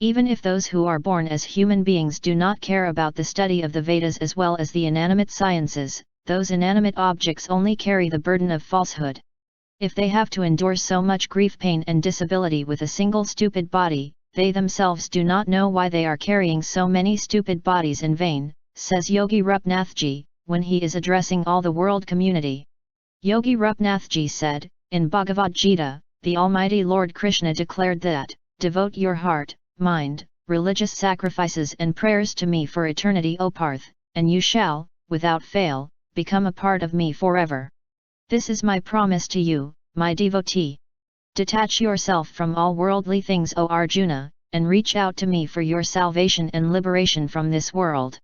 Even if those who are born as human beings do not care about the study of the Vedas as well as the inanimate sciences, those inanimate objects only carry the burden of falsehood. If they have to endure so much grief, pain and disability with a single stupid body, they themselves do not know why they are carrying so many stupid bodies in vain, says Yogi Rupnathji, when he is addressing all the world community. Yogi Rupnathji said, in Bhagavad Gita, the Almighty Lord Krishna declared that, devote your heart, mind, religious sacrifices and prayers to me for eternity, O Parth, and you shall, without fail, become a part of me forever. This is my promise to you, my devotee. Detach yourself from all worldly things, O Arjuna, and reach out to me for your salvation and liberation from this world.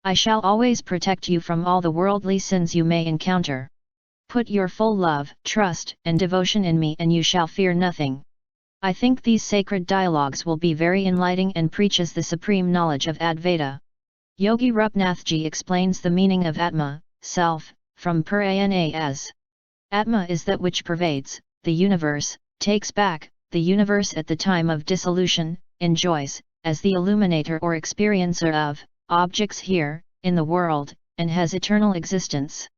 I shall always protect you from all the worldly sins you may encounter. Put your full love, trust, and devotion in me and you shall fear nothing. I think these sacred dialogues will be very enlightening and preaches the supreme knowledge of Advaita. Yogi Rupnathji explains the meaning of Atma, self, from Prana as Atma is that which pervades the universe, takes back the universe at the time of dissolution, enjoys, as the illuminator or experiencer of objects here, in the world, and has eternal existence.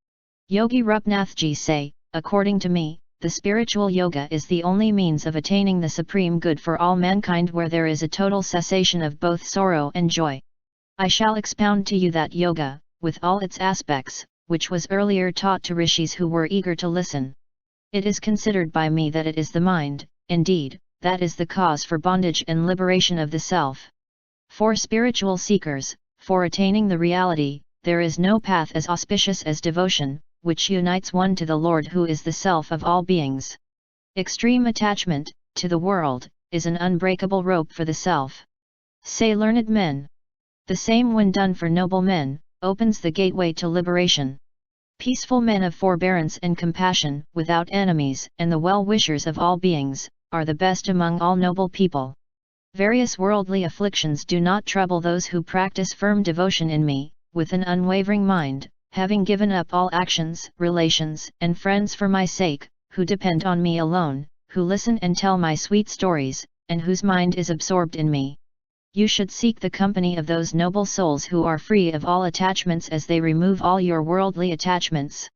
Yogi Rupnathji say, according to me, the spiritual yoga is the only means of attaining the supreme good for all mankind where there is a total cessation of both sorrow and joy. I shall expound to you that yoga, with all its aspects, which was earlier taught to rishis who were eager to listen. It is considered by me that it is the mind, indeed, that is the cause for bondage and liberation of the self. For spiritual seekers, for attaining the reality, there is no path as auspicious as devotion, which unites one to the Lord who is the self of all beings. Extreme attachment, to the world, is an unbreakable rope for the self. Say learned men. The same when done for noble men, opens the gateway to liberation. Peaceful men of forbearance and compassion, without enemies and the well-wishers of all beings, are the best among all noble people. Various worldly afflictions do not trouble those who practice firm devotion in me, with an unwavering mind, having given up all actions, relations, and friends for my sake, who depend on me alone, who listen and tell my sweet stories, and whose mind is absorbed in me. You should seek the company of those noble souls who are free of all attachments as they remove all your worldly attachments.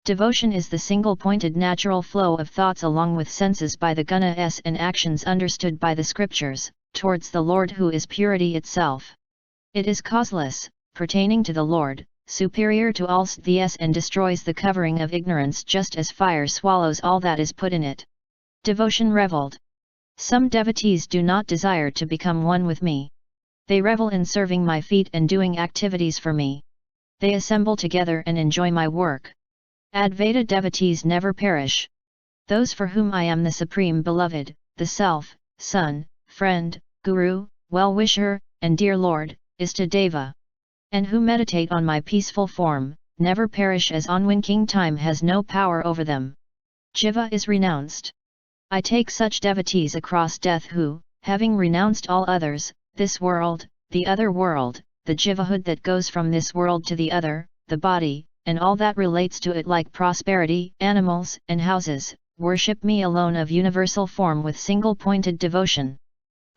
Devotion is the single-pointed natural flow of thoughts along with senses by the gunas and actions understood by the scriptures, towards the Lord who is purity itself. It is causeless, pertaining to the Lord, superior to all sthis and destroys the covering of ignorance just as fire swallows all that is put in it. Devotion reveled. Some devotees do not desire to become one with me. They revel in serving my feet and doing activities for me. They assemble together and enjoy my work. Advaita devotees never perish. Those for whom I am the supreme beloved, the self, son, friend, guru, well-wisher, and dear Lord, Istadeva. And who meditate on my peaceful form, never perish as unwinking time has no power over them. Jiva is renounced. I take such devotees across death who, having renounced all others, this world, the other world, the jivahood that goes from this world to the other, the body, and all that relates to it like prosperity, animals, and houses, worship me alone of universal form with single-pointed devotion.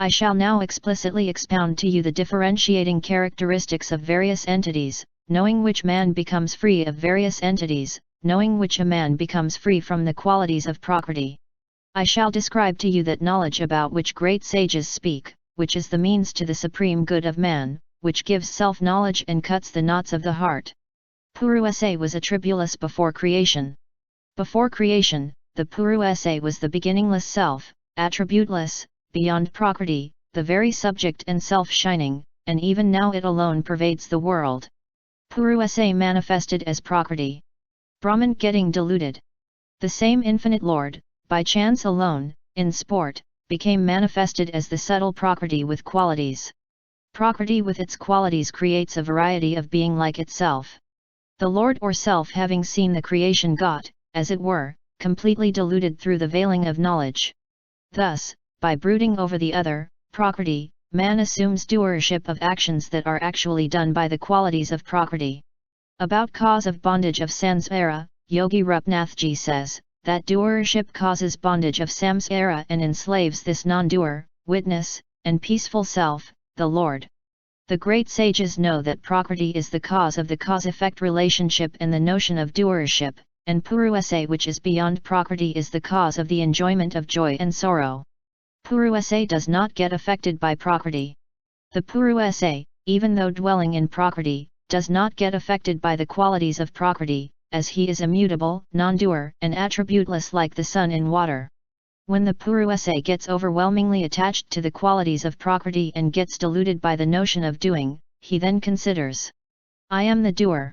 I shall now explicitly expound to you the differentiating characteristics of various entities, knowing which man becomes free of various entities, knowing which a man becomes free from the qualities of Prakriti. I shall describe to you that knowledge about which great sages speak, which is the means to the supreme good of man, which gives self-knowledge and cuts the knots of the heart. Purusa was a tribulus before creation. Before creation, the Purusa was the beginningless self, attributeless, beyond Prakriti, the very subject and self-shining, and even now it alone pervades the world. Purusa manifested as Prakriti. Brahman getting deluded. The same infinite Lord, by chance alone, in sport, became manifested as the subtle Prakriti with qualities. Prakriti with its qualities creates a variety of being like itself. The Lord or Self having seen the creation got, as it were, completely deluded through the veiling of knowledge. Thus, by brooding over the other, Prakriti, man assumes doership of actions that are actually done by the qualities of Prakriti. About cause of bondage of samsara, Yogi Rupnathji says, that doership causes bondage of samsara and enslaves this non-doer, witness, and peaceful self, the Lord. The great sages know that Prakriti is the cause of the cause-effect relationship and the notion of doership, and Purusha which is beyond Prakriti is the cause of the enjoyment of joy and sorrow. Purusha does not get affected by Prakriti. The Purusha, even though dwelling in Prakriti, does not get affected by the qualities of Prakriti, as he is immutable, non-doer, and attributeless like the sun in water. When the Purusha gets overwhelmingly attached to the qualities of Prakriti and gets deluded by the notion of doing, he then considers, I am the doer.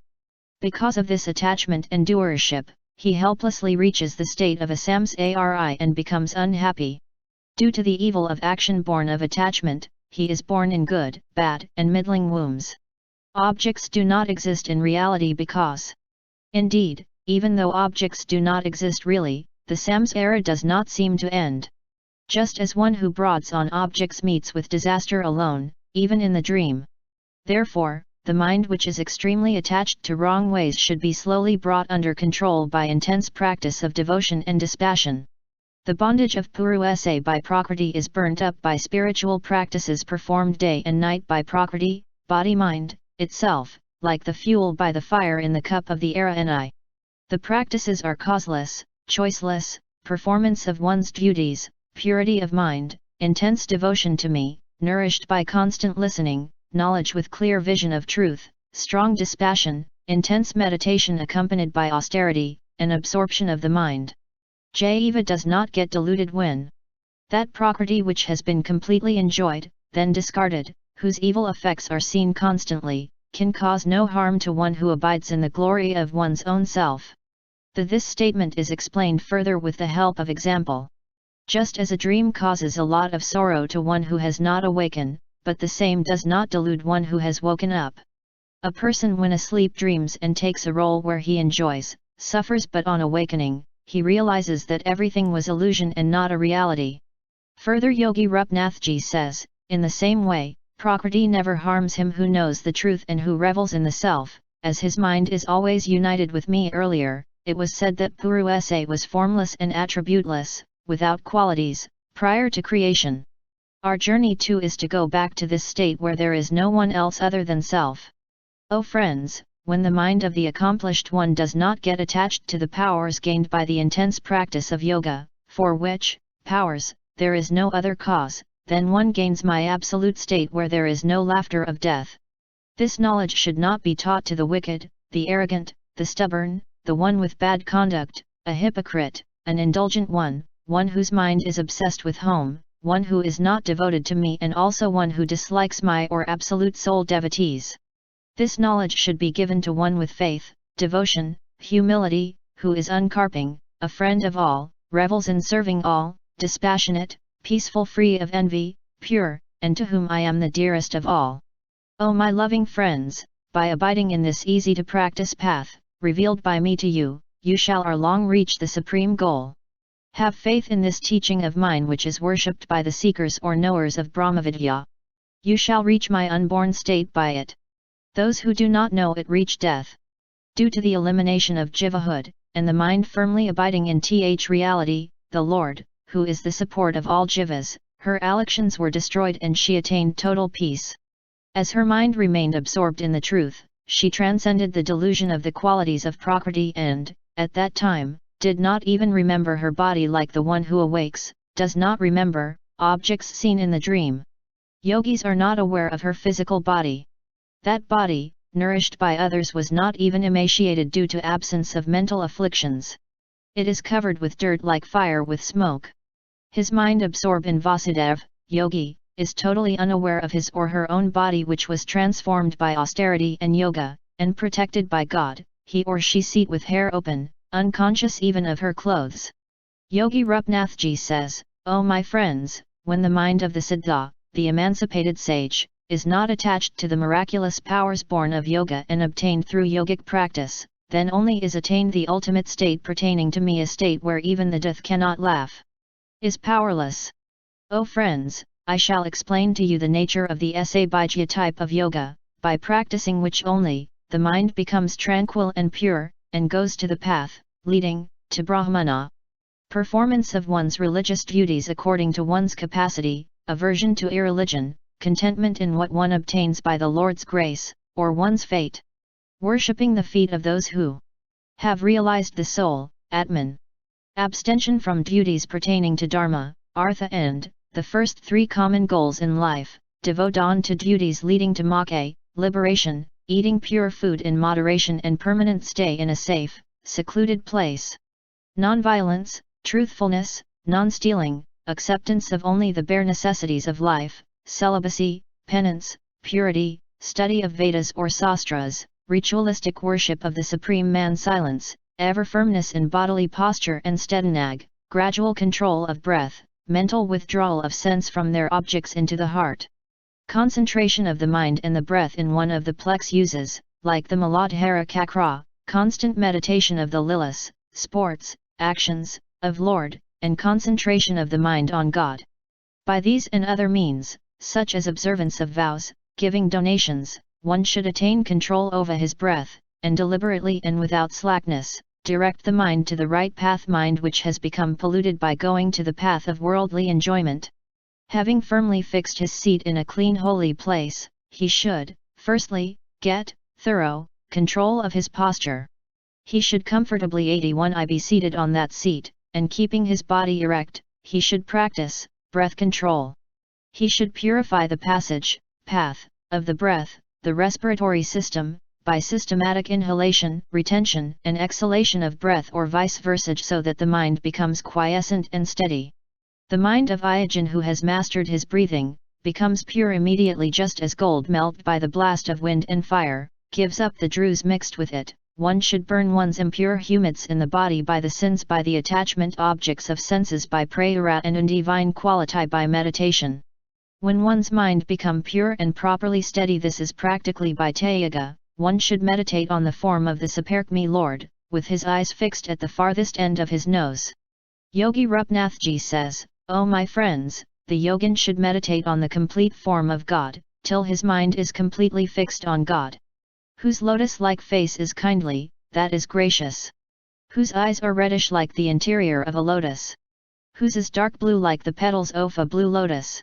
Because of this attachment and doership, he helplessly reaches the state of asamsari and becomes unhappy. Due to the evil of action born of attachment, he is born in good, bad, and middling wombs. Objects do not exist in reality because, indeed, even though objects do not exist really, the samsara does not seem to end. Just as one who brods on objects meets with disaster alone, even in the dream. Therefore, the mind which is extremely attached to wrong ways should be slowly brought under control by intense practice of devotion and dispassion. The bondage of Purusha by Prakriti is burnt up by spiritual practices performed day and night by Prakriti, body-mind, itself, like the fuel by the fire in the cup of the Arani. The practices are causeless, choiceless, performance of one's duties, purity of mind, intense devotion to me, nourished by constant listening, knowledge with clear vision of truth, strong dispassion, intense meditation accompanied by austerity, and absorption of the mind. Jaiva does not get deluded when that Prakriti which has been completely enjoyed, then discarded, whose evil effects are seen constantly, can cause no harm to one who abides in the glory of one's own self. This statement is explained further with the help of example. Just as a dream causes a lot of sorrow to one who has not awakened, but the same does not delude one who has woken up. A person when asleep dreams and takes a role where he enjoys, suffers, but on awakening, he realizes that everything was illusion and not a reality. Further, Yogi Rupnathji says, in the same way, Prakriti never harms him who knows the truth and who revels in the self, as his mind is always united with me. Earlier, it was said that Purusha was formless and attributeless, without qualities, prior to creation. Our journey too is to go back to this state where there is no one else other than self. O friends, when the mind of the accomplished one does not get attached to the powers gained by the intense practice of yoga, for which, powers, there is no other cause, then one gains my absolute state where there is no laughter of death. This knowledge should not be taught to the wicked, the arrogant, the stubborn, the one with bad conduct, a hypocrite, an indulgent one whose mind is obsessed with home, one who is not devoted to me, and also one who dislikes my or absolute soul devotees. This knowledge should be given to one with faith, devotion, humility, who is uncarping, a friend of all, revels in serving all, dispassionate, peaceful, free of envy, pure, and to whom I am the dearest of all. O my loving friends, by abiding in this easy-to-practice path, revealed by me to you, you shall ere long reach the supreme goal. Have faith in this teaching of mine which is worshipped by the seekers or knowers of Brahmavidya. You shall reach my unborn state by it. Those who do not know it reach death. Due to the elimination of jivahood, and the mind firmly abiding in reality, the Lord, who is the support of all jivas, her afflictions were destroyed and she attained total peace. As her mind remained absorbed in the truth, she transcended the delusion of the qualities of Prakriti and, at that time, did not even remember her body like the one who awakes, does not remember, objects seen in the dream. Yogis are not aware of her physical body. That body, nourished by others, was not even emaciated due to absence of mental afflictions. It is covered with dirt like fire with smoke. His mind absorbed in Vasudeva, yogi, is totally unaware of his or her own body which was transformed by austerity and yoga, and protected by God. He or she seat with hair open, unconscious even of her clothes. Yogi Rupnathji says, O my friends, when the mind of the siddha, the emancipated sage, is not attached to the miraculous powers born of yoga and obtained through yogic practice, then only is attained the ultimate state pertaining to me, a state where even the death cannot laugh, is powerless. O friends, I shall explain to you the nature of the Sabhijya type of yoga, by practicing which only, the mind becomes tranquil and pure, and goes to the path, leading, to Brahmana. Performance of one's religious duties according to one's capacity, aversion to irreligion, contentment in what one obtains by the Lord's grace, or one's fate. Worshipping the feet of those who have realized the soul, Atman. Abstention from duties pertaining to Dharma, Artha and, the first three common goals in life, devote on to duties leading to moksha, liberation, eating pure food in moderation and permanent stay in a safe, secluded place. Non-violence, truthfulness, non-stealing, acceptance of only the bare necessities of life, celibacy, penance, purity, study of Vedas or Sastras, ritualistic worship of the Supreme Man, silence, ever firmness in bodily posture and steadinag, gradual control of breath, mental withdrawal of sense from their objects into the heart. Concentration of the mind and the breath in one of the plex uses, like the Muladhara Chakra, constant meditation of the lilas, sports, actions, of Lord, and concentration of the mind on God. By these and other means, such as observance of vows, giving donations, one should attain control over his breath, and deliberately and without slackness, direct the mind to the right path, mind which has become polluted by going to the path of worldly enjoyment. Having firmly fixed his seat in a clean holy place, he should, firstly, get thorough control of his posture. He should comfortably 81 be seated on that seat, and keeping his body erect, he should practice breath control. He should purify the passage, path, of the breath, the respiratory system, by systematic inhalation, retention and exhalation of breath or vice versa, so that the mind becomes quiescent and steady. The mind of Ayajin who has mastered his breathing, becomes pure immediately, just as gold melted by the blast of wind and fire, gives up the dross mixed with it. One should burn one's impure humids in the body by the sins, by the attachment objects of senses, by prayera and undivine quality by meditation. When one's mind become pure and properly steady, this is practically by Tyaga, one should meditate on the form of the Saparkmi Lord, with his eyes fixed at the farthest end of his nose. Yogi Rupnathji says, "O my friends, the yogin should meditate on the complete form of God, till his mind is completely fixed on God. Whose lotus-like face is kindly, that is gracious. Whose eyes are reddish like the interior of a lotus. Whose is dark blue like the petals of a blue lotus.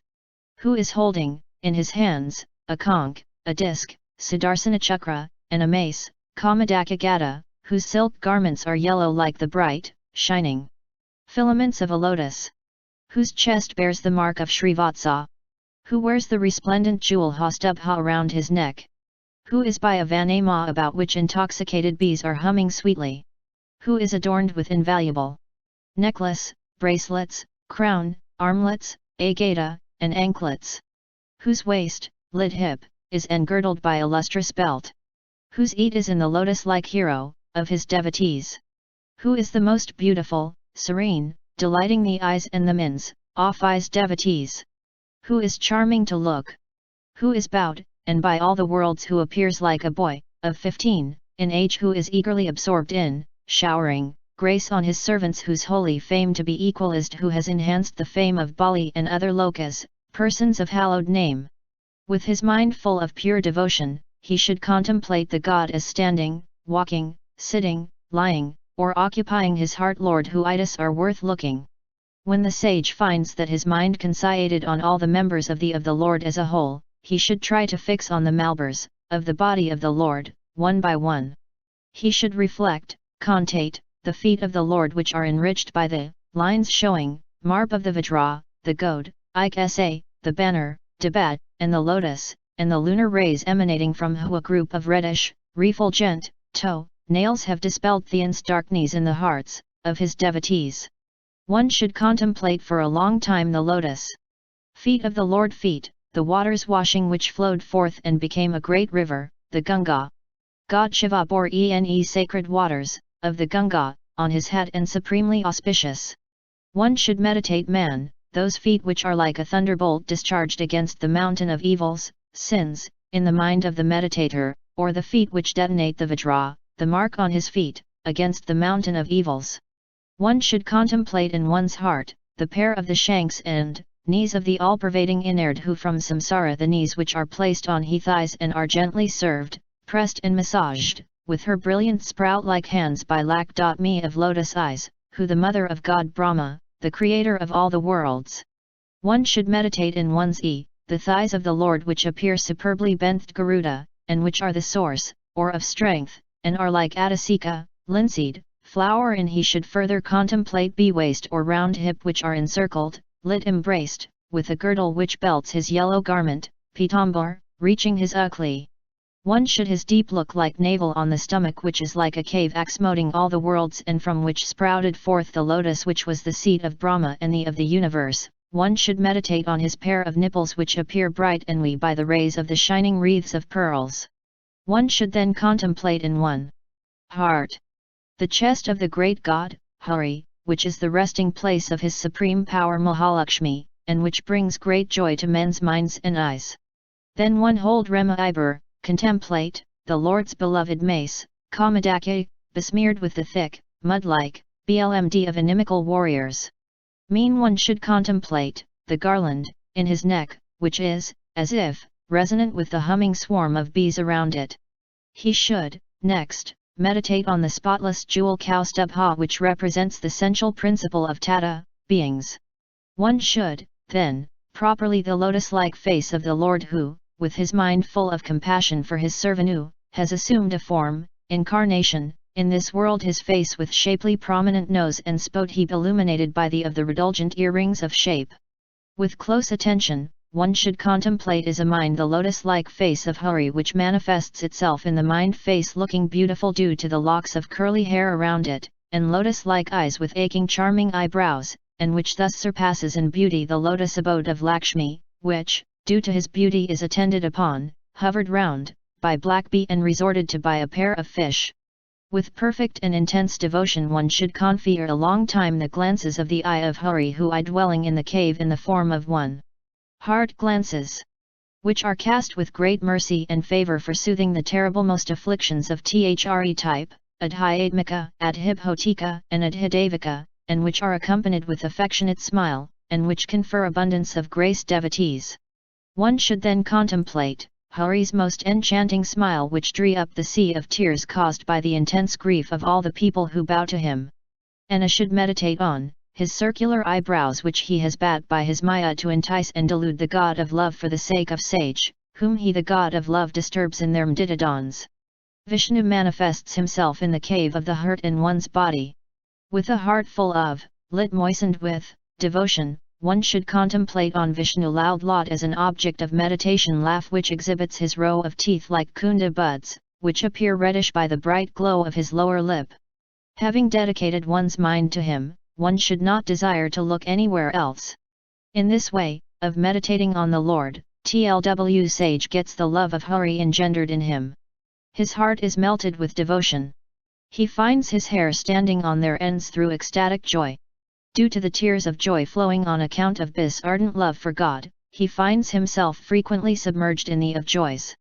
Who is holding, in his hands, a conch, a disc, Sudarsana Chakra, and a mace, Kamadaka, whose silk garments are yellow like the bright, shining filaments of a lotus. Whose chest bears the mark of Srivatsa. Who wears the resplendent jewel Hastubha around his neck. Who is by a vanama about which intoxicated bees are humming sweetly. Who is adorned with invaluable necklace, bracelets, crown, armlets, agata, and anklets. Whose waist, lid hip, is engirdled by a lustrous belt. Whose eat is in the lotus-like hero, of his devotees. Who is the most beautiful, serene, delighting the eyes and the minds, of his devotees. Who is charming to look. Who is bowed, and by all the worlds who appears like a boy, of 15, in age, who is eagerly absorbed in, showering, grace on his servants, whose holy fame to be equal is, who has enhanced the fame of Bali and other lokas, persons of hallowed name. With his mind full of pure devotion, he should contemplate the God as standing, walking, sitting, lying, or occupying his heart. Lord who itis are worth looking. When the sage finds that his mind consciated on all the members of the Lord as a whole, he should try to fix on the malbars, of the body of the Lord, one by one. He should reflect, contate, the feet of the Lord which are enriched by the lines showing, marb of the Vajra, the goad, Iksa, the banner, Debat, and the lotus, and the lunar rays emanating from a group of reddish, refulgent, toe, nails have dispelled the darkness in the hearts, of his devotees. One should contemplate for a long time the lotus feet of the Lord, feet, the waters washing which flowed forth and became a great river, the Ganga. God Shiva bore sacred waters, of the Ganga, on his head and supremely auspicious. One should meditate man, those feet which are like a thunderbolt discharged against the mountain of evils, sins, in the mind of the meditator, or the feet which detonate the Vajra, the mark on his feet, against the mountain of evils. One should contemplate in one's heart, the pair of the shanks and knees of the all-pervading inard, who from samsara, the knees which are placed on he thighs and are gently served, pressed and massaged, with her brilliant sprout-like hands by Lakshmi of lotus eyes, who the mother of God Brahma, the creator of all the worlds. One should meditate in one's the thighs of the Lord, which appear superbly bent Garuda, and which are the source, or of strength, and are like Adasika, linseed, flower, and he should further contemplate waist or round hip, which are encircled, lit embraced, with a girdle which belts his yellow garment, pitambar, reaching his ukli. One should his deep look like navel on the stomach, which is like a cave exmoting all the worlds, and from which sprouted forth the lotus, which was the seat of Brahma and the of the universe. One should meditate on his pair of nipples, which appear bright and wee by the rays of the shining wreaths of pearls. One should then contemplate in one heart the chest of the great god, Hari, which is the resting place of his supreme power Mahalakshmi, and which brings great joy to men's minds and eyes. Then one hold Rema contemplate, the Lord's beloved mace, Kamadaki, besmeared with the thick, mud-like, BLMD of inimical warriors. One should contemplate, the garland, in his neck, which is, as if, resonant with the humming swarm of bees around it. He should, next, meditate on the spotless jewel Kaustubha, which represents the central principle of Tata, beings. One should, then, properly the lotus-like face of the Lord who, with his mind full of compassion for his servant, has assumed a form, incarnation, in this world, his face with shapely prominent nose and spot heap illuminated by the of the redulgent earrings of shape. With close attention, one should contemplate as a mind the lotus-like face of Hari, which manifests itself in the mind face looking beautiful due to the locks of curly hair around it, and lotus-like eyes with aching charming eyebrows, and which thus surpasses in beauty the lotus abode of Lakshmi, which, due to his beauty, is attended upon, hovered round, by black bee and resorted to by a pair of fish. With perfect and intense devotion one should confer a long time the glances of the eye of Hari, who I dwelling in the cave in the form of one heart glances, which are cast with great mercy and favour for soothing the terrible most afflictions of Thre type, Adhyadmika, Adhibhotika, and Adhidavika, and which are accompanied with affectionate smile, and which confer abundance of grace devotees. One should then contemplate Hari's most enchanting smile, which drew up the sea of tears caused by the intense grief of all the people who bow to him. And should meditate on his circular eyebrows, which he has bat by his maya to entice and delude the god of love for the sake of sage, whom he the god of love disturbs in their mdidadons. Vishnu manifests himself in the cave of the heart in one's body. With a heart full of, lit moistened with, devotion, one should contemplate on Vishnu loud lot as an object of meditation, laugh which exhibits his row of teeth like kunda buds, which appear reddish by the bright glow of his lower lip. Having dedicated one's mind to him, one should not desire to look anywhere else. In this way, of meditating on the Lord, TLW sage gets the love of Hari engendered in him. His heart is melted with devotion. He finds his hair standing on their ends through ecstatic joy. Due to the tears of joy flowing on account of this ardent love for God, he finds himself frequently submerged in the of joys.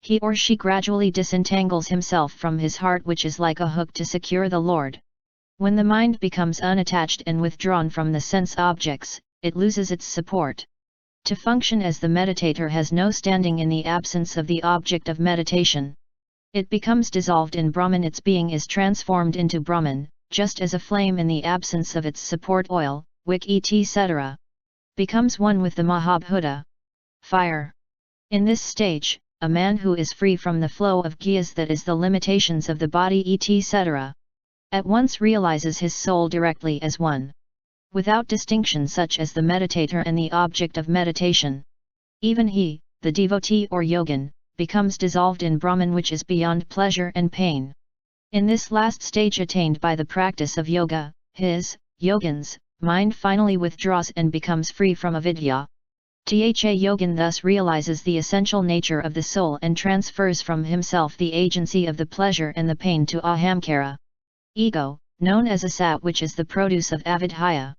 He or she gradually disentangles himself from his heart, which is like a hook to secure the Lord. When the mind becomes unattached and withdrawn from the sense objects, it loses its support. To function as the meditator has no standing in the absence of the object of meditation. It becomes dissolved in Brahman, its being is transformed into Brahman, just as a flame in the absence of its support oil, wick etc. becomes one with the Mahabhuta, fire. In this stage, a man who is free from the flow of giyas, that is the limitations of the body etc. at once realizes his soul directly as one. Without distinction such as the meditator and the object of meditation. Even he, the devotee or yogin, becomes dissolved in Brahman, which is beyond pleasure and pain. In this last stage attained by the practice of yoga, his, yogin's, mind finally withdraws and becomes free from avidya. Tha yogin thus realizes the essential nature of the soul and transfers from himself the agency of the pleasure and the pain to ahamkara. Ego, known as asat, which is the produce of avidya.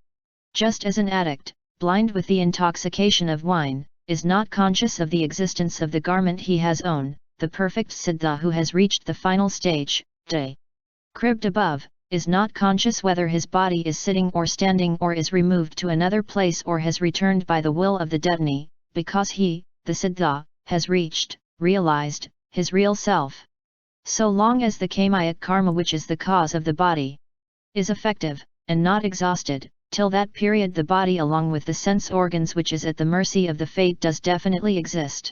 Just as an addict, blind with the intoxication of wine, is not conscious of the existence of the garment he has owned, the perfect siddha who has reached the final stage, described above, is not conscious whether his body is sitting or standing or is removed to another place or has returned by the will of the Destiny, because he, the siddha, has reached, realized, his real self. So long as the kamayak karma, which is the cause of the body, is effective, and not exhausted, Till that period the body along with the sense organs which is at the mercy of the fate does definitely exist.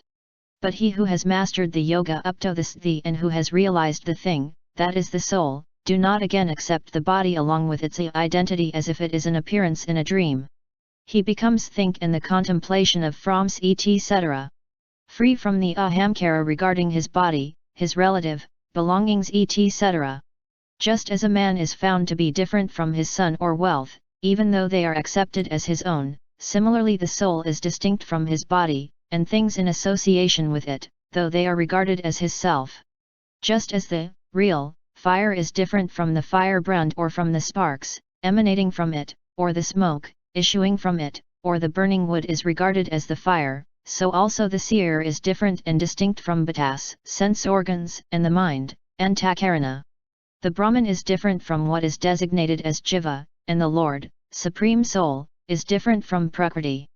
But he who has mastered the yoga up to this the and who has realized the thing, that is the soul, do not again accept the body along with its identity as if it is an appearance in a dream. He becomes think in the contemplation of forms etc. Free from the ahamkara regarding his body, his relative, belongings etc. Just as a man is found to be different from his son or wealth, even though they are accepted as his own, similarly the soul is distinct from his body, and things in association with it, though they are regarded as his self. Just as the real fire is different from the firebrand or from the sparks emanating from it, or the smoke issuing from it, or the burning wood is regarded as the fire, so also the seer is different and distinct from batas, sense organs, and the mind, antakarana. The Brahman is different from what is designated as Jiva, and the Lord, Supreme Soul, is different from Prakriti.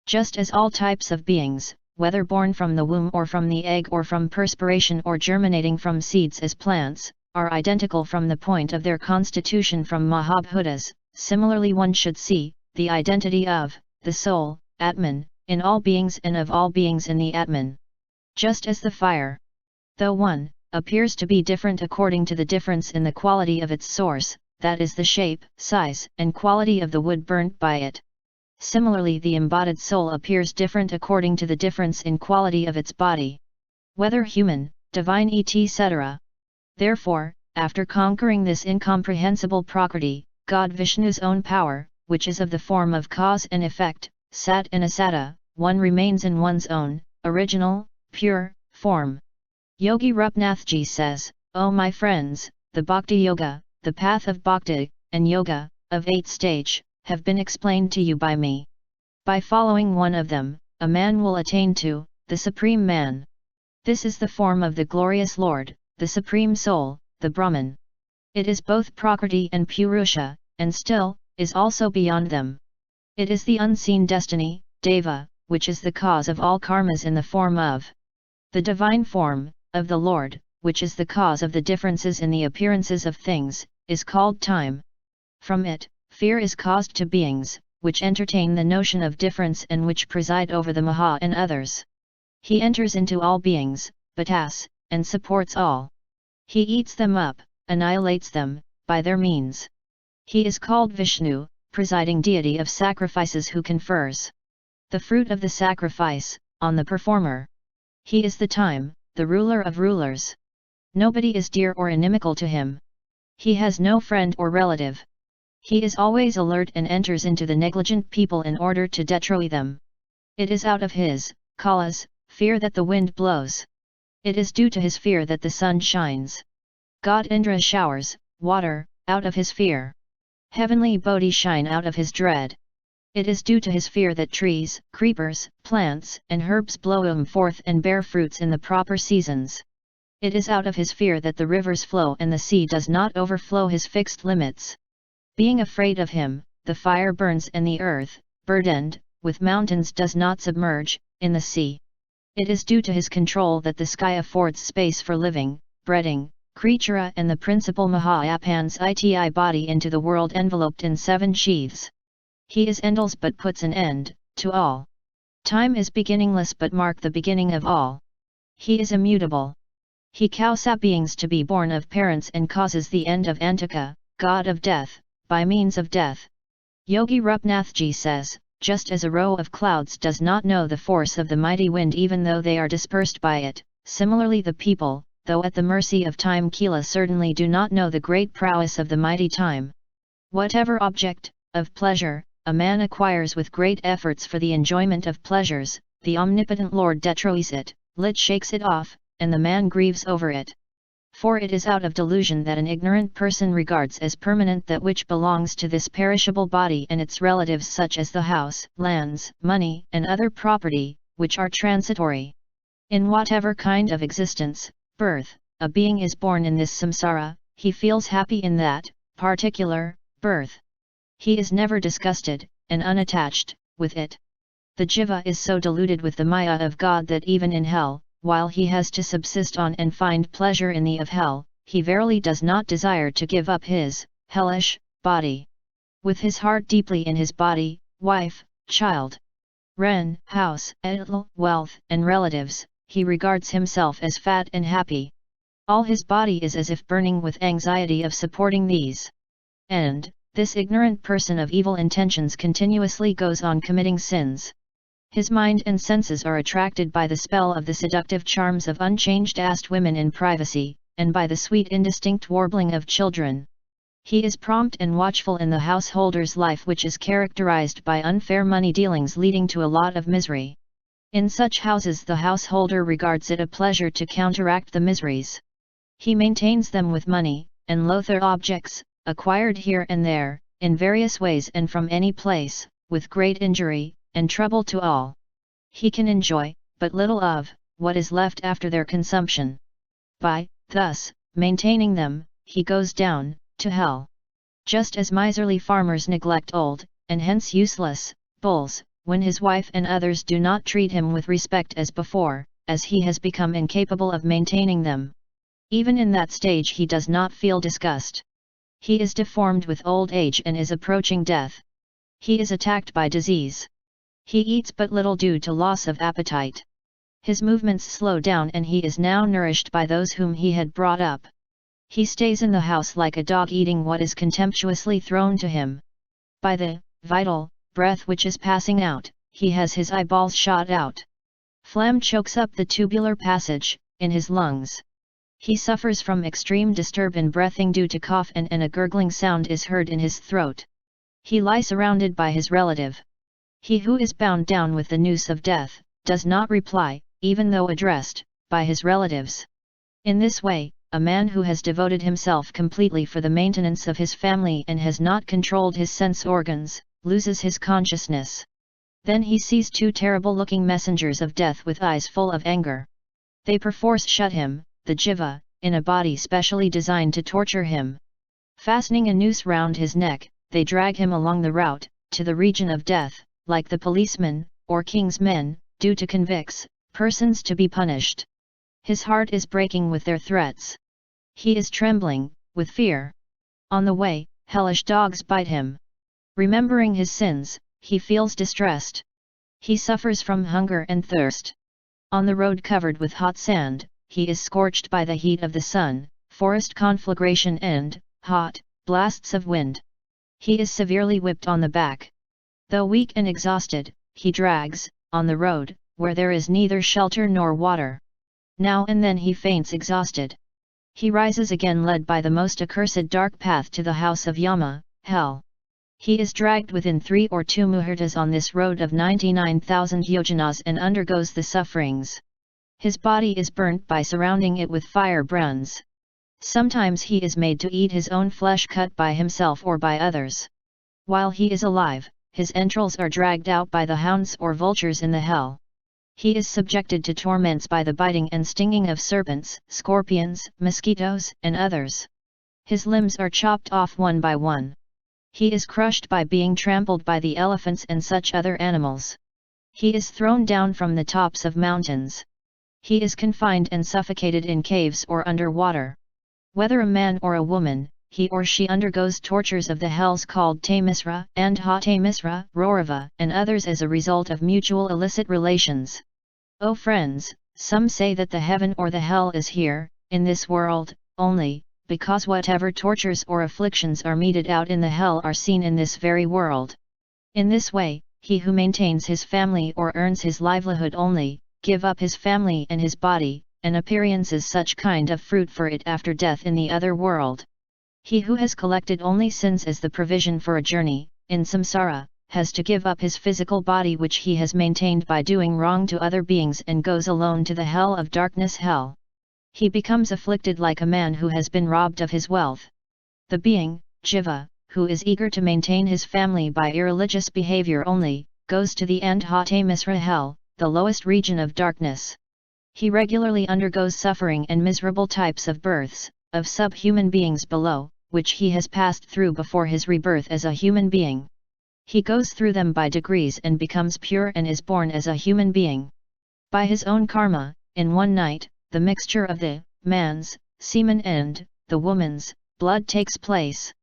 Just as all types of beings, whether born from the womb or from the egg or from perspiration or germinating from seeds as plants, are identical from the point of their constitution from Mahabhutas, similarly one should see the identity of the soul, Atman, in all beings and of all beings in the Atman. Just as the fire, though one, appears to be different according to the difference in the quality of its source, that is the shape, size, and quality of the wood burnt by it. Similarly the embodied soul appears different according to the difference in quality of its body, whether human, divine etc. Therefore, after conquering this incomprehensible Prakriti, God Vishnu's own power, which is of the form of cause and effect, Sat and Asata, one remains in one's own, original, pure, form. Yogi Rupnathji says, O my friends, the Bhakti Yoga, the path of Bhakti, and Yoga, of 8th stage, have been explained to you by me. By following one of them, a man will attain to the Supreme Man. This is the form of the glorious Lord, the Supreme Soul, the Brahman. It is both Prakriti and Purusha, and still, is also beyond them. It is the unseen destiny, Deva, which is the cause of all karmas in the form of the divine form, of the Lord, which is the cause of the differences in the appearances of things, is called time. From it, fear is caused to beings, which entertain the notion of difference and which preside over the Maha and others. He enters into all beings, batas, and supports all. He eats them up, annihilates them, by their means. He is called Vishnu, presiding deity of sacrifices who confers the fruit of the sacrifice on the performer. He is the time, the ruler of rulers. Nobody is dear or inimical to him. He has no friend or relative. He is always alert and enters into the negligent people in order to destroy them. It is out of his, Kala's, fear that the wind blows. It is due to his fear that the sun shines. God Indra showers water out of his fear. Heavenly Bodhi shine out of his dread. It is due to his fear that trees, creepers, plants, and herbs bloom forth and bear fruits in the proper seasons. It is out of his fear that the rivers flow and the sea does not overflow his fixed limits. Being afraid of him, the fire burns and the earth, burdened with mountains, does not submerge in the sea. It is due to his control that the sky affords space for living, breeding, creature and the principal Mahayapan's iti body into the world enveloped in 7 sheaths. He is endless but puts an end to all. Time is beginningless but mark the beginning of all. He is immutable. He causes beings to be born of parents and causes the end of Antika, god of death, by means of death. Yogi Rupnathji says, just as a row of clouds does not know the force of the mighty wind even though they are dispersed by it, similarly the people, though at the mercy of time Kila, certainly do not know the great prowess of the mighty time. Whatever object, of pleasure, a man acquires with great efforts for the enjoyment of pleasures, the omnipotent Lord destroys it, shakes it off, and the man grieves over it. For it is out of delusion that an ignorant person regards as permanent that which belongs to this perishable body and its relatives such as the house, lands, money, and other property, which are transitory. In whatever kind of existence, birth, a being is born in this samsara, he feels happy in that particular birth. He is never disgusted, and unattached, with it. The jiva is so deluded with the maya of God that even in hell, while he has to subsist on and find pleasure in the of hell, he verily does not desire to give up his hellish body. With his heart deeply in his body, wife, child, Ren, house, wealth, and relatives, he regards himself as fat and happy. All his body is as if burning with anxiety of supporting these. And, this ignorant person of evil intentions continuously goes on committing sins. His mind and senses are attracted by the spell of the seductive charms of unchanged caste women in privacy, and by the sweet indistinct warbling of children. He is prompt and watchful in the householder's life, which is characterized by unfair money dealings leading to a lot of misery. In such houses the householder regards it a pleasure to counteract the miseries. He maintains them with money, and loather objects, acquired here and there, in various ways and from any place, with great injury, and trouble to all. He can enjoy, but little of, what is left after their consumption. By, thus, maintaining them, he goes down, to hell. Just as miserly farmers neglect old, and hence useless, bulls, when his wife and others do not treat him with respect as before, as he has become incapable of maintaining them. Even in that stage he does not feel disgust. He is deformed with old age and is approaching death. He is attacked by disease. He eats but little due to loss of appetite. His movements slow down and he is now nourished by those whom he had brought up. He stays in the house like a dog eating what is contemptuously thrown to him. By the vital breath which is passing out, he has his eyeballs shot out. Phlegm chokes up the tubular passage, in his lungs. He suffers from extreme disturb in breathing due to cough and a gurgling sound is heard in his throat. He lies surrounded by his relative. He who is bound down with the noose of death, does not reply, even though addressed, by his relatives. In this way, a man who has devoted himself completely for the maintenance of his family and has not controlled his sense organs, loses his consciousness. Then he sees two terrible-looking messengers of death with eyes full of anger. They perforce shut him, the jiva, in a body specially designed to torture him. Fastening a noose round his neck, they drag him along the route, to the region of death, like the policemen, or king's men, do to convicts, persons to be punished. His heart is breaking with their threats. He is trembling, with fear. On the way, hellish dogs bite him. Remembering his sins, he feels distressed. He suffers from hunger and thirst. On the road covered with hot sand, he is scorched by the heat of the sun, forest conflagration and, hot, blasts of wind. He is severely whipped on the back. Though weak and exhausted, he drags, on the road, where there is neither shelter nor water. Now and then he faints exhausted. He rises again led by the most accursed dark path to the house of Yama, hell. He is dragged within 3 or 2 muhurtas on this road of 99,000 yojanas and undergoes the sufferings. His body is burnt by surrounding it with fire brands. Sometimes he is made to eat his own flesh cut by himself or by others. While he is alive, his entrails are dragged out by the hounds or vultures in the hell. He is subjected to torments by the biting and stinging of serpents, scorpions, mosquitoes, and others. His limbs are chopped off one by one. He is crushed by being trampled by the elephants and such other animals. He is thrown down from the tops of mountains. He is confined and suffocated in caves or under water. Whether a man or a woman, he or she undergoes tortures of the hells called Tamisra, Andha Tamisra, Rorava, and others as a result of mutual illicit relations. O friends, some say that the heaven or the hell is here, in this world, only, because whatever tortures or afflictions are meted out in the hell are seen in this very world. In this way, he who maintains his family or earns his livelihood only, give up his family and his body, and appearances such kind of fruit for it after death in the other world. He who has collected only sins as the provision for a journey, in samsara, has to give up his physical body which he has maintained by doing wrong to other beings and goes alone to the hell of darkness hell. He becomes afflicted like a man who has been robbed of his wealth. The being, jiva, who is eager to maintain his family by irreligious behavior only, goes to the Andha-Tamisra hell, the lowest region of darkness. He regularly undergoes suffering and miserable types of births, of subhuman beings below, which he has passed through before his rebirth as a human being. He goes through them by degrees and becomes pure and is born as a human being. By his own karma, in one night, the mixture of the man's semen and the woman's blood takes place.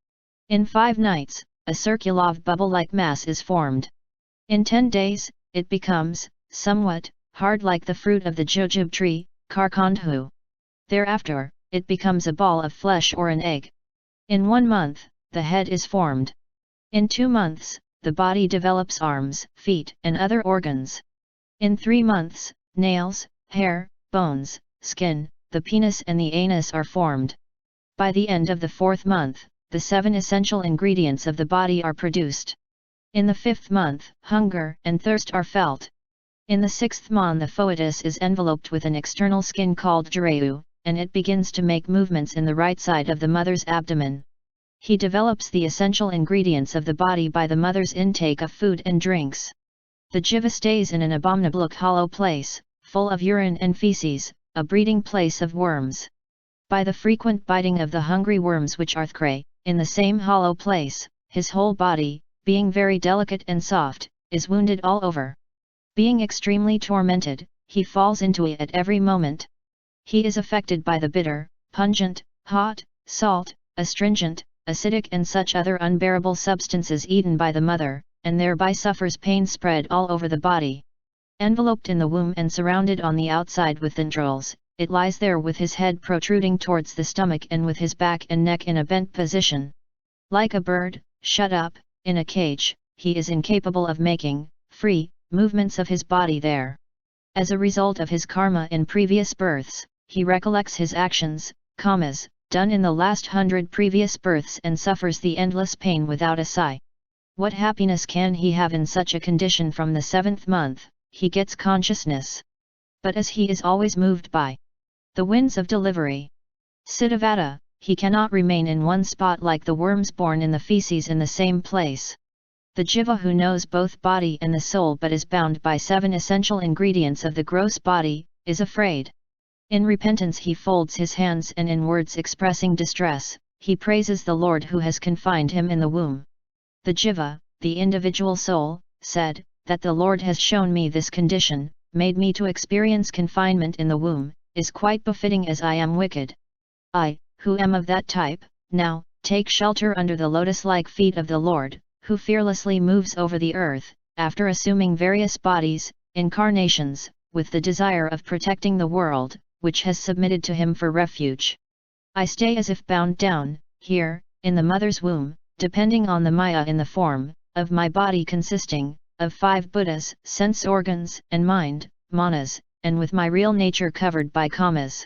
In 5 nights, a circular bubble-like mass is formed. In 10 days, it becomes somewhat hard like the fruit of the jujube tree, karkandhu. Thereafter, it becomes a ball of flesh or an egg. In 1 month, the head is formed. In 2 months, the body develops arms, feet, and other organs. In 3 months, nails, hair, bones, skin, the penis and the anus are formed. By the end of the 4th month, the 7 essential ingredients of the body are produced. In the 5th month, hunger and thirst are felt. In the 6th month the foetus is enveloped with an external skin called jarayu, and it begins to make movements in the right side of the mother's abdomen. He develops the essential ingredients of the body by the mother's intake of food and drinks. The jiva stays in an abominable hollow place, full of urine and feces, a breeding place of worms. By the frequent biting of the hungry worms which are thcray, in the same hollow place, his whole body, being very delicate and soft, is wounded all over. Being extremely tormented, he falls into it at every moment. He is affected by the bitter, pungent, hot, salt, astringent, acidic and such other unbearable substances eaten by the mother, and thereby suffers pain spread all over the body. Enveloped in the womb and surrounded on the outside with tendrils, it lies there with his head protruding towards the stomach and with his back and neck in a bent position. Like a bird, shut up, in a cage, he is incapable of making free movements of his body there. As a result of his karma in previous births, he recollects his actions, done in the last 100 previous births and suffers the endless pain without a sigh. What happiness can he have in such a condition? From the 7th month, he gets consciousness. But as he is always moved by the winds of delivery, siddhavata, he cannot remain in one spot like the worms born in the feces in the same place. The jiva who knows both body and the soul but is bound by 7 essential ingredients of the gross body, is afraid. In repentance he folds his hands and in words expressing distress, he praises the Lord who has confined him in the womb. The jiva, the individual soul, said, that the Lord has shown me this condition, made me to experience confinement in the womb, is quite befitting as I am wicked. I, who am of that type, now, take shelter under the lotus-like feet of the Lord, who fearlessly moves over the earth, after assuming various bodies, incarnations, with the desire of protecting the world, which has submitted to him for refuge. I stay as if bound down, here, in the mother's womb, depending on the Maya in the form, of my body consisting, of 5 Buddhas, sense organs, and mind, manas, and with my real nature covered by kamas.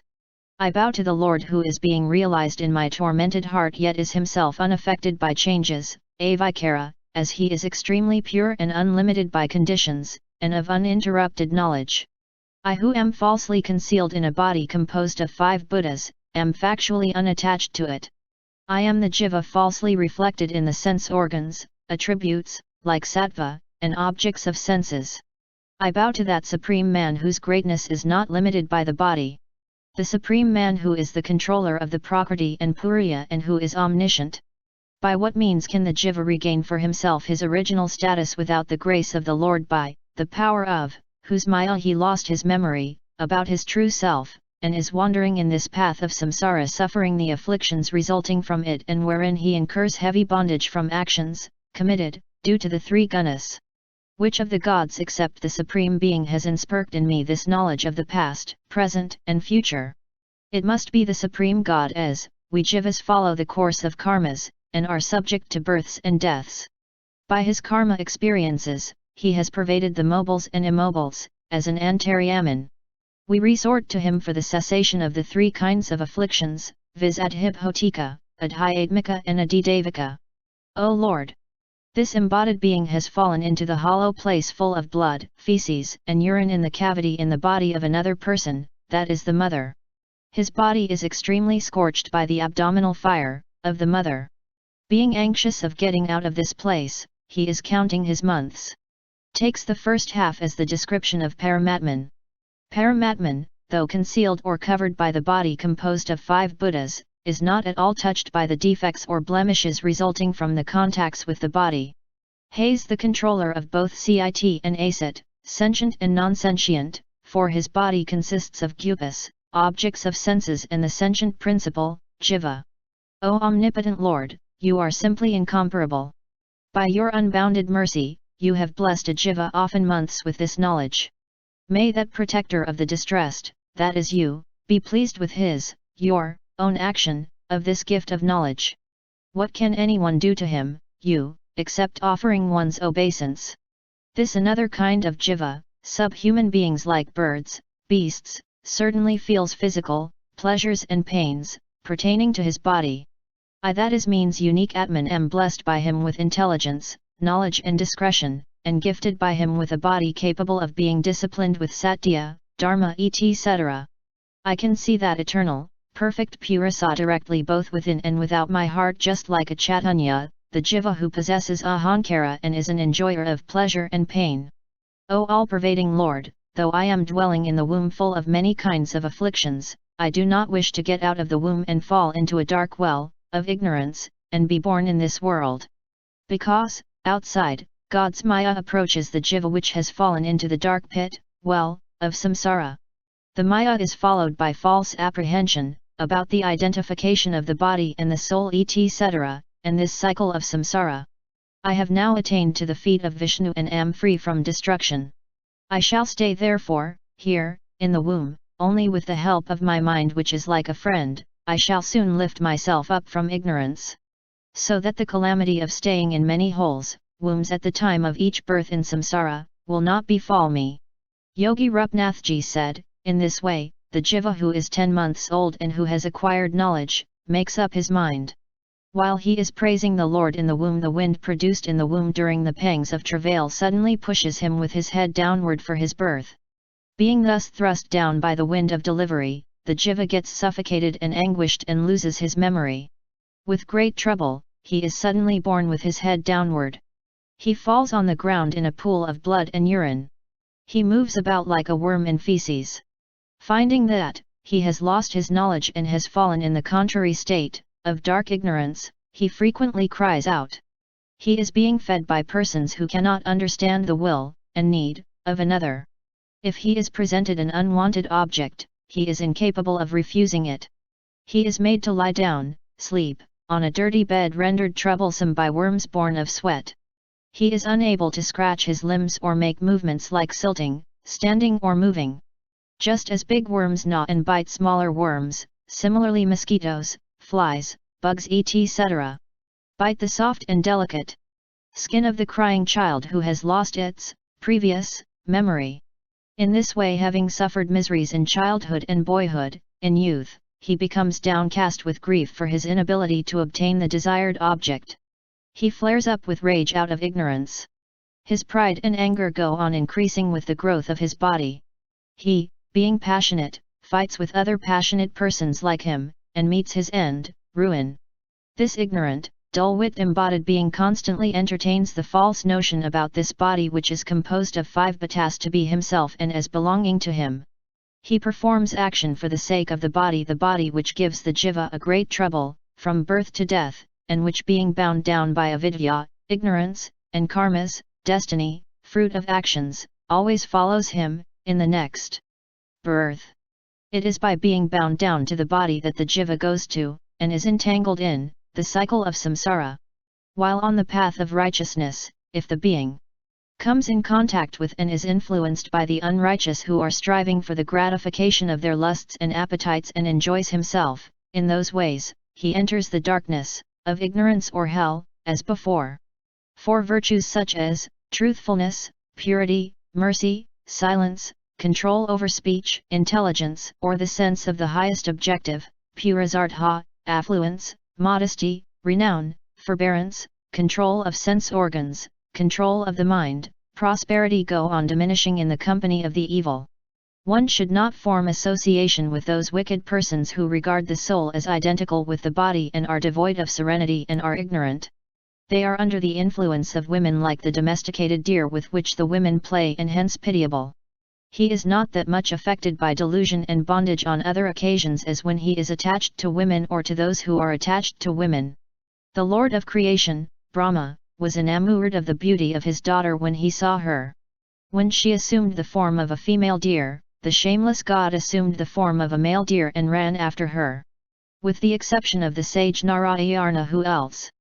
I bow to the Lord who is being realized in my tormented heart yet is himself unaffected by changes, avikara, as he is extremely pure and unlimited by conditions, and of uninterrupted knowledge. I who am falsely concealed in a body composed of 5 Buddhas, am factually unattached to it. I am the jiva falsely reflected in the sense organs, attributes, like sattva, and objects of senses. I bow to that Supreme Man whose greatness is not limited by the body. The Supreme Man who is the controller of the Prakriti and Puriya and who is omniscient. By what means can the jiva regain for himself his original status without the grace of the Lord? By the power of whose Maya he lost his memory, about his true self, and is wandering in this path of samsara suffering the afflictions resulting from it and wherein he incurs heavy bondage from actions, committed, due to the 3 gunas. Which of the gods except the Supreme Being has inspirked in me this knowledge of the past, present, and future? It must be the Supreme God as, we jivas follow the course of karmas, and are subject to births and deaths. By his karma experiences, he has pervaded the mobiles and immobiles, as an antaryaman. We resort to him for the cessation of the 3 kinds of afflictions, viz. Adhibhotika, Adhyatmika and Adidavika. O Lord! This embodied being has fallen into the hollow place full of blood, feces, and urine in the cavity in the body of another person, that is the mother. His body is extremely scorched by the abdominal fire, of the mother. Being anxious of getting out of this place, he is counting his months. Takes the first half as the description of Paramatman. Paramatman, though concealed or covered by the body composed of 5 Buddhas, is not at all touched by the defects or blemishes resulting from the contacts with the body. Hayes the controller of both cit and acit, sentient and non-sentient, for his body consists of gupas, objects of senses and the sentient principle, jiva. O omnipotent Lord, you are simply incomparable. By your unbounded mercy, you have blessed a jiva often months with this knowledge. May that protector of the distressed, that is you, be pleased with your own action, of this gift of knowledge. What can anyone do to him, you, except offering one's obeisance? This another kind of jiva, subhuman beings like birds, beasts, certainly feels physical pleasures and pains, pertaining to his body. That is means unique Atman am blessed by him with intelligence, knowledge and discretion, and gifted by him with a body capable of being disciplined with satya, dharma etc. I can see that eternal, perfect purasa directly both within and without my heart, just like a Chaitanya, the jiva who possesses ahankara and is an enjoyer of pleasure and pain. O all-pervading Lord, though I am dwelling in the womb full of many kinds of afflictions, I do not wish to get out of the womb and fall into a dark well of ignorance, and be born in this world. Because, outside, God's Maya approaches the jiva which has fallen into the dark pit, well, of samsara. The Maya is followed by false apprehension, about the identification of the body and the soul etc., and this cycle of samsara. I have now attained to the feet of Vishnu and am free from destruction. I shall stay therefore, here, in the womb, only with the help of my mind which is like a friend. I shall soon lift myself up from ignorance. So that the calamity of staying in many holes, wombs at the time of each birth in samsara, will not befall me. Yogi Rupnathji said, in this way, the jiva who is 10 months old and who has acquired knowledge, makes up his mind. While he is praising the Lord in the womb, the wind produced in the womb during the pangs of travail suddenly pushes him with his head downward for his birth. Being thus thrust down by the wind of delivery, the jiva gets suffocated and anguished and loses his memory. With great trouble, he is suddenly born with his head downward. He falls on the ground in a pool of blood and urine. He moves about like a worm in feces. Finding that he has lost his knowledge and has fallen in the contrary state of dark ignorance, he frequently cries out. He is being fed by persons who cannot understand the will and need of another. If he is presented an unwanted object, he is incapable of refusing it. He is made to lie down, sleep, on a dirty bed rendered troublesome by worms born of sweat. He is unable to scratch his limbs or make movements like silting, standing or moving. Just as big worms gnaw and bite smaller worms, similarly mosquitoes, flies, bugs etc. bite the soft and delicate skin of the crying child who has lost its previous memory. In this way, having suffered miseries in childhood and boyhood, in youth, he becomes downcast with grief for his inability to obtain the desired object. He flares up with rage out of ignorance. His pride and anger go on increasing with the growth of his body. He, being passionate, fights with other passionate persons like him, and meets his end, ruin. This ignorant, dull-wit embodied being constantly entertains the false notion about this body which is composed of 5 bhatas to be himself and as belonging to him. He performs action for the sake of the body which gives the jiva a great trouble, from birth to death, and which being bound down by avidya, ignorance, and karmas, destiny, fruit of actions, always follows him, in the next birth. It is by being bound down to the body that the jiva goes to, and is entangled in, the cycle of samsara. While on the path of righteousness, if the being comes in contact with and is influenced by the unrighteous who are striving for the gratification of their lusts and appetites and enjoys himself, in those ways, he enters the darkness of ignorance or hell, as before. For virtues such as truthfulness, purity, mercy, silence, control over speech, intelligence, or the sense of the highest objective, purasartha, affluence, modesty, renown, forbearance, control of sense organs, control of the mind, prosperity go on diminishing in the company of the evil. One should not form association with those wicked persons who regard the soul as identical with the body and are devoid of serenity and are ignorant. They are under the influence of women like the domesticated deer with which the women play and hence pitiable. He is not that much affected by delusion and bondage on other occasions as when he is attached to women or to those who are attached to women. The Lord of creation, Brahma, was enamored of the beauty of his daughter when he saw her. When she assumed the form of a female deer, the shameless god assumed the form of a male deer and ran after her. With the exception of the sage Narayana, who else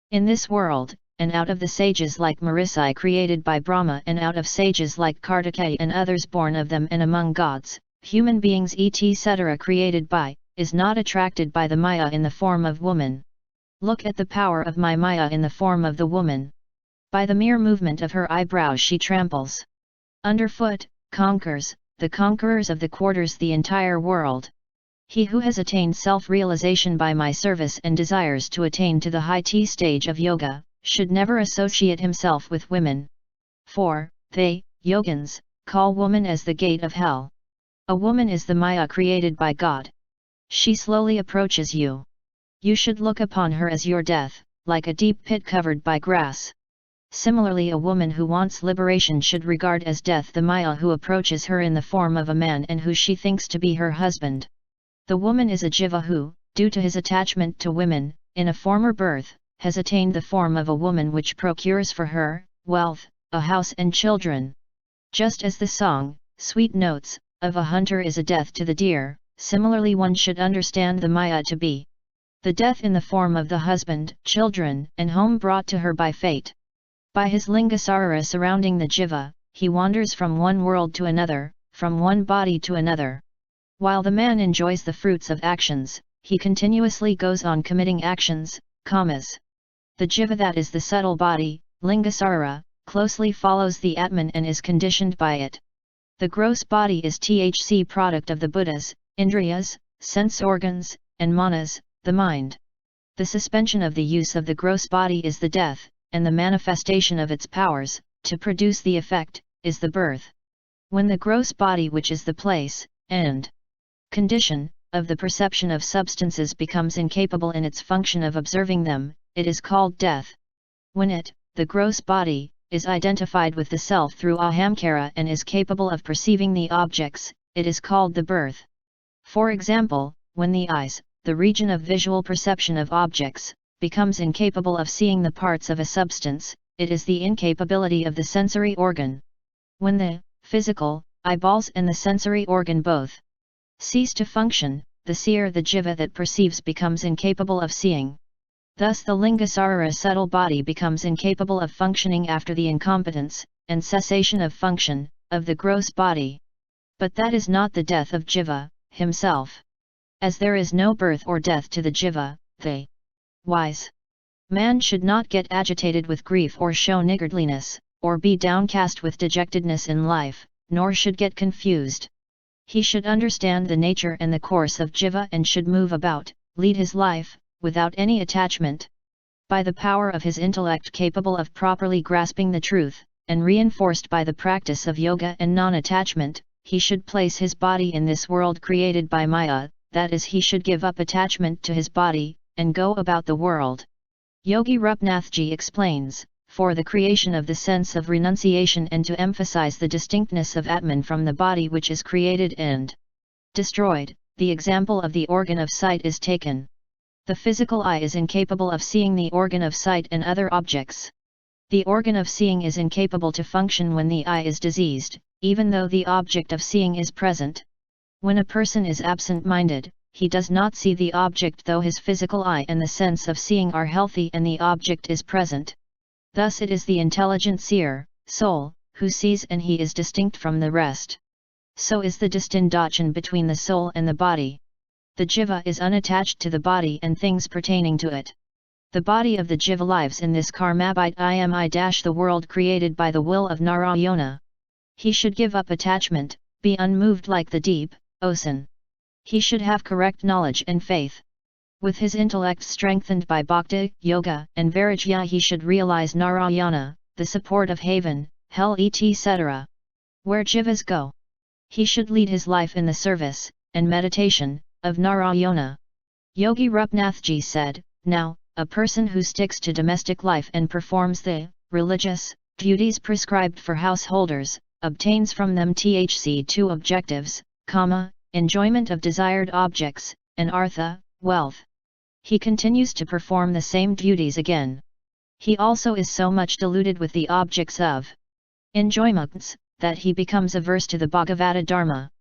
in this world and out of the sages like Marici created by Brahma, and out of sages like Kartikeya and others born of them, and among gods, human beings etc. created by, is not attracted by the Maya in the form of woman. Look at the power of my Maya in the form of the woman. By the mere movement of her eyebrows she tramples underfoot, conquers, the conquerors of the quarters, the entire world. He who has attained self-realization by my service and desires to attain to the high T stage of yoga, should never associate himself with women. For, they, yogins, call woman as the gate of hell. A woman is the Maya created by God. She slowly approaches you. You should look upon her as your death, like a deep pit covered by grass. Similarly, a woman who wants liberation should regard as death the Maya who approaches her in the form of a man and who she thinks to be her husband. The woman is a jiva who, due to his attachment to women, in a former birth, has attained the form of a woman which procures for her, wealth, a house and children. Just as the song, sweet notes, of a hunter is a death to the deer, similarly one should understand the Maya to be the death in the form of the husband, children, and home brought to her by fate. By his lingasarara surrounding the jiva, he wanders from one world to another, from one body to another. While the man enjoys the fruits of actions, he continuously goes on committing actions, kamas. The jiva, that is the subtle body, lingasarara, closely follows the Atman and is conditioned by it. The gross body is THC product of the Buddhas, Indriyas, sense organs, and manas, the mind. The suspension of the use of the gross body is the death, and the manifestation of its powers, to produce the effect, is the birth. When the gross body, which is the place, and condition, of the perception of substances becomes incapable in its function of observing them, it is called death. When it, the gross body, is identified with the self through ahamkara and is capable of perceiving the objects, it is called the birth. For example, when the eyes, the region of visual perception of objects, becomes incapable of seeing the parts of a substance, it is the incapability of the sensory organ. When the physical, eyeballs and the sensory organ both cease to function, the seer, the jiva that perceives, becomes incapable of seeing. Thus the lingasarara subtle body becomes incapable of functioning after the incompetence, and cessation of function, of the gross body. But that is not the death of jiva, himself. As there is no birth or death to the jiva, the wise man should not get agitated with grief or show niggardliness, or be downcast with dejectedness in life, nor should get confused. He should understand the nature and the course of jiva and should move about, lead his life, without any attachment. By the power of his intellect capable of properly grasping the truth, and reinforced by the practice of yoga and non-attachment, he should place his body in this world created by Maya, that is, he should give up attachment to his body, and go about the world. Yogi Rupnathji explains, for the creation of the sense of renunciation and to emphasize the distinctness of Atman from the body which is created and destroyed, the example of the organ of sight is taken. The physical eye is incapable of seeing the organ of sight and other objects. The organ of seeing is incapable to function when the eye is diseased, even though the object of seeing is present. When a person is absent-minded, he does not see the object though his physical eye and the sense of seeing are healthy and the object is present. Thus it is the intelligent seer, soul, who sees and he is distinct from the rest. So is the distinction between the soul and the body. The jiva is unattached to the body and things pertaining to it. The body of the jiva lives in this karmabite the world created by the will of Narayana. He should give up attachment, be unmoved like the deep ocean. He should have correct knowledge and faith. With his intellect strengthened by bhakti, yoga, and vairagya, he should realize Narayana, the support of heaven, hell etc. Where jivas go, he should lead his life in the service, and meditation, of Narayana. Yogi Rupnathji said, now, a person who sticks to domestic life and performs the religious duties prescribed for householders, obtains from them two objectives, kama, enjoyment of desired objects, and artha, wealth. He continues to perform the same duties again. He also is so much deluded with the objects of enjoyments, that he becomes averse to the Bhagavata Dharma.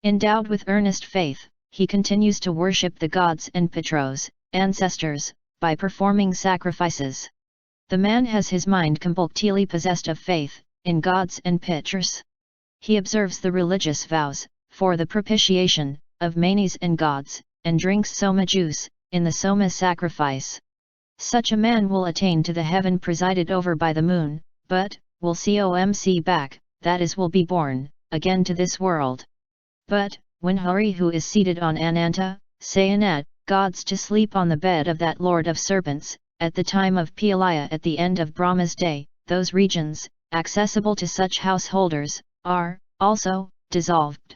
Endowed with earnest faith, he continues to worship the gods and pitros, ancestors, by performing sacrifices. The man has his mind completely possessed of faith, in gods and pictures. He observes the religious vows, for the propitiation, of manes and gods, and drinks soma juice, in the soma sacrifice. Such a man will attain to the heaven presided over by the moon, but, will comc back, that is will be born, again to this world. But, when Hari who is seated on Ananta, Sayanet, gods to sleep on the bed of that lord of serpents, at the time of Pyalaya at the end of Brahma's day, those regions, accessible to such householders, are, also, dissolved.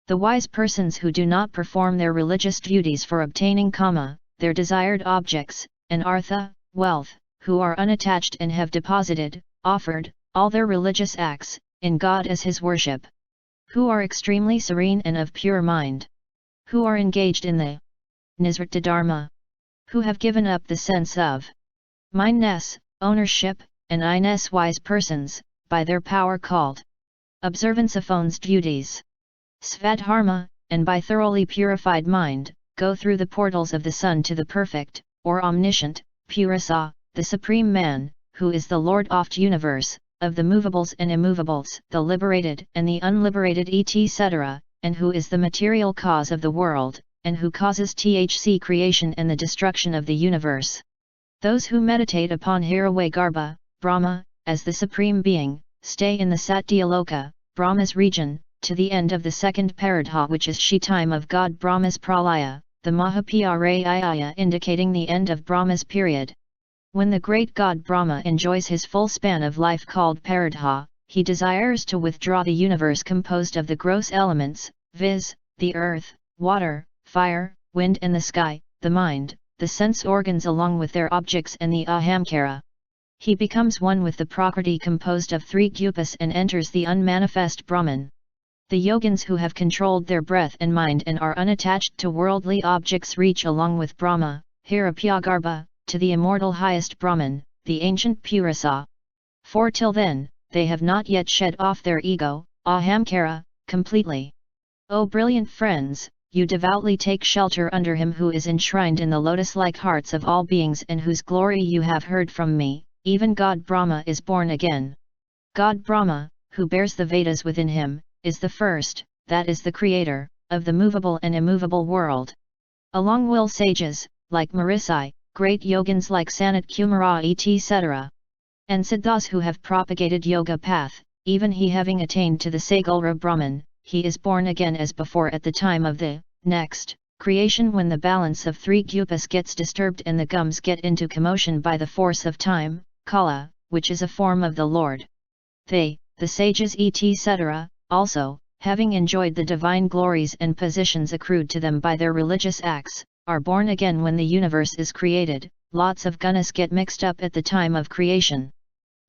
The wise persons who do not perform their religious duties for obtaining kama, their desired objects, and artha, wealth, who are unattached and have deposited, offered, all their religious acts, in God as his worship. Who are extremely serene and of pure mind. Who are engaged in the Nisrta Dharma. Who have given up the sense of mindness, ownership, and I-ness wise persons, by their power called observance of one's duties. Svadharma, and by thoroughly purified mind, go through the portals of the sun to the perfect, or omniscient, Purasa, the Supreme Man, who is the Lord of universe, of the movables and immovables, the liberated and the unliberated etc., and who is the material cause of the world, and who causes thc creation and the destruction of the universe. Those who meditate upon Hiravagarbha, Brahma, as the Supreme Being, stay in the Satyaloka, Brahma's region, to the end of the second Paradha, which is she time of God Brahma's pralaya, the Mahaprayaya indicating the end of Brahma's period. When the great god Brahma enjoys his full span of life called Paradha, he desires to withdraw the universe composed of the gross elements, viz., the earth, water, fire, wind and the sky, the mind, the sense organs along with their objects and the ahamkara. He becomes one with the Prakriti composed of three gupas and enters the unmanifest Brahman. The yogins who have controlled their breath and mind and are unattached to worldly objects reach along with Brahma, Hirapyagarbha, to the immortal highest Brahman, the ancient Purasa. For till then, they have not yet shed off their ego, ahamkara, completely. O brilliant friends, you devoutly take shelter under him who is enshrined in the lotus-like hearts of all beings and whose glory you have heard from me, even God Brahma is born again. God Brahma, who bears the Vedas within him, is the first, that is the creator, of the movable and immovable world. Along will sages, like Marisai, great yogins like Sanat Kumara etc. and siddhas who have propagated yoga path, even he having attained to the Sagulra Brahman, he is born again as before at the time of the next creation when the balance of three gupas gets disturbed and the gums get into commotion by the force of time, Kala, which is a form of the Lord. They, the sages etc., also, having enjoyed the divine glories and positions accrued to them by their religious acts, are born again when the universe is created. Lots of gunas get mixed up at the time of creation.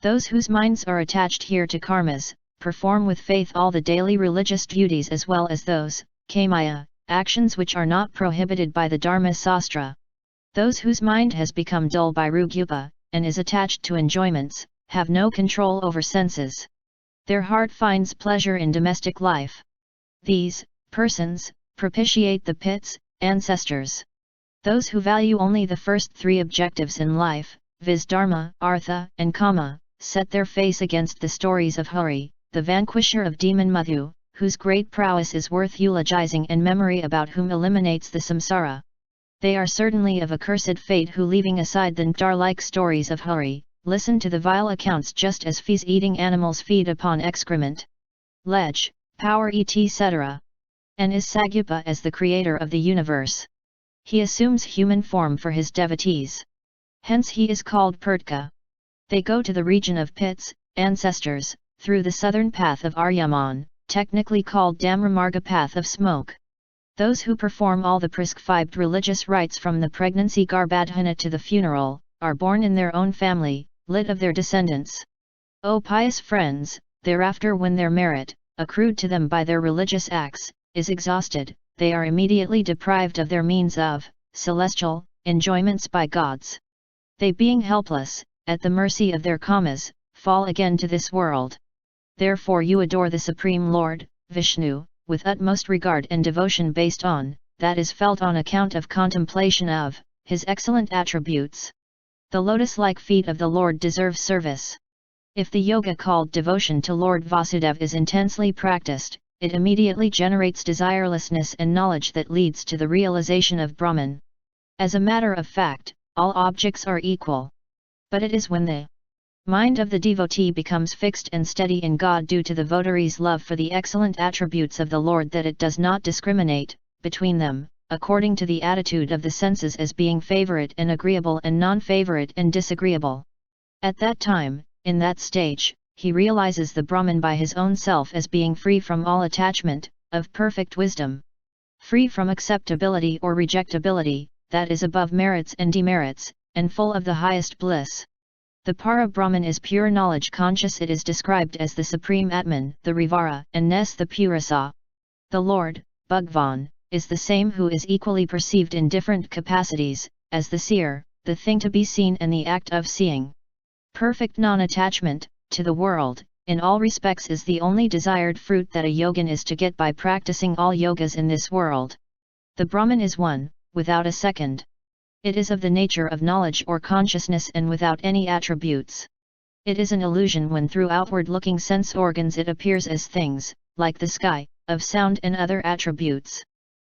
Those whose minds are attached here to karmas, perform with faith all the daily religious duties as well as those, kamaya, actions which are not prohibited by the Dharma Sastra. Those whose mind has become dull by rugyupa, and is attached to enjoyments, have no control over senses. Their heart finds pleasure in domestic life. These persons propitiate the pits, ancestors. Those who value only the first three objectives in life, viz. Dharma, Artha, and Kama, set their face against the stories of Hari, the vanquisher of demon Madhu, whose great prowess is worth eulogizing and memory about whom eliminates the samsara. They are certainly of accursed fate who, leaving aside the Ndar-like stories of Hari, listen to the vile accounts just as fees-eating animals feed upon excrement. Ledge, power etc. And is Sagyupa as the creator of the universe. He assumes human form for his devotees. Hence he is called Pertka. They go to the region of pits, ancestors, through the southern path of Aryaman, technically called Damramarga path of smoke. Those who perform all the prescribed religious rites from the pregnancy Garbhadhana to the funeral, are born in their own family, lit of their descendants. O pious friends, thereafter when their merit, accrued to them by their religious acts, is exhausted, they are immediately deprived of their means of celestial enjoyments by gods. They being helpless, at the mercy of their kamas, fall again to this world. Therefore you adore the Supreme Lord, Vishnu, with utmost regard and devotion based on, that is felt on account of contemplation of, his excellent attributes. The lotus-like feet of the Lord deserve service. If the yoga called devotion to Lord Vasudeva is intensely practiced, it immediately generates desirelessness and knowledge that leads to the realization of Brahman. As a matter of fact, all objects are equal. But it is when the mind of the devotee becomes fixed and steady in God due to the votary's love for the excellent attributes of the Lord that it does not discriminate between them, according to the attitude of the senses as being favorite and agreeable and non-favorite and disagreeable. At that time, in that stage, he realizes the Brahman by his own self as being free from all attachment, of perfect wisdom. Free from acceptability or rejectability, that is above merits and demerits, and full of the highest bliss. The Para-Brahman is pure knowledge conscious. It is described as the Supreme Atman, the Rivara, and Nes the Purasa. The Lord, Bhagwan, is the same who is equally perceived in different capacities, as the seer, the thing to be seen and the act of seeing. Perfect non-attachment to the world, in all respects is the only desired fruit that a yogin is to get by practicing all yogas in this world. The Brahman is one, without a second. It is of the nature of knowledge or consciousness and without any attributes. It is an illusion when through outward-looking sense organs it appears as things, like the sky, of sound and other attributes.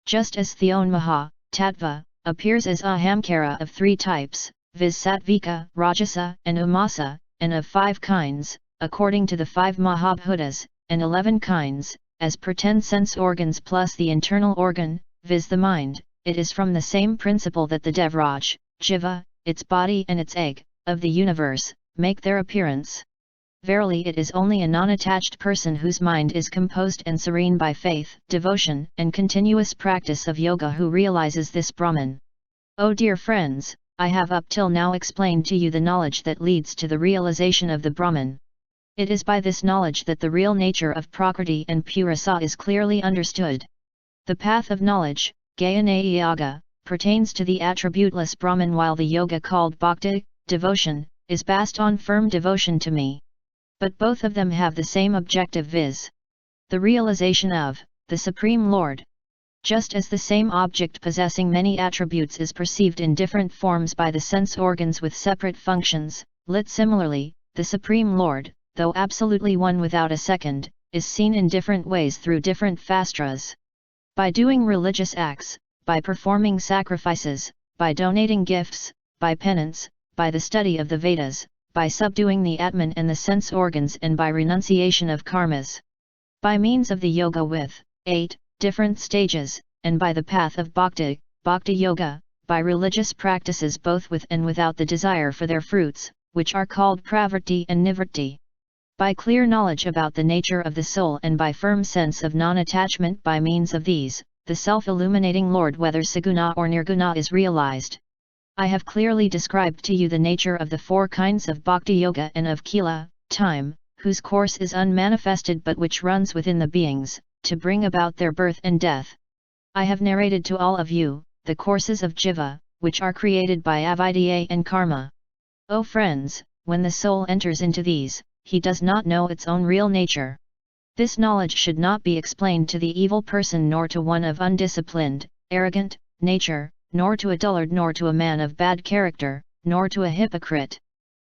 Just as Theon Maha, Tattva, appears as Ahamkara of three types, viz. Sattvika, Rajasa, and Umasa, and of 5 kinds, according to the 5 Mahabhutas, and 11 kinds, as per 10 sense organs plus the internal organ, viz. The mind. It is from the same principle that the Devraj, Jiva, its body and its egg, of the universe, make their appearance. Verily it is only a non-attached person whose mind is composed and serene by faith, devotion, and continuous practice of yoga who realizes this Brahman. Oh dear friends, I have up till now explained to you the knowledge that leads to the realization of the Brahman. It is by this knowledge that the real nature of Prakriti and Purasa is clearly understood. The path of knowledge, Gayana Yoga, pertains to the attributeless Brahman, while the yoga called Bhakti, devotion, is based on firm devotion to me. But both of them have the same objective, viz. The realization of the Supreme Lord. Just as the same object possessing many attributes is perceived in different forms by the sense organs with separate functions, similarly, the Supreme Lord, though absolutely one without a second, is seen in different ways through different fastras. By doing religious acts, by performing sacrifices, by donating gifts, by penance, by the study of the Vedas, by subduing the Atman and the sense organs, and by renunciation of karmas. By means of the yoga with 8 different stages, and by the path of Bhakti, Bhakti Yoga, by religious practices both with and without the desire for their fruits, which are called Pravritti and Nivritti. By clear knowledge about the nature of the soul and by firm sense of non-attachment, by means of these, the self-illuminating Lord, whether Saguna or Nirguna, is realized. I have clearly described to you the nature of the 4 kinds of Bhakti Yoga and of Kila, time, whose course is unmanifested but which runs within the beings, to bring about their birth and death. I have narrated to all of you the courses of Jiva, which are created by avidya and karma. O friends, when the soul enters into these, he does not know its own real nature. This knowledge should not be explained to the evil person, nor to one of undisciplined, arrogant nature, nor to a dullard, nor to a man of bad character, nor to a hypocrite.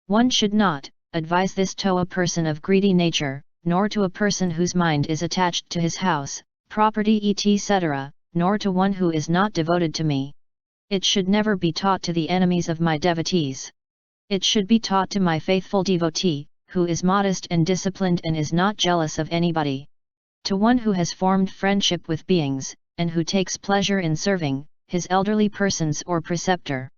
One should not advise this to a person of greedy nature, nor to a person whose mind is attached to his house, property etc., nor to one who is not devoted to me. It should never be taught to the enemies of my devotees. It should be taught to my faithful devotee, who is modest and disciplined and is not jealous of anybody. To one who has formed friendship with beings, and who takes pleasure in serving his elderly persons or preceptor.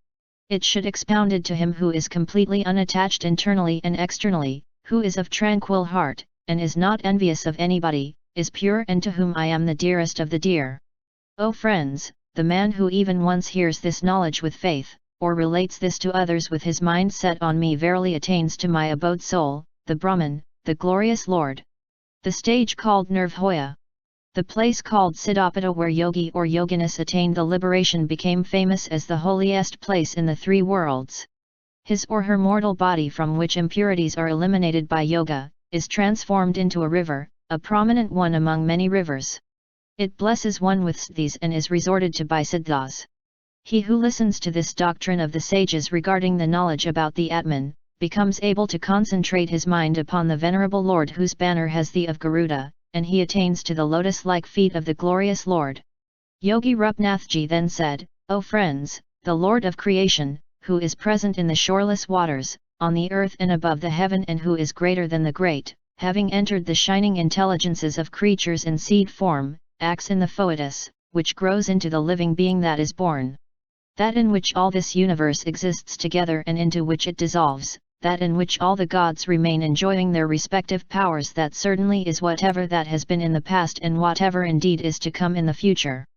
It should expounded to him who is completely unattached internally and externally, who is of tranquil heart, and is not envious of anybody, is pure, and to whom I am the dearest of the dear. O friends, the man who even once hears this knowledge with faith, or relates this to others with his mind set on me, verily attains to my abode soul, the Brahman, the glorious Lord. The stage called Nirvhoya. The place called Siddhapata, where yogi or yoginis attained the liberation, became famous as the holiest place in the 3 worlds. His or her mortal body, from which impurities are eliminated by yoga, is transformed into a river, a prominent one among many rivers. It blesses one with siddhis and is resorted to by siddhas. He who listens to this doctrine of the sages regarding the knowledge about the Atman, becomes able to concentrate his mind upon the venerable Lord whose banner has the of Garuda, and he attains to the lotus-like feet of the glorious Lord. Yogi Rupnathji then said, O friends, the Lord of creation, who is present in the shoreless waters, on the earth and above the heaven, and who is greater than the great, having entered the shining intelligences of creatures in seed form, acts in the foetus, which grows into the living being that is born. That in which all this universe exists together and into which it dissolves, that in which all the gods remain enjoying their respective powers, that certainly is whatever that has been in the past and whatever indeed is to come in the future.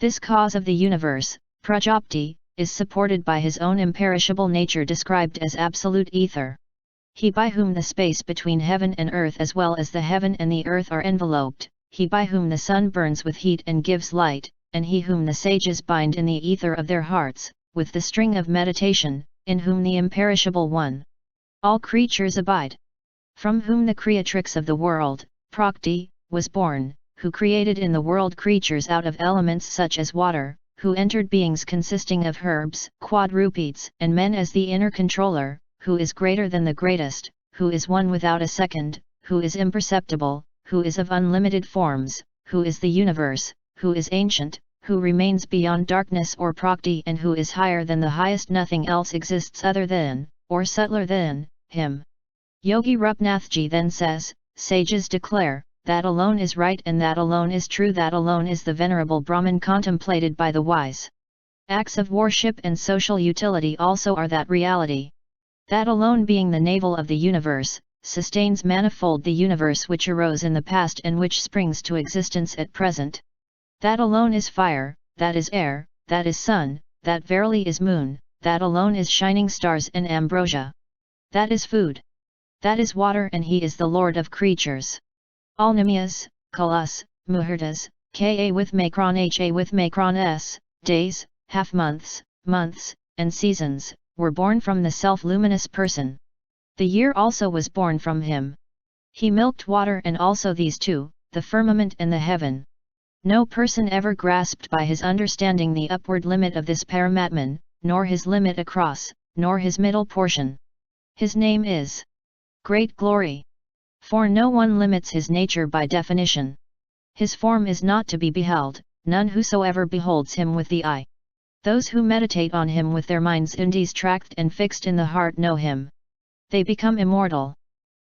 This cause of the universe, Prajapti, is supported by his own imperishable nature described as absolute ether. He by whom the space between heaven and earth as well as the heaven and the earth are enveloped, he by whom the sun burns with heat and gives light, and he whom the sages bind in the ether of their hearts, with the string of meditation, in whom the imperishable one. All creatures abide. From whom the creatrix of the world, Prakti, was born, who created in the world creatures out of elements such as water, who entered beings consisting of herbs, quadrupeds, and men as the inner controller, who is greater than the greatest, who is one without a second, who is imperceptible, who is of unlimited forms, who is the universe, who is ancient, who remains beyond darkness or Prakti, and who is higher than the highest. Nothing else exists other than, or subtler than, him. Yogi Rupnathji then says, sages declare, that alone is right and that alone is true, that alone is the venerable Brahman contemplated by the wise. Acts of worship and social utility also are that reality. That alone being the navel of the universe, sustains manifold the universe which arose in the past and which springs to existence at present. That alone is fire, that is air, that is sun, that verily is moon, that alone is shining stars and ambrosia. That is food. That is water, and he is the Lord of creatures. All Nimyas, Kalas, Muhurtas, Ka with Macron Ha with Macron S, days, half-months, months, and seasons, were born from the self-luminous person. The year also was born from him. He milked water and also these two, the firmament and the heaven. No person ever grasped by his understanding the upward limit of this Paramatman, nor his limit across, nor his middle portion. His name is Great Glory. For no one limits his nature by definition. His form is not to be beheld, none whosoever beholds him with the eye. Those who meditate on him with their minds indies tract and fixed in the heart know him. They become immortal.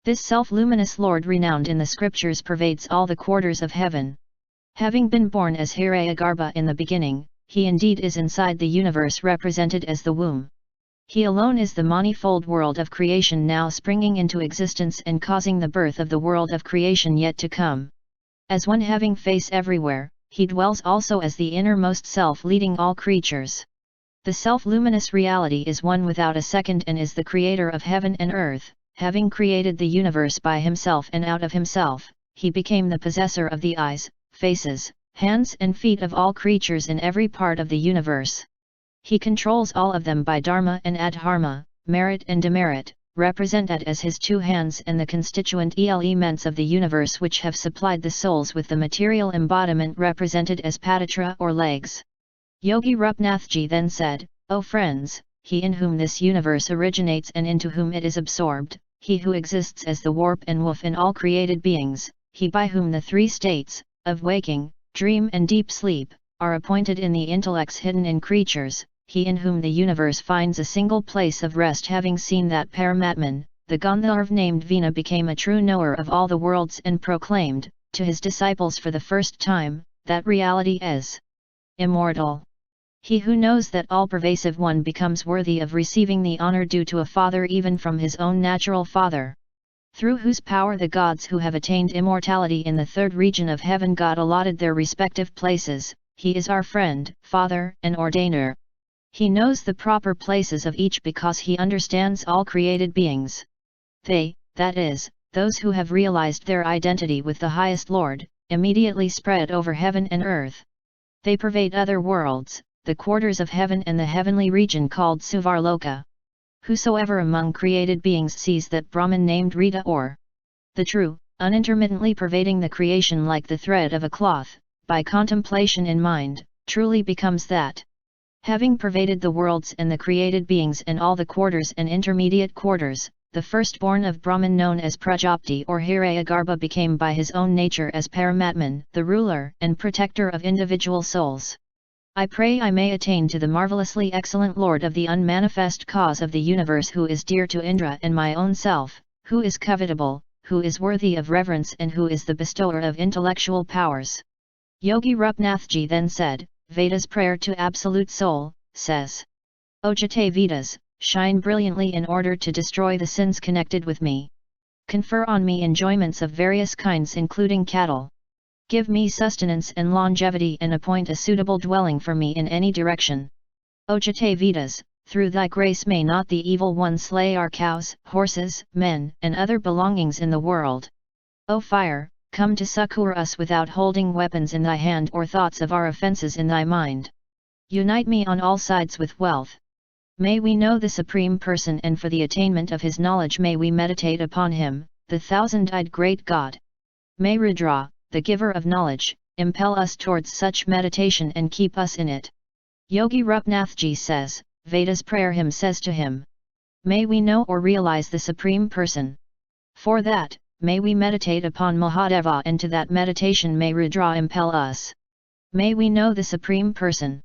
This self-luminous Lord renowned in the scriptures pervades all the quarters of heaven. Having been born as Hirayagarbha in the beginning, he indeed is inside the universe represented as the womb. He alone is the manifold world of creation now springing into existence and causing the birth of the world of creation yet to come. As one having face everywhere, he dwells also as the innermost self leading all creatures. The self-luminous reality is one without a second and is the creator of heaven and earth. Having created the universe by himself and out of himself, he became the possessor of the eyes, faces, hands and feet of all creatures in every part of the universe. He controls all of them by dharma and adharma, merit and demerit, represented as his two hands and the constituent elements of the universe which have supplied the souls with the material embodiment represented as paditra or legs. Yogi Rupnathji then said, O friends, he in whom this universe originates and into whom it is absorbed, he who exists as the warp and woof in all created beings, he by whom the three states, of waking, dream and deep sleep, are appointed in the intellects hidden in creatures, he in whom the universe finds a single place of rest. Having seen that Paramatman, the Gandharv named Vina became a true knower of all the worlds and proclaimed, to his disciples for the first time, that reality is immortal. He who knows that all-pervasive one becomes worthy of receiving the honor due to a father even from his own natural father. Through whose power the gods who have attained immortality in the third region of heaven got allotted their respective places, he is our friend, father, and ordainer. He knows the proper places of each because he understands all created beings. They, that is, those who have realized their identity with the highest Lord, immediately spread over heaven and earth. They pervade other worlds, the quarters of heaven and the heavenly region called Suvarloka. Whosoever among created beings sees that Brahman named Rita or the true, unintermittently pervading the creation like the thread of a cloth, by contemplation in mind, truly becomes that. Having pervaded the worlds and the created beings and all the quarters and intermediate quarters, the firstborn of Brahman known as Prajapati or Hiranyagarbha became by his own nature as Paramatman, the ruler and protector of individual souls. I pray I may attain to the marvelously excellent Lord of the unmanifest cause of the universe, who is dear to Indra and my own self, who is covetable, who is worthy of reverence, and who is the bestower of intellectual powers. Yogi Rupnathji then said, Veda's prayer to Absolute Soul, says, O Jate Vedas, shine brilliantly in order to destroy the sins connected with me. Confer on me enjoyments of various kinds including cattle. Give me sustenance and longevity and appoint a suitable dwelling for me in any direction. O Jate Vedas, through thy grace may not the evil one slay our cows, horses, men, and other belongings in the world. O fire, come to succor us without holding weapons in thy hand or thoughts of our offences in thy mind. Unite me on all sides with wealth. May we know the Supreme Person, and for the attainment of his knowledge may we meditate upon him, the thousand-eyed great God. May Rudra, the giver of knowledge, impel us towards such meditation and keep us in it. Yogi Rupnathji says, Veda's prayer hymn says to him, may we know or realize the Supreme Person. For that, may we meditate upon Mahadeva, and to that meditation may Rudra impel us. May we know the Supreme Person.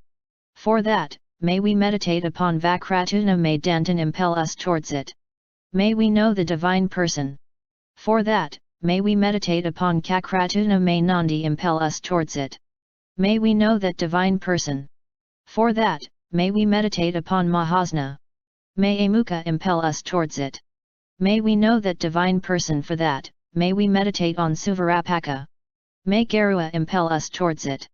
For that, may we meditate upon Vakratuna, may Dantan impel us towards it. May we know the Divine Person. For that, may we meditate upon Kakratuna, may Nandi impel us towards it. May we know that Divine Person. For that, may we meditate upon Mahasna. May Amukha impel us towards it. May we know that Divine Person. For that, may we meditate on Suvarapaka. May Garua impel us towards it.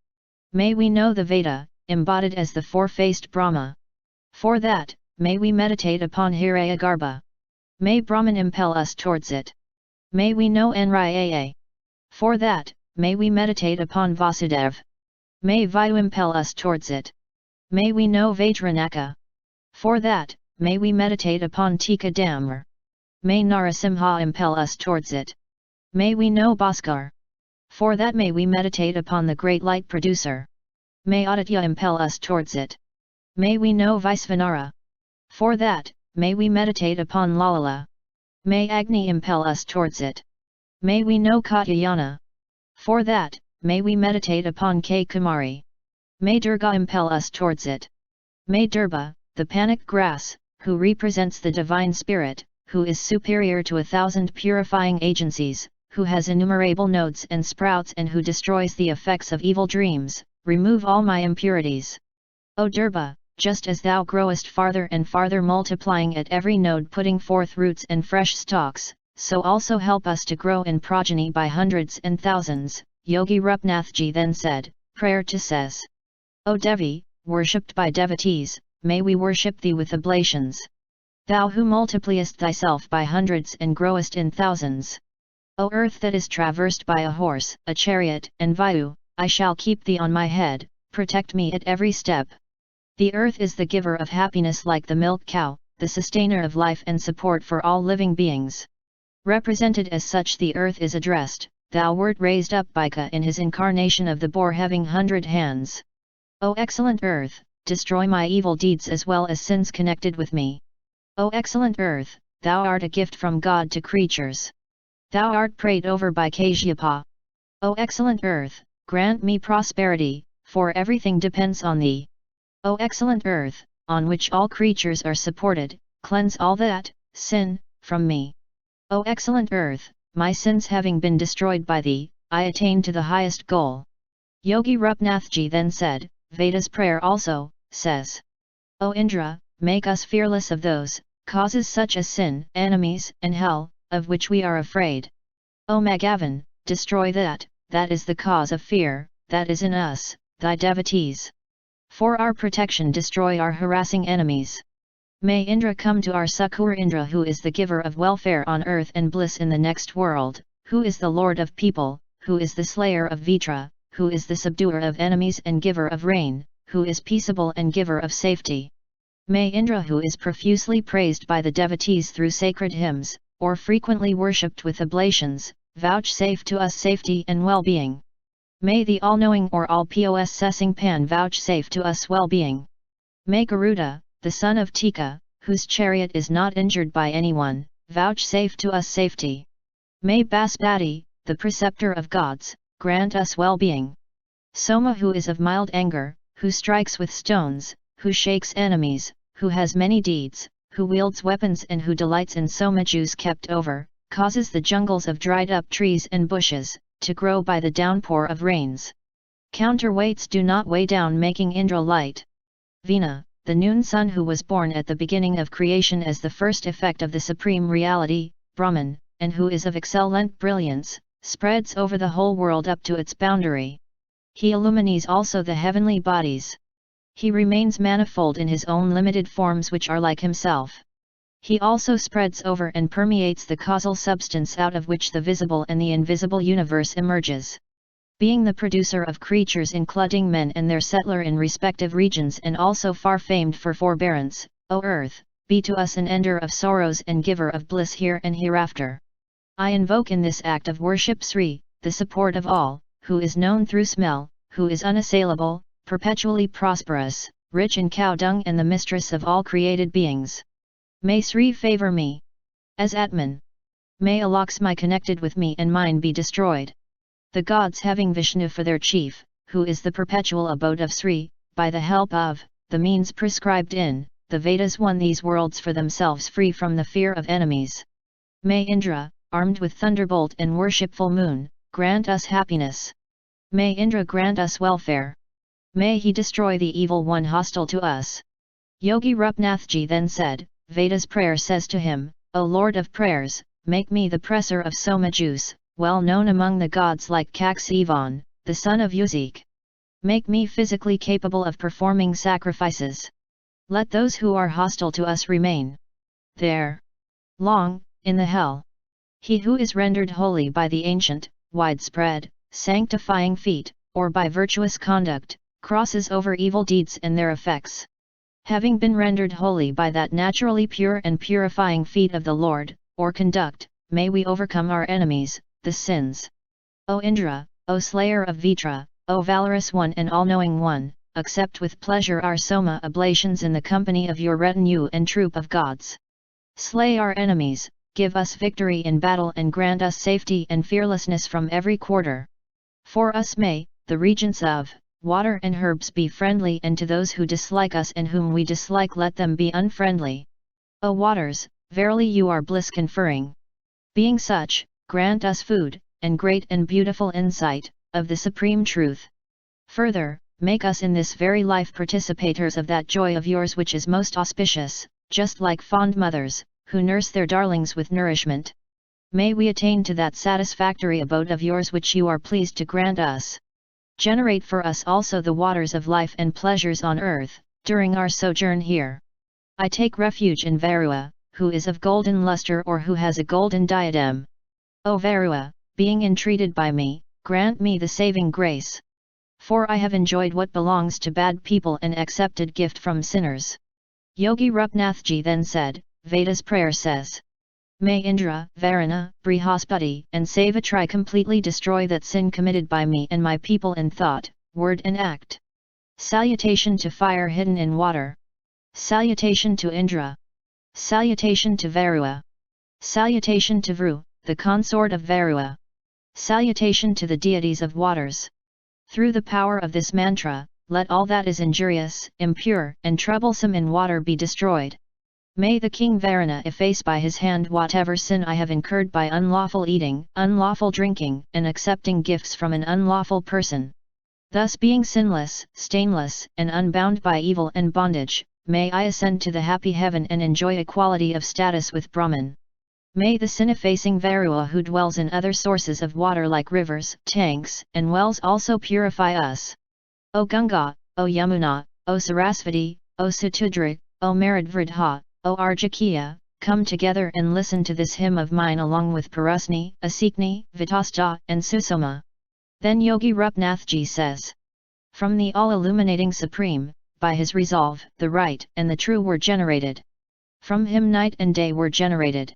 May we know the Veda, embodied as the four-faced Brahma. For that, may we meditate upon Hiranyagarbha. May Brahman impel us towards it. May we know Nriaa. For that, may we meditate upon Vasudev. May Vayu impel us towards it. May we know Vajranaka. For that, may we meditate upon Tika Damar. May Narasimha impel us towards it. May we know Bhaskar. For that, may we meditate upon the great light producer. May Aditya impel us towards it. May we know Vaisvanara. For that, may we meditate upon Lalala. May Agni impel us towards it. May we know Katyayana. For that, may we meditate upon K. Kumari. May Durga impel us towards it. May Durba, the panic grass, who represents the Divine Spirit, who is superior to 1,000 purifying agencies, who has innumerable nodes and sprouts, and who destroys the effects of evil dreams, remove all my impurities. O Durba, just as thou growest farther and farther, multiplying at every node, putting forth roots and fresh stalks, so also help us to grow in progeny by hundreds and thousands. Yogi Rupnathji then said, prayer to says, O Devi, worshipped by devotees, may we worship thee with oblations. Thou who multipliest thyself by hundreds and growest in thousands. O earth that is traversed by a horse, a chariot, and Vayu, I shall keep thee on my head, protect me at every step. The earth is the giver of happiness like the milk cow, the sustainer of life and support for all living beings. Represented as such, the earth is addressed, thou wert raised up by Ka in his incarnation of the boar having 100 hands. O excellent earth, destroy my evil deeds as well as sins connected with me. O excellent earth, thou art a gift from God to creatures. Thou art prayed over by Kashyapa. O excellent earth, grant me prosperity, for everything depends on thee. O excellent earth, on which all creatures are supported, cleanse all that sin from me. O excellent earth, my sins having been destroyed by thee, I attain to the highest goal. Yogi Rupnathji then said, Veda's prayer also, says, O Indra, make us fearless of those causes such as sin, enemies, and hell, of which we are afraid. O Magavan, destroy that is the cause of fear, that is in us, thy devotees. For our protection destroy our harassing enemies. May Indra come to our succor. Indra, who is the giver of welfare on earth and bliss in the next world, who is the lord of people, who is the slayer of Vitra, who is the subduer of enemies and giver of rain, who is peaceable and giver of safety. May Indra, who is profusely praised by the devotees through sacred hymns, or frequently worshipped with oblations, vouchsafe to us safety and well-being. May the all-knowing or all-possessing Pan vouchsafe to us well-being. May Garuda, the son of Tika, whose chariot is not injured by anyone, vouchsafe to us safety. May Baspati, the preceptor of gods, grant us well-being. Soma, who is of mild anger, who strikes with stones, who shakes enemies, who has many deeds, who wields weapons and who delights in Soma juice kept over, causes the jungles of dried-up trees and bushes to grow by the downpour of rains. Counterweights do not weigh down, making Indra light. Vina, the noon sun, who was born at the beginning of creation as the first effect of the supreme reality, Brahman, and who is of excellent brilliance, spreads over the whole world up to its boundary. He illumines also the heavenly bodies. He remains manifold in his own limited forms which are like himself. He also spreads over and permeates the causal substance out of which the visible and the invisible universe emerges. Being the producer of creatures including men and their settler in respective regions, and also far famed for forbearance, O earth, be to us an ender of sorrows and giver of bliss here and hereafter. I invoke in this act of worship Sri, the support of all, who is known through smell, who is unassailable, perpetually prosperous, rich in cow dung and the mistress of all created beings. May Sri favor me as Atman. May Alakshmi connected with me and mine be destroyed. The gods, having Vishnu for their chief, who is the perpetual abode of Sri, by the help of the means prescribed in the Vedas, won these worlds for themselves free from the fear of enemies. May Indra, armed with thunderbolt and worshipful moon, grant us happiness. May Indra grant us welfare. May he destroy the evil one hostile to us. Yogi Rupnathji then said, Veda's prayer says to him, O Lord of prayers, make me the presser of Soma juice, well known among the gods like Kaksivan, the son of Uzik. Make me physically capable of performing sacrifices. Let those who are hostile to us remain there long, in the hell. He who is rendered holy by the ancient, widespread, sanctifying feet, or by virtuous conduct, crosses over evil deeds and their effects. Having been rendered holy by that naturally pure and purifying feet of the Lord, or conduct, may we overcome our enemies, the sins. O Indra, O slayer of Vitra, O valorous one and all-knowing one, accept with pleasure our Soma oblations in the company of your retinue and troop of gods. Slay our enemies, give us victory in battle and grant us safety and fearlessness from every quarter. For us may the regents of water and herbs be friendly, and to those who dislike us and whom we dislike let them be unfriendly. O waters, verily you are bliss conferring. Being such, grant us food, and great and beautiful insight, of the supreme truth. Further, make us in this very life participators of that joy of yours which is most auspicious, just like fond mothers, who nurse their darlings with nourishment. May we attain to that satisfactory abode of yours which you are pleased to grant us. Generate for us also the waters of life and pleasures on earth, during our sojourn here. I take refuge in Varua, who is of golden luster or who has a golden diadem. O Varua, being entreated by me, grant me the saving grace. For I have enjoyed what belongs to bad people and accepted gift from sinners. Yogi Rupnathji then said, Veda's prayer says, May Indra, Varuna, Brihaspati and Savatri completely destroy that sin committed by me and my people in thought, word and act. Salutation to fire hidden in water. Salutation to Indra. Salutation to Varua. Salutation to Vru, the consort of Varua. Salutation to the deities of waters. Through the power of this mantra, let all that is injurious, impure, and troublesome in water be destroyed. May the king Varuna efface by his hand whatever sin I have incurred by unlawful eating, unlawful drinking, and accepting gifts from an unlawful person. Thus being sinless, stainless, and unbound by evil and bondage, may I ascend to the happy heaven and enjoy equality of status with Brahman. May the sin-effacing Varua who dwells in other sources of water like rivers, tanks, and wells also purify us. O Ganga, O Yamuna, O Sarasvati, O Satudra, O Maradvridha, O Arjakiya, come together and listen to this hymn of mine along with Parusni, Asikni, Vitasta, and Susoma. Then Yogi Rupnathji says, from the all-illuminating Supreme, by his resolve, the right and the true were generated. From him night and day were generated.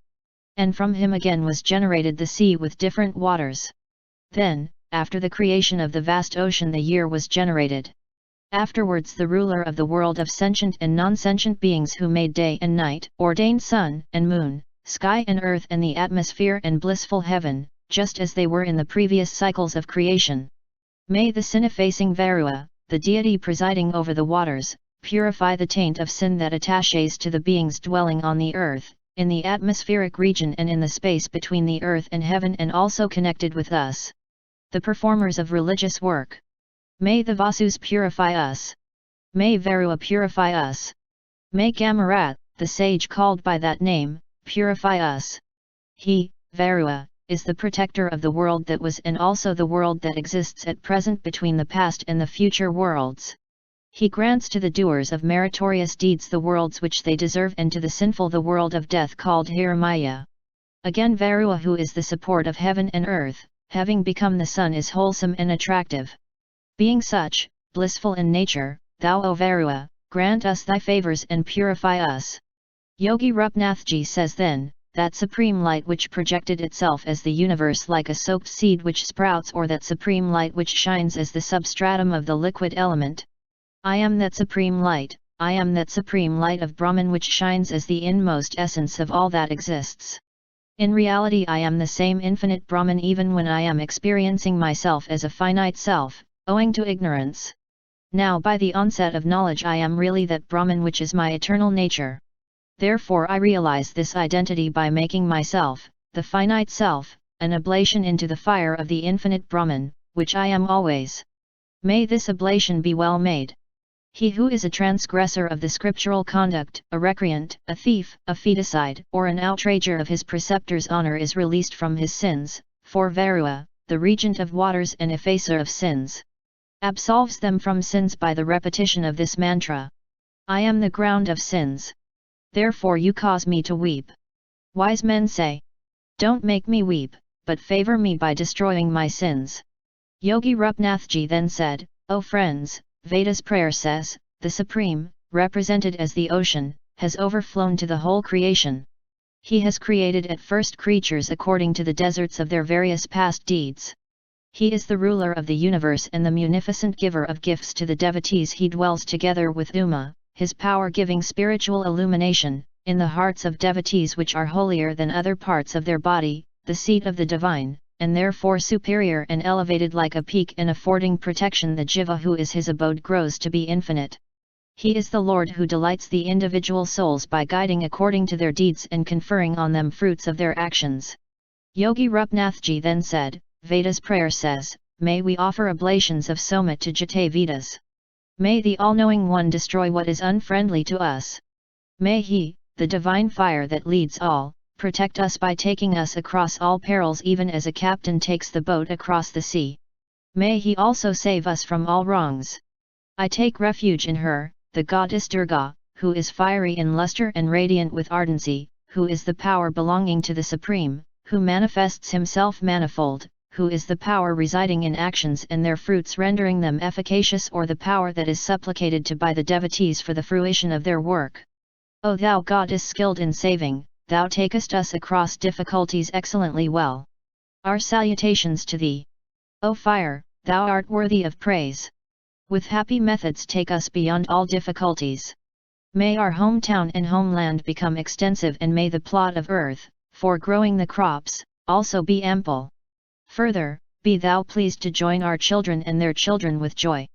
And from him again was generated the sea with different waters. Then, after the creation of the vast ocean, the year was generated. Afterwards the ruler of the world of sentient and non-sentient beings who made day and night, ordained sun and moon, sky and earth and the atmosphere and blissful heaven, just as they were in the previous cycles of creation. May the sin-effacing Varua, the deity presiding over the waters, purify the taint of sin that attaches to the beings dwelling on the earth, in the atmospheric region and in the space between the earth and heaven and also connected with us, the performers of religious work. May the Vasus purify us. May Varua purify us. May Gamarat, the sage called by that name, purify us. He, Varua, is the protector of the world that was and also the world that exists at present between the past and the future worlds. He grants to the doers of meritorious deeds the worlds which they deserve and to the sinful the world of death called Hiramaya. Again Varua, who is the support of heaven and earth, having become the sun, is wholesome and attractive. Being such, blissful in nature, thou O Varua, grant us thy favors and purify us. Yogi Rupnathji says then, that supreme light which projected itself as the universe like a soaked seed which sprouts, or that supreme light which shines as the substratum of the liquid element. I am that supreme light, I am that supreme light of Brahman which shines as the inmost essence of all that exists. In reality I am the same infinite Brahman even when I am experiencing myself as a finite self, owing to ignorance. Now by the onset of knowledge I am really that Brahman which is my eternal nature. Therefore I realize this identity by making myself, the finite self, an oblation into the fire of the infinite Brahman, which I am always. May this oblation be well made. He who is a transgressor of the scriptural conduct, a recreant, a thief, a feticide, or an outrager of his preceptor's honor is released from his sins, for Varua, the regent of waters and effacer of sins, absolves them from sins by the repetition of this mantra. I am the ground of sins. Therefore you cause me to weep. Wise men say, don't make me weep, but favor me by destroying my sins. Yogi Rupnathji then said, O friends, Veda's prayer says, the Supreme, represented as the ocean, has overflown to the whole creation. He has created at first creatures according to the deserts of their various past deeds. He is the ruler of the universe and the munificent giver of gifts to the devotees. He dwells together with Uma, his power-giving spiritual illumination, in the hearts of devotees which are holier than other parts of their body, the seat of the divine, and therefore superior and elevated like a peak and affording protection. The Jiva who is his abode grows to be infinite. He is the Lord who delights the individual souls by guiding according to their deeds and conferring on them fruits of their actions. Yogi Rupnathji then said, Veda's prayer says, may we offer oblations of Soma to Jate Vedas. May the All-Knowing One destroy what is unfriendly to us. May He, the divine fire that leads all, protect us by taking us across all perils even as a captain takes the boat across the sea. May He also save us from all wrongs. I take refuge in her, the goddess Durga, who is fiery in luster and radiant with ardency, who is the power belonging to the Supreme, who manifests Himself manifold, who is the power residing in actions and their fruits rendering them efficacious, or the power that is supplicated to by the devotees for the fruition of their work. O thou goddess skilled in saving, thou takest us across difficulties excellently well. Our salutations to thee. O fire, thou art worthy of praise. With happy methods take us beyond all difficulties. May our hometown and homeland become extensive, and may the plot of earth, for growing the crops, also be ample. Further, be thou pleased to join our children and their children with joy.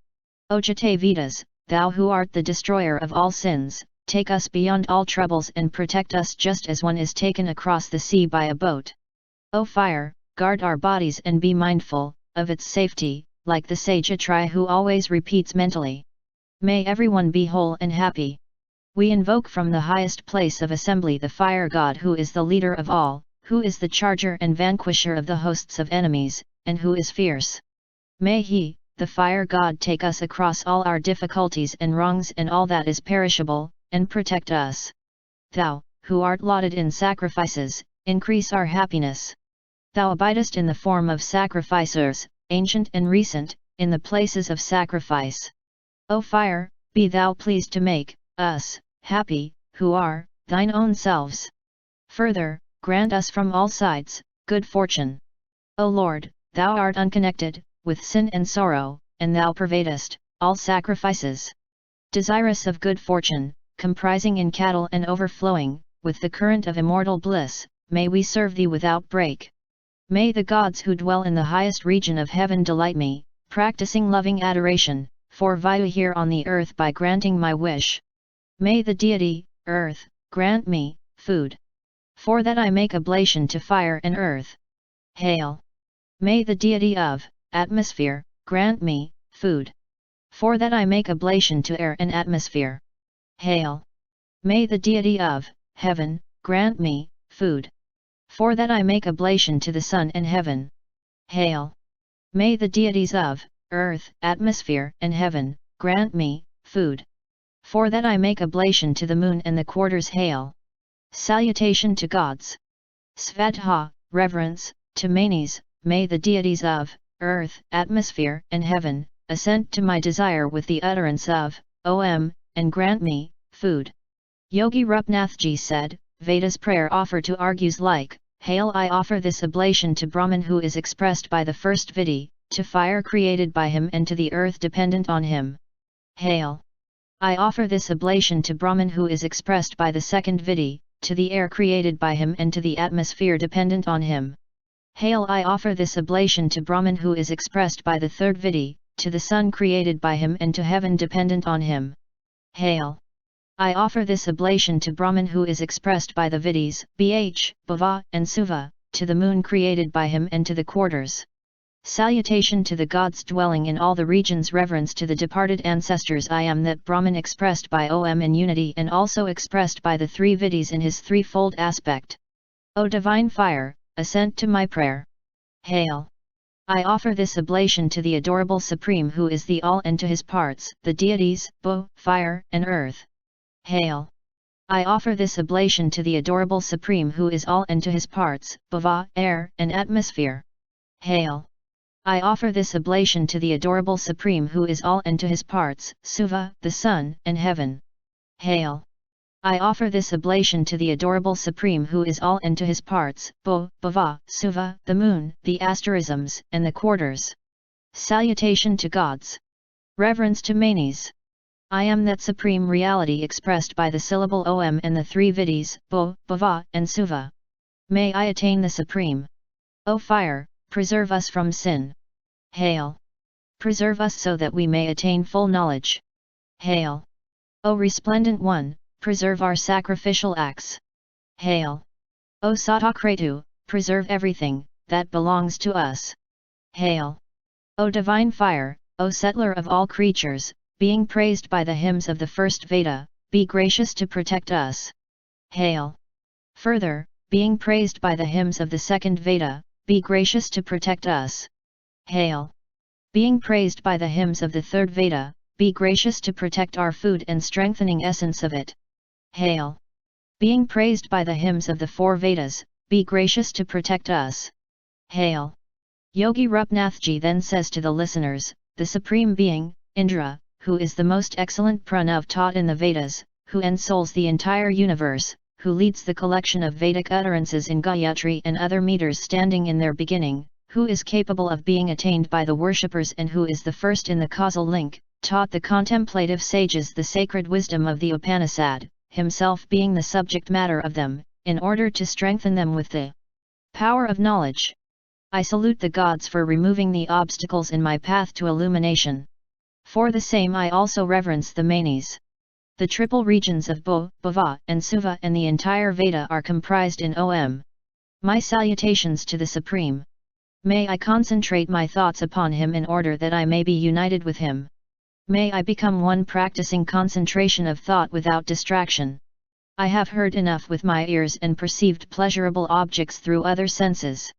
O Jate Vedas, thou who art the destroyer of all sins, take us beyond all troubles and protect us just as one is taken across the sea by a boat. O fire, guard our bodies and be mindful of its safety, like the sage Atri who always repeats mentally. May everyone be whole and happy. We invoke from the highest place of assembly the fire god who is the leader of all, who is the charger and vanquisher of the hosts of enemies, and who is fierce. May He, the fire god, take us across all our difficulties and wrongs and all that is perishable, and protect us. Thou, who art lauded in sacrifices, increase our happiness. Thou abidest in the form of sacrificers, ancient and recent, in the places of sacrifice. O fire, be thou pleased to make us happy, who are thine own selves. Further, grant us from all sides good fortune. O Lord, thou art unconnected with sin and sorrow, and thou pervadest all sacrifices. Desirous of good fortune, comprising in cattle and overflowing, with the current of immortal bliss, may we serve thee without break. May the gods who dwell in the highest region of heaven delight me, practicing loving adoration, for Vayu here on the earth by granting my wish. May the deity, earth, grant me, food. For that I make oblation to fire and earth. Hail! May the deity of, atmosphere, grant me, food. For that I make oblation to air and atmosphere. Hail! May the deity of, heaven, grant me, food. For that I make oblation to the sun and heaven. Hail! May the deities of, earth, atmosphere, and heaven, grant me, food. For that I make oblation to the moon and the quarters. Hail! Salutation to gods. Svadha, reverence, to Manes, may the deities of, earth, atmosphere, and heaven, assent to my desire with the utterance of, Om, and grant me, food. Yogi Rupnathji said, Veda's prayer offer to argues like, Hail! I offer this oblation to Brahman who is expressed by the first Vidhi, to fire created by him and to the earth dependent on him. Hail! I offer this oblation to Brahman who is expressed by the second Vidhi, to the air created by him and to the atmosphere dependent on him. Hail! I offer this oblation to Brahman who is expressed by the third Vidhi, to the sun created by him and to heaven dependent on him. Hail! I offer this oblation to Brahman who is expressed by the Vidhis, Bh, Bhava, and Suva, to the moon created by him and to the quarters. Salutation to the gods dwelling in all the regions. Reverence to the departed ancestors. I am that Brahman expressed by Om in unity and also expressed by the three Vidhis in his threefold aspect. O divine fire, assent to my prayer. Hail! I offer this oblation to the adorable Supreme who is the all and to his parts, the deities, Bo, fire, and earth. Hail! I offer this oblation to the adorable Supreme who is all and to his parts, Bhava, air, and atmosphere. Hail! I offer this oblation to the adorable Supreme who is all and to his parts, Suva, the sun, and heaven. Hail! I offer this oblation to the adorable Supreme who is all and to his parts, Bo, Bhava, Suva, the moon, the asterisms, and the quarters. Salutation to gods. Reverence to Manes. I am that supreme reality expressed by the syllable Om and the three Vidhis, Bo, Bhava, and Suva. May I attain the supreme. O fire, preserve us from sin. Hail! Preserve us so that we may attain full knowledge. Hail! O resplendent one, preserve our sacrificial acts. Hail! O Satakratu, preserve everything that belongs to us. Hail! O divine fire, O settler of all creatures, being praised by the hymns of the first Veda, be gracious to protect us. Hail! Further, being praised by the hymns of the second Veda, be gracious to protect us. Hail! Being praised by the hymns of the third Veda, be gracious to protect our food and strengthening essence of it. Hail! Being praised by the hymns of the four Vedas, be gracious to protect us. Hail! Yogi Rupnathji then says to the listeners, the Supreme Being, Indra, who is the most excellent Pranav taught in the Vedas, who ensouls the entire universe, who leads the collection of Vedic utterances in Gayatri and other meters standing in their beginning, who is capable of being attained by the worshippers and who is the first in the causal link, taught the contemplative sages the sacred wisdom of the Upanishad, himself being the subject matter of them, in order to strengthen them with the power of knowledge. I salute the gods for removing the obstacles in my path to illumination. For the same I also reverence the Manes. The triple regions of Bo, Bhava, and Suva and the entire Veda are comprised in Om. My salutations to the Supreme. May I concentrate my thoughts upon him in order that I may be united with him. May I become one practicing concentration of thought without distraction. I have heard enough with my ears and perceived pleasurable objects through other senses.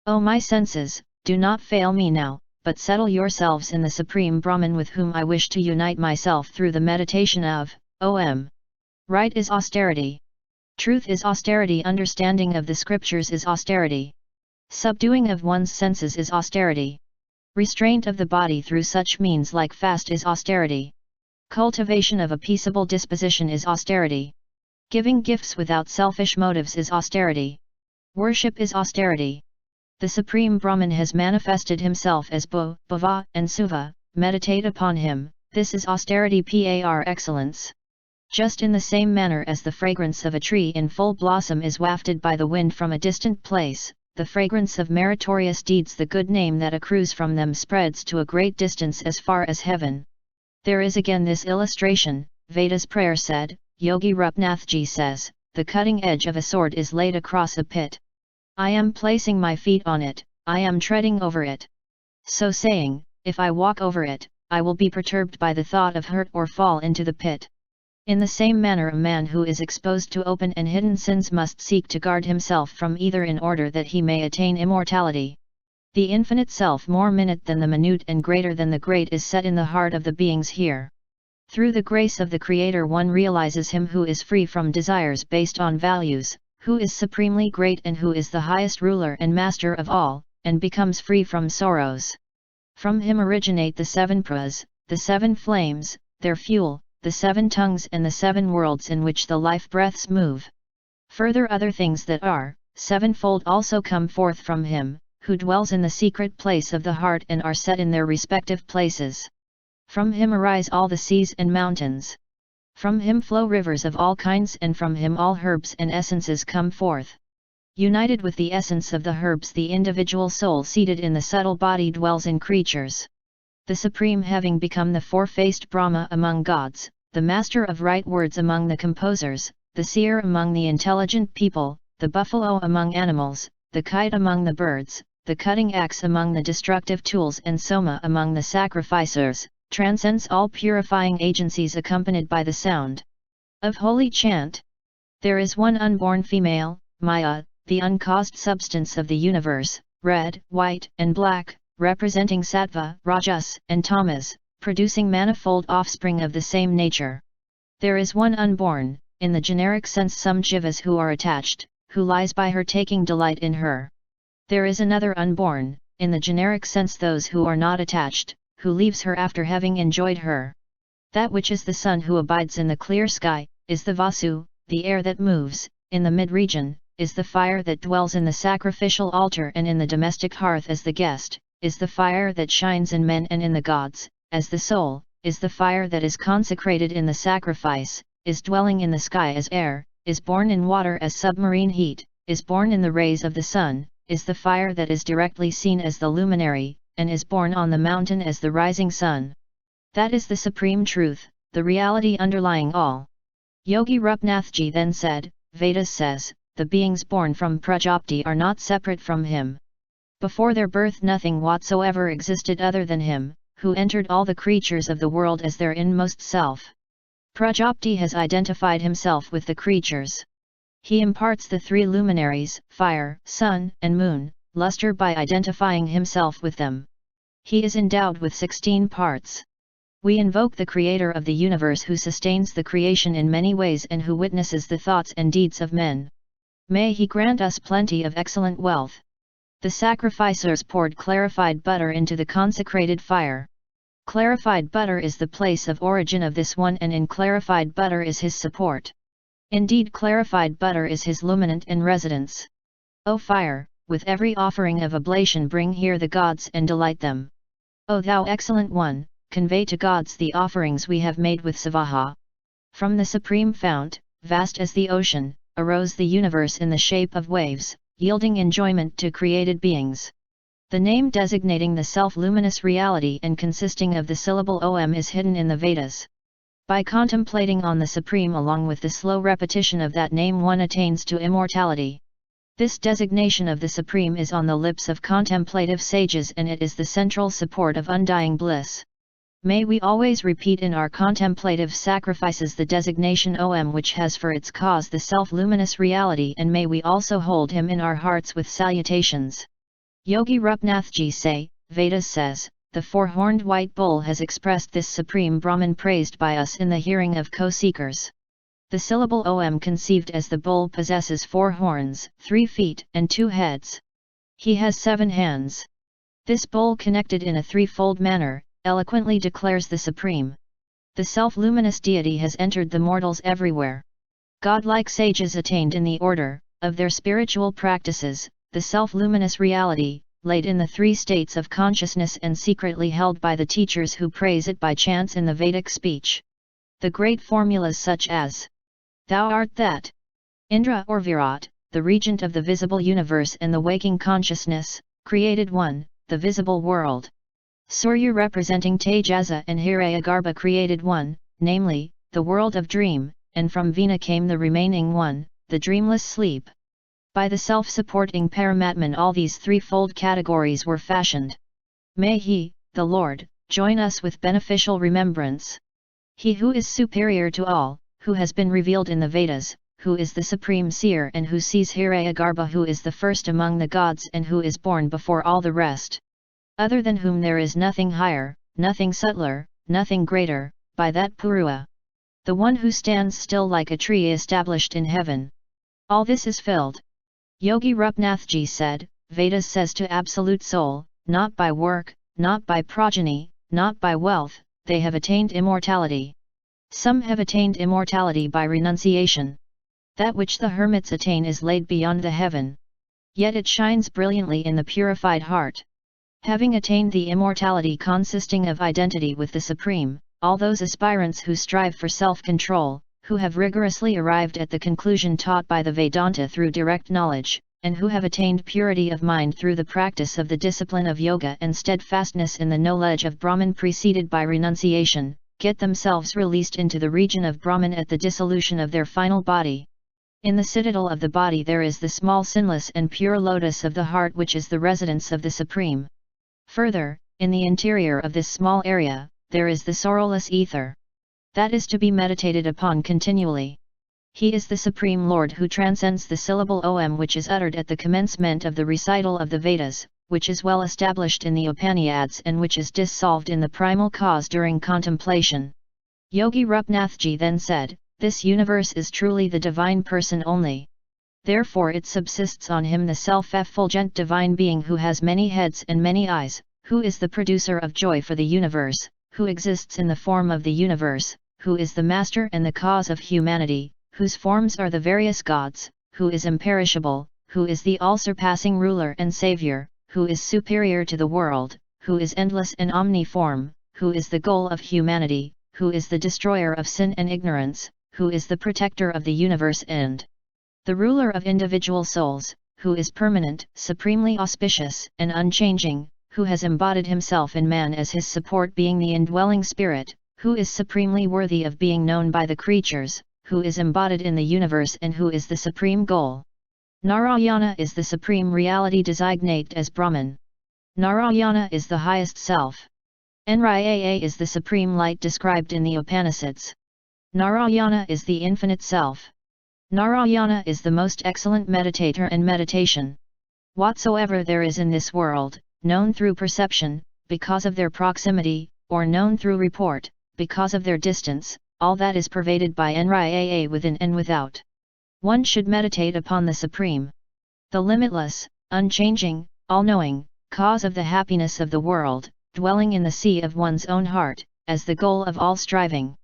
O my senses, do not fail me now, but settle yourselves in the Supreme Brahman with whom I wish to unite myself through the meditation of Om. Right is austerity. Truth is austerity. Understanding of the scriptures is austerity. Subduing of one's senses is austerity. Restraint of the body through such means like fast is austerity. Cultivation of a peaceable disposition is austerity. Giving gifts without selfish motives is austerity. Worship is austerity. The Supreme Brahman has manifested himself as Bo, Bhava, and Suva, meditate upon him, This is austerity par excellence. Just in the same manner as the fragrance of a tree in full blossom is wafted by the wind from a distant place, the fragrance of meritorious deeds, the good name that accrues from them, spreads to a great distance as far as heaven. There is again this illustration. Veda's prayer said, Yogi Rupnathji says, the cutting edge of a sword is laid across a pit. I am placing my feet on it, I am treading over it. So saying, if I walk over it, I will be perturbed by the thought of hurt or fall into the pit. In the same manner, a man who is exposed to open and hidden sins must seek to guard himself from either in order that he may attain immortality. The infinite self, more minute than the minute and greater than the great, is set in the heart of the beings here. Through the grace of the Creator one realizes him who is free from desires based on values, who is supremely great and who is the highest ruler and master of all, and becomes free from sorrows. From him originate the 7 pras, the 7 flames, their fuel, the 7 tongues and the 7 worlds in which the life breaths move. Further, other things that are 7-fold also come forth from him, who dwells in the secret place of the heart and are set in their respective places. From him arise all the seas and mountains. From him flow rivers of all kinds, and from him all herbs and essences come forth. United with the essence of the herbs, the individual soul seated in the subtle body dwells in creatures. The Supreme, having become the 4-faced Brahma among gods, the master of right words among the composers, the seer among the intelligent people, the buffalo among animals, the kite among the birds, the cutting axe among the destructive tools, and Soma among the sacrificers, transcends all purifying agencies, accompanied by the sound of holy chant. There is one unborn female, Maya, the uncaused substance of the universe, red, white, and black, representing Sattva, Rajas, and Tamas, producing manifold offspring of the same nature. There is one unborn, in the generic sense some jivas who are attached, who lies by her taking delight in her. There is another unborn, in the generic sense those who are not attached, who leaves her after having enjoyed her. That which is the sun who abides in the clear sky, is the Vasu, the air that moves, in the mid-region, is the fire that dwells in the sacrificial altar and in the domestic hearth as the guest, is the fire that shines in men and in the gods, as the soul, is the fire that is consecrated in the sacrifice, is dwelling in the sky as air, is born in water as submarine heat, is born in the rays of the sun, is the fire that is directly seen as the luminary, and is born on the mountain as the rising sun. That is the supreme truth, the reality underlying all. Yogi Rupnathji then said, Vedas says, the beings born from Prajapati are not separate from him. Before their birth nothing whatsoever existed other than him, who entered all the creatures of the world as their inmost self. Prajapati has identified himself with the creatures. He imparts the 3 luminaries, fire, sun, and moon, luster by identifying himself with them. He is endowed with 16 parts. We invoke the Creator of the universe, who sustains the creation in many ways and who witnesses the thoughts and deeds of men. May he grant us plenty of excellent wealth. The sacrificers poured clarified butter into the consecrated fire. Clarified butter is the place of origin of this one, and in clarified butter is his support. Indeed, clarified butter is his luminant and residence. O fire, with every offering of oblation bring here the gods and delight them. O thou excellent one, convey to gods the offerings we have made with Savaha. From the supreme fount, vast as the ocean, arose the universe in the shape of waves, yielding enjoyment to created beings. The name designating the self-luminous reality and consisting of the syllable Om is hidden in the Vedas. By contemplating on the Supreme along with the slow repetition of that name one attains to immortality. This designation of the Supreme is on the lips of contemplative sages, and it is the central support of undying bliss. May we always repeat in our contemplative sacrifices the designation Om, which has for its cause the self-luminous reality, and may we also hold him in our hearts with salutations. Yogi Rupnathji say, Vedas says, the 4-horned white bull has expressed this supreme Brahman praised by us in the hearing of co-seekers. The syllable Om conceived as the bull possesses 4 horns, 3 feet, and 2 heads. He has 7 hands. This bull, connected in a 3-fold manner, eloquently declares the Supreme. The self-luminous deity has entered the mortals everywhere. Godlike sages attained in the order of their spiritual practices, the self-luminous reality, laid in the three states of consciousness and secretly held by the teachers who praise it by chants in the Vedic speech. The great formulas such as, "Thou art that," Indra or Virat, the regent of the visible universe and the waking consciousness, created one, the visible world. Surya representing Tejasa and Hirayagarbha created one, namely, the world of dream, and from Vina came the remaining one, the dreamless sleep. By the self-supporting Paramatman all these threefold categories were fashioned. May He, the Lord, join us with beneficial remembrance. He who is superior to all, who has been revealed in the Vedas, who is the supreme seer and who sees Hirayagarbha, who is the first among the gods and who is born before all the rest. Other than whom there is nothing higher, nothing subtler, nothing greater, by that Purua. The one who stands still like a tree established in heaven. All this is filled. Yogi Rupnathji said, Vedas says to absolute soul, not by work, not by progeny, not by wealth, they have attained immortality. Some have attained immortality by renunciation. That which the hermits attain is laid beyond the heaven. Yet it shines brilliantly in the purified heart. Having attained the immortality consisting of identity with the Supreme, all those aspirants who strive for self-control, who have rigorously arrived at the conclusion taught by the Vedanta through direct knowledge, and who have attained purity of mind through the practice of the discipline of yoga and steadfastness in the knowledge of Brahman preceded by renunciation, get themselves released into the region of Brahman at the dissolution of their final body. In the citadel of the body there is the small sinless and pure lotus of the heart, which is the residence of the Supreme. Further, in the interior of this small area, there is the sorrowless ether. That is to be meditated upon continually. He is the Supreme Lord who transcends the syllable Om, which is uttered at the commencement of the recital of the Vedas, which is well established in the Upanishads and which is dissolved in the primal cause during contemplation. Yogi Rupnathji then said, this universe is truly the divine person only. Therefore it subsists on him the self-effulgent divine being who has many heads and many eyes, who is the producer of joy for the universe, who exists in the form of the universe, who is the master and the cause of humanity, whose forms are the various gods, who is imperishable, who is the all-surpassing ruler and savior, who is superior to the world, who is endless and omniform, who is the goal of humanity, who is the destroyer of sin and ignorance, who is the protector of the universe and the ruler of individual souls, who is permanent, supremely auspicious and unchanging, who has embodied himself in man as his support being the indwelling spirit, who is supremely worthy of being known by the creatures, who is embodied in the universe and who is the supreme goal. Narayana is the supreme reality designate as Brahman. Narayana is the highest self. Nryaa is the supreme light described in the Upanishads. Narayana is the infinite self. Narayana is the most excellent meditator and meditation. Whatsoever there is in this world, known through perception, because of their proximity, or known through report, because of their distance, all that is pervaded by Nryaa within and without. One should meditate upon the Supreme, the limitless, unchanging, all-knowing, cause of the happiness of the world, dwelling in the sea of one's own heart, as the goal of all striving.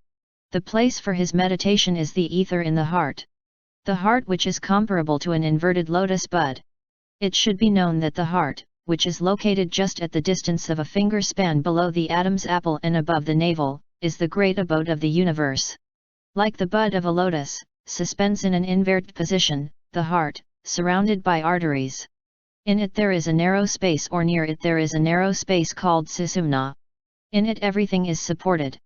The place for his meditation is the ether in the heart. The heart which is comparable to an inverted lotus bud. It should be known that the heart, which is located just at the distance of a finger span below the Adam's apple and above the navel, is the great abode of the universe. Like the bud of a lotus, suspends in an inverted position, the heart, surrounded by arteries. In it there is a narrow space, or near it there is a narrow space called Susumna. In it everything is supported.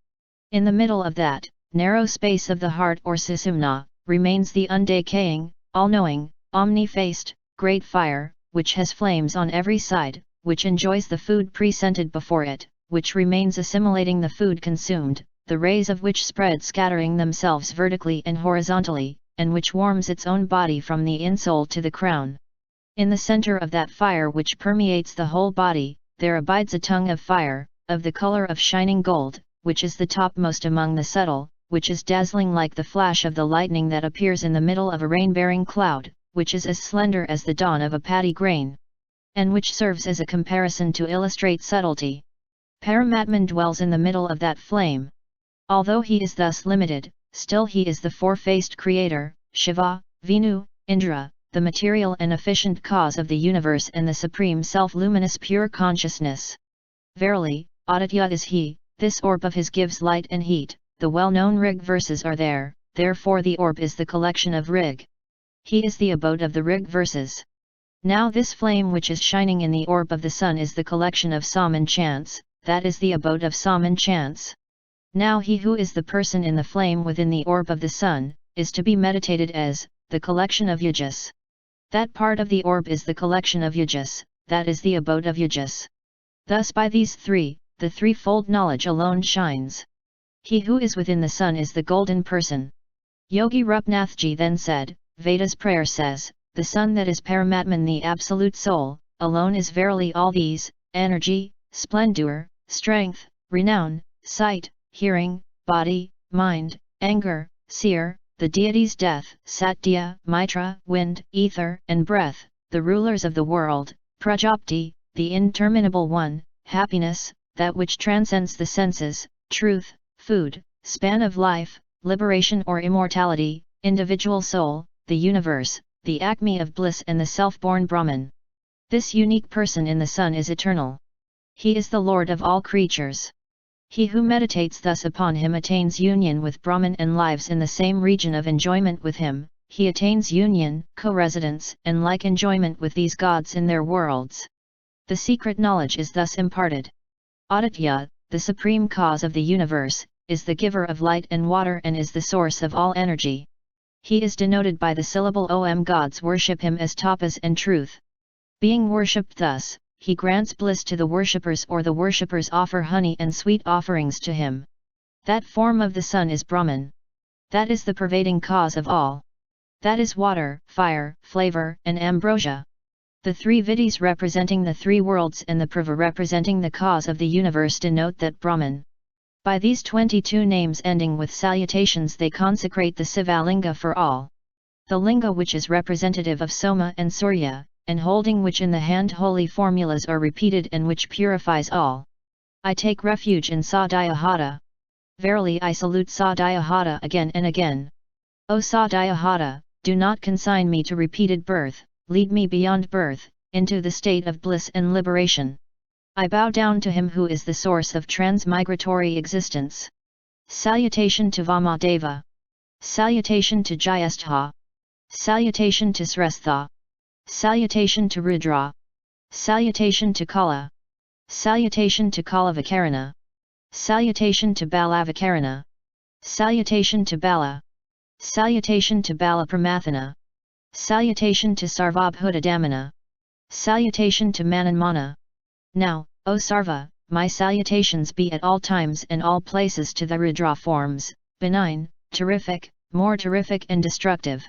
In the middle of that narrow space of the heart or Susumna, remains the undecaying, all-knowing, omni-faced, great fire, which has flames on every side, which enjoys the food presented before it, which remains assimilating the food consumed, the rays of which spread scattering themselves vertically and horizontally, and which warms its own body from the insole to the crown. In the center of that fire which permeates the whole body, there abides a tongue of fire, of the color of shining gold, which is the topmost among the subtle, which is dazzling like the flash of the lightning that appears in the middle of a rain-bearing cloud, which is as slender as the dawn of a paddy grain, and which serves as a comparison to illustrate subtlety. Paramatman dwells in the middle of that flame. Although he is thus limited, still he is the four-faced creator, Shiva, Vinu, Indra, the material and efficient cause of the universe and the Supreme Self luminous pure consciousness. Verily, Aditya is he, this orb of his gives light and heat, the well-known Rig verses are there, therefore the orb is the collection of Rig. He is the abode of the Rig verses. Now this flame which is shining in the orb of the sun is the collection of Saman chants, that is the abode of Saman chants. Now he who is the person in the flame within the orb of the sun, is to be meditated as, the collection of Yujas. That part of the orb is the collection of Yujas, that is the abode of Yujas. Thus by these three, the threefold knowledge alone shines. He who is within the sun is the golden person. Yogi Rupnathji then said, Veda's prayer says, the sun that is Paramatman the absolute soul, alone is verily all these, energy, splendor, strength, renown, sight, hearing, body, mind, anger, seer, the deities death, Satya, Mitra, wind, ether, and breath, the rulers of the world, Prajapti, the interminable one, happiness, that which transcends the senses, truth, food, span of life, liberation or immortality, individual soul, the universe, the acme of bliss and the self-born Brahman. This unique person in the sun is eternal. He is the Lord of all creatures. He who meditates thus upon him attains union with Brahman and lives in the same region of enjoyment with him, he attains union, co-residence, and like enjoyment with these gods in their worlds. The secret knowledge is thus imparted. Aditya, the supreme cause of the universe, is the giver of light and water and is the source of all energy. He is denoted by the syllable Om. Gods worship him as tapas and truth. Being worshipped thus, he grants bliss to the worshippers or the worshippers offer honey and sweet offerings to him. That form of the sun is Brahman. That is the pervading cause of all. That is water, fire, flavor, and ambrosia. The three Vidis representing the three worlds and the Prava representing the cause of the universe denote that Brahman. By these 22 names ending with salutations they consecrate the Sivalinga for all. The Linga which is representative of Soma and Surya, and holding which in the hand holy formulas are repeated and which purifies all. I take refuge in Sadhyahata. Verily I salute Sadhyahata again and again. O Sadhyahata, do not consign me to repeated birth, lead me beyond birth, into the state of bliss and liberation. I bow down to him who is the source of transmigratory existence. Salutation to Vamadeva. Salutation to Jayastha. Salutation to Srestha. Salutation to Rudra. Salutation to Kala. Salutation to Kalavakarana. Salutation to Balavakarana. Salutation to Bala. Salutation to Bala Pramathana. Salutation to Sarvabhuta-damana. Salutation to Mananmana. Now, O Sarva, my salutations be at all times and all places to the Rudra forms, benign, terrific, more terrific and destructive.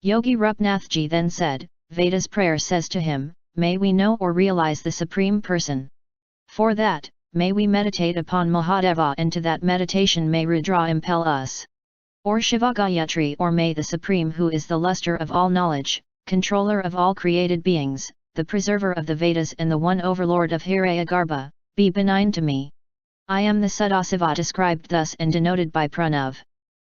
Yogi Rupnathji then said, Veda's prayer says to him, may we know or realize the Supreme Person. For that, may we meditate upon Mahadeva and to that meditation may Rudra impel us. Or Shiva Gayatri or may the Supreme who is the luster of all knowledge, controller of all created beings, the preserver of the Vedas and the one overlord of Hirayagarbha, be benign to me. I am the Sadasiva described thus and denoted by Pranav.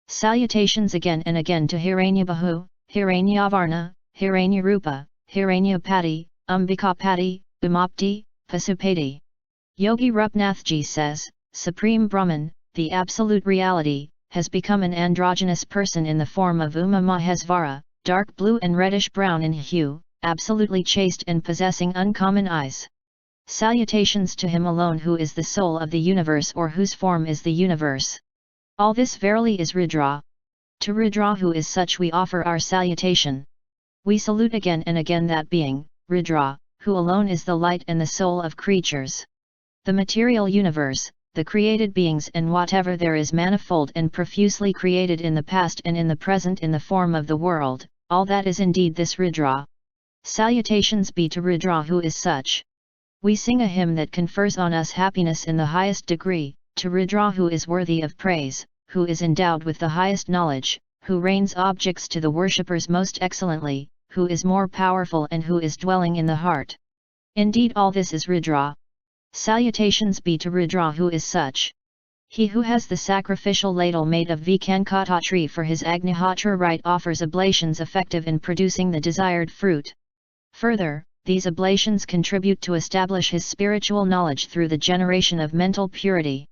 Salutations again and again to Hiranyabahu, Hiranyavarna, Hiranyarupa, Hiranyapati, Ambikapati, Umapti, Pasupati. Yogi Rupnathji says, Supreme Brahman, the absolute reality, has become an androgynous person in the form of Uma Mahesvara, dark blue and reddish-brown in hue, absolutely chaste and possessing uncommon eyes. Salutations to him alone who is the soul of the universe or whose form is the universe. All this verily is Rudra. To Rudra who is such we offer our salutation. We salute again and again that being, Rudra, who alone is the light and the soul of creatures. The material universe, the created beings and whatever there is manifold and profusely created in the past and in the present in the form of the world, all that is indeed this Rudra. Salutations be to Rudra who is such. We sing a hymn that confers on us happiness in the highest degree, to Rudra who is worthy of praise, who is endowed with the highest knowledge, who reigns objects to the worshippers most excellently, who is more powerful and who is dwelling in the heart. Indeed all this is Rudra. Salutations be to Rudra who is such. He who has the sacrificial ladle made of Vikankata tree for his Agnihotra rite offers oblations effective in producing the desired fruit. Further, these oblations contribute to establish his spiritual knowledge through the generation of mental purity.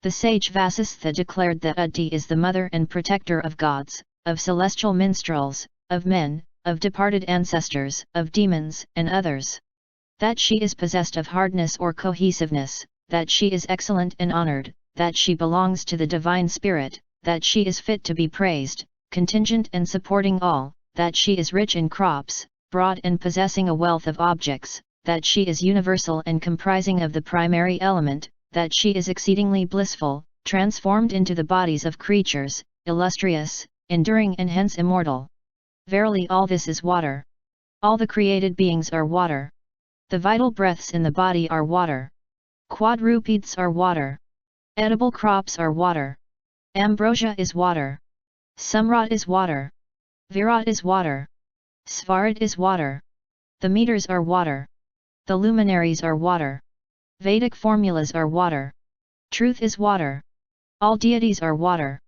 The sage Vasistha declared that Aditi is the mother and protector of gods, of celestial minstrels, of men, of departed ancestors, of demons, and others. That she is possessed of hardness or cohesiveness, that she is excellent and honored, that she belongs to the divine spirit, that she is fit to be praised, contingent and supporting all, that she is rich in crops, broad and possessing a wealth of objects, that she is universal and comprising of the primary element, that she is exceedingly blissful, transformed into the bodies of creatures, illustrious, enduring and hence immortal. Verily all this is water. All the created beings are water. The vital breaths in the body are water. Quadrupeds are water. Edible crops are water. Ambrosia is water. Sumrat is water. Virat is water. Svarat is water. The meters are water. The luminaries are water. Vedic formulas are water. Truth is water. All deities are water.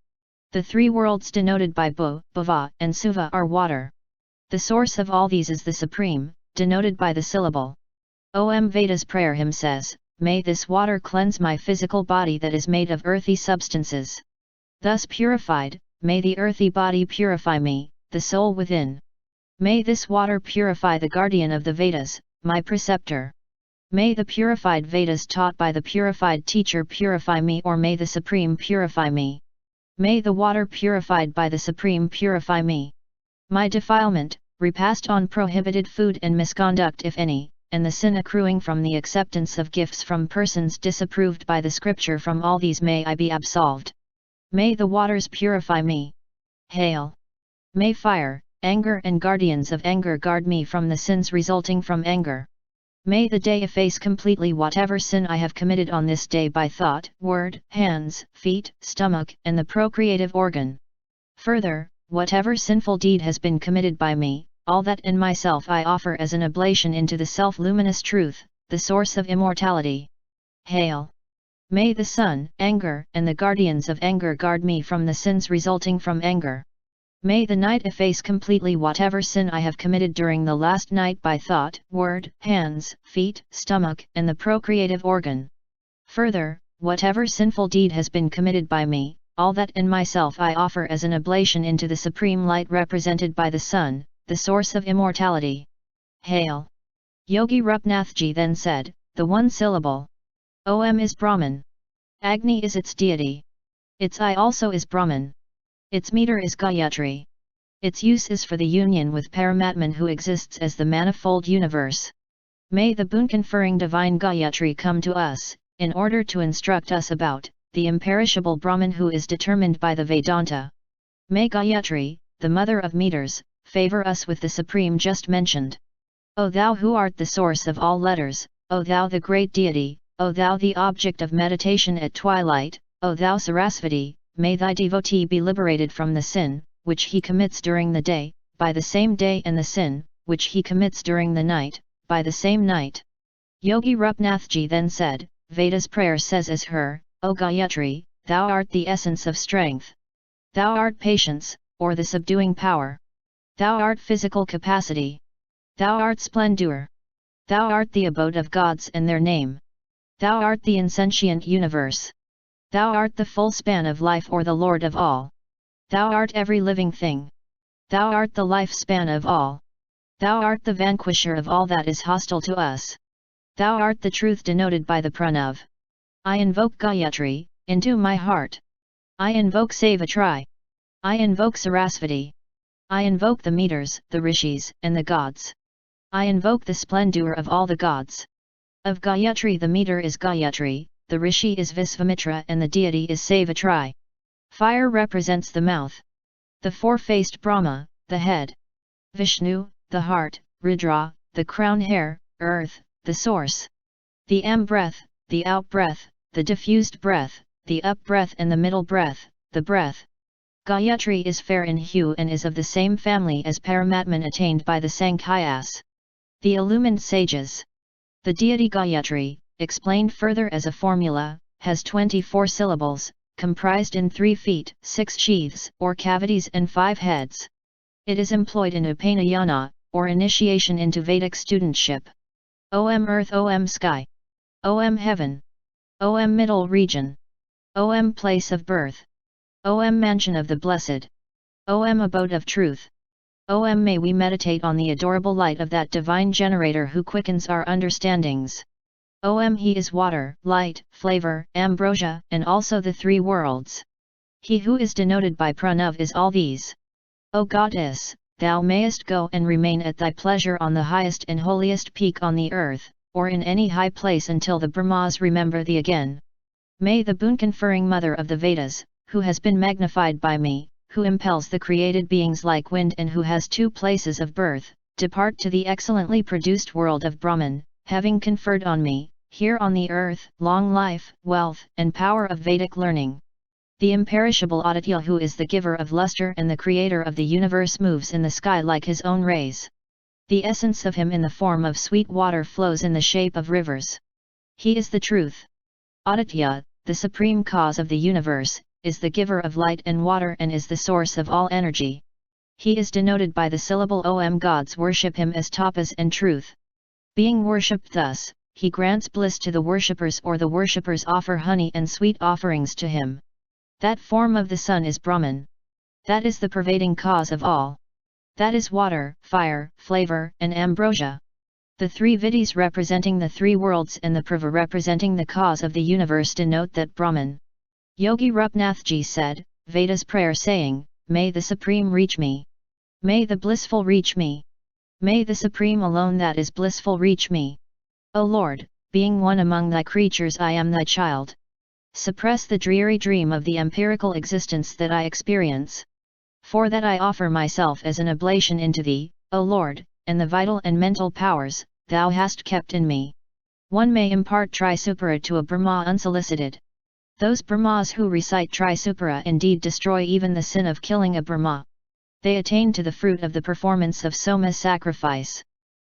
The three worlds denoted by Bu, Bhava, and Suva are water. The source of all these is the Supreme, denoted by the syllable. Om Veda's prayer hymn says, "May this water cleanse my physical body that is made of earthy substances. Thus purified, may the earthy body purify me, the soul within. May this water purify the guardian of the Vedas, my preceptor. May the purified Vedas taught by the purified teacher purify me, or may the Supreme purify me. May the water purified by the Supreme purify me. My defilement, repast on prohibited food and misconduct if any, and the sin accruing from the acceptance of gifts from persons disapproved by the scripture, from all these may I be absolved. May the waters purify me. Hail! May fire, anger and guardians of anger guard me from the sins resulting from anger. May the day efface completely whatever sin I have committed on this day by thought, word, hands, feet, stomach, and the procreative organ. Further, whatever sinful deed has been committed by me, all that in myself I offer as an oblation into the self-luminous truth, the source of immortality. Hail! May the sun, anger, and the guardians of anger guard me from the sins resulting from anger. May the night efface completely whatever sin I have committed during the last night by thought, word, hands, feet, stomach, and the procreative organ. Further, whatever sinful deed has been committed by me, all that in myself I offer as an oblation into the supreme light represented by the sun, the source of immortality. Hail! Yogi Rupnathji then said, the one syllable Om is Brahman. Agni is its deity. Its I also is Brahman. Its meter is Gayatri. Its use is for the union with Paramatman who exists as the manifold universe. May the boon-conferring divine Gayatri come to us, in order to instruct us about the imperishable Brahman who is determined by the Vedanta. May Gayatri, the mother of meters, favor us with the supreme just mentioned. O thou who art the source of all letters, O thou the great deity, O thou the object of meditation at twilight, O thou Sarasvati, may thy devotee be liberated from the sin, which he commits during the day, by the same day, and the sin, which he commits during the night, by the same night. Yogi Rupnathji then said, Veda's prayer says as her, O Gayatri, thou art the essence of strength. Thou art patience, or the subduing power. Thou art physical capacity. Thou art splendor. Thou art the abode of gods and their name. Thou art the insentient universe. Thou art the full span of life, or the Lord of all. Thou art every living thing. Thou art the life span of all. Thou art the vanquisher of all that is hostile to us. Thou art the truth denoted by the Pranav. I invoke Gayatri, into my heart. I invoke Savatri. I invoke Sarasvati. I invoke the meters, the rishis, and the gods. I invoke the splendor of all the gods. Of Gayatri the meter is Gayatri, the rishi is Visvamitra, and the deity is Savatri. Fire represents the mouth. The four-faced Brahma, the head. Vishnu, the heart. Rudra, the crown hair. Earth, the source. The breath, the out-breath, the diffused breath, the up-breath and the middle breath, the breath. Gayatri is fair in hue and is of the same family as Paramatman attained by the Sankhya's. The illumined sages. The deity Gayatri, explained further as a formula, has 24 syllables, comprised in 3 feet, 6 sheaths or cavities and 5 heads. It is employed in Upanayana, or initiation into Vedic studentship. Om Earth, Om Sky, Om Heaven, Om Middle Region, Om Place of Birth, Om Mansion of the Blessed, Om Abode of Truth. Om may we meditate on the adorable light of that divine generator who quickens our understandings. Om he is water, light, flavor, ambrosia, and also the 3 worlds. He who is denoted by Pranav is all these. O Goddess, thou mayest go and remain at thy pleasure on the highest and holiest peak on the earth, or in any high place until the Brahmas remember thee again. May the boon-conferring mother of the Vedas, who has been magnified by me, who impels the created beings like wind and who has 2 places of birth, depart to the excellently produced world of Brahman, having conferred on me, here on the earth, long life, wealth, and power of Vedic learning. The imperishable Aditya, who is the giver of luster and the creator of the universe, moves in the sky like his own rays. The essence of him in the form of sweet water flows in the shape of rivers. He is the truth. Aditya, the supreme cause of the universe, is the giver of light and water and is the source of all energy. He is denoted by the syllable Om. Gods worship him as tapas and truth. Being worshipped thus, he grants bliss to the worshippers, or the worshippers offer honey and sweet offerings to him. That form of the sun is Brahman. That is the pervading cause of all. That is water, fire, flavor, and ambrosia. The 3 vidis representing the 3 worlds and the prava representing the cause of the universe denote that Brahman. Yogi Rupnathji said, Veda's prayer saying, may the Supreme reach me. May the blissful reach me. May the Supreme alone that is blissful reach me. O Lord, being one among thy creatures I am thy child. Suppress the dreary dream of the empirical existence that I experience. For that I offer myself as an oblation into thee, O Lord, and the vital and mental powers, thou hast kept in me. One may impart Trisupara to a Brahma unsolicited. Those Brahmas who recite Trisupara indeed destroy even the sin of killing a Brahma. They attain to the fruit of the performance of Soma sacrifice.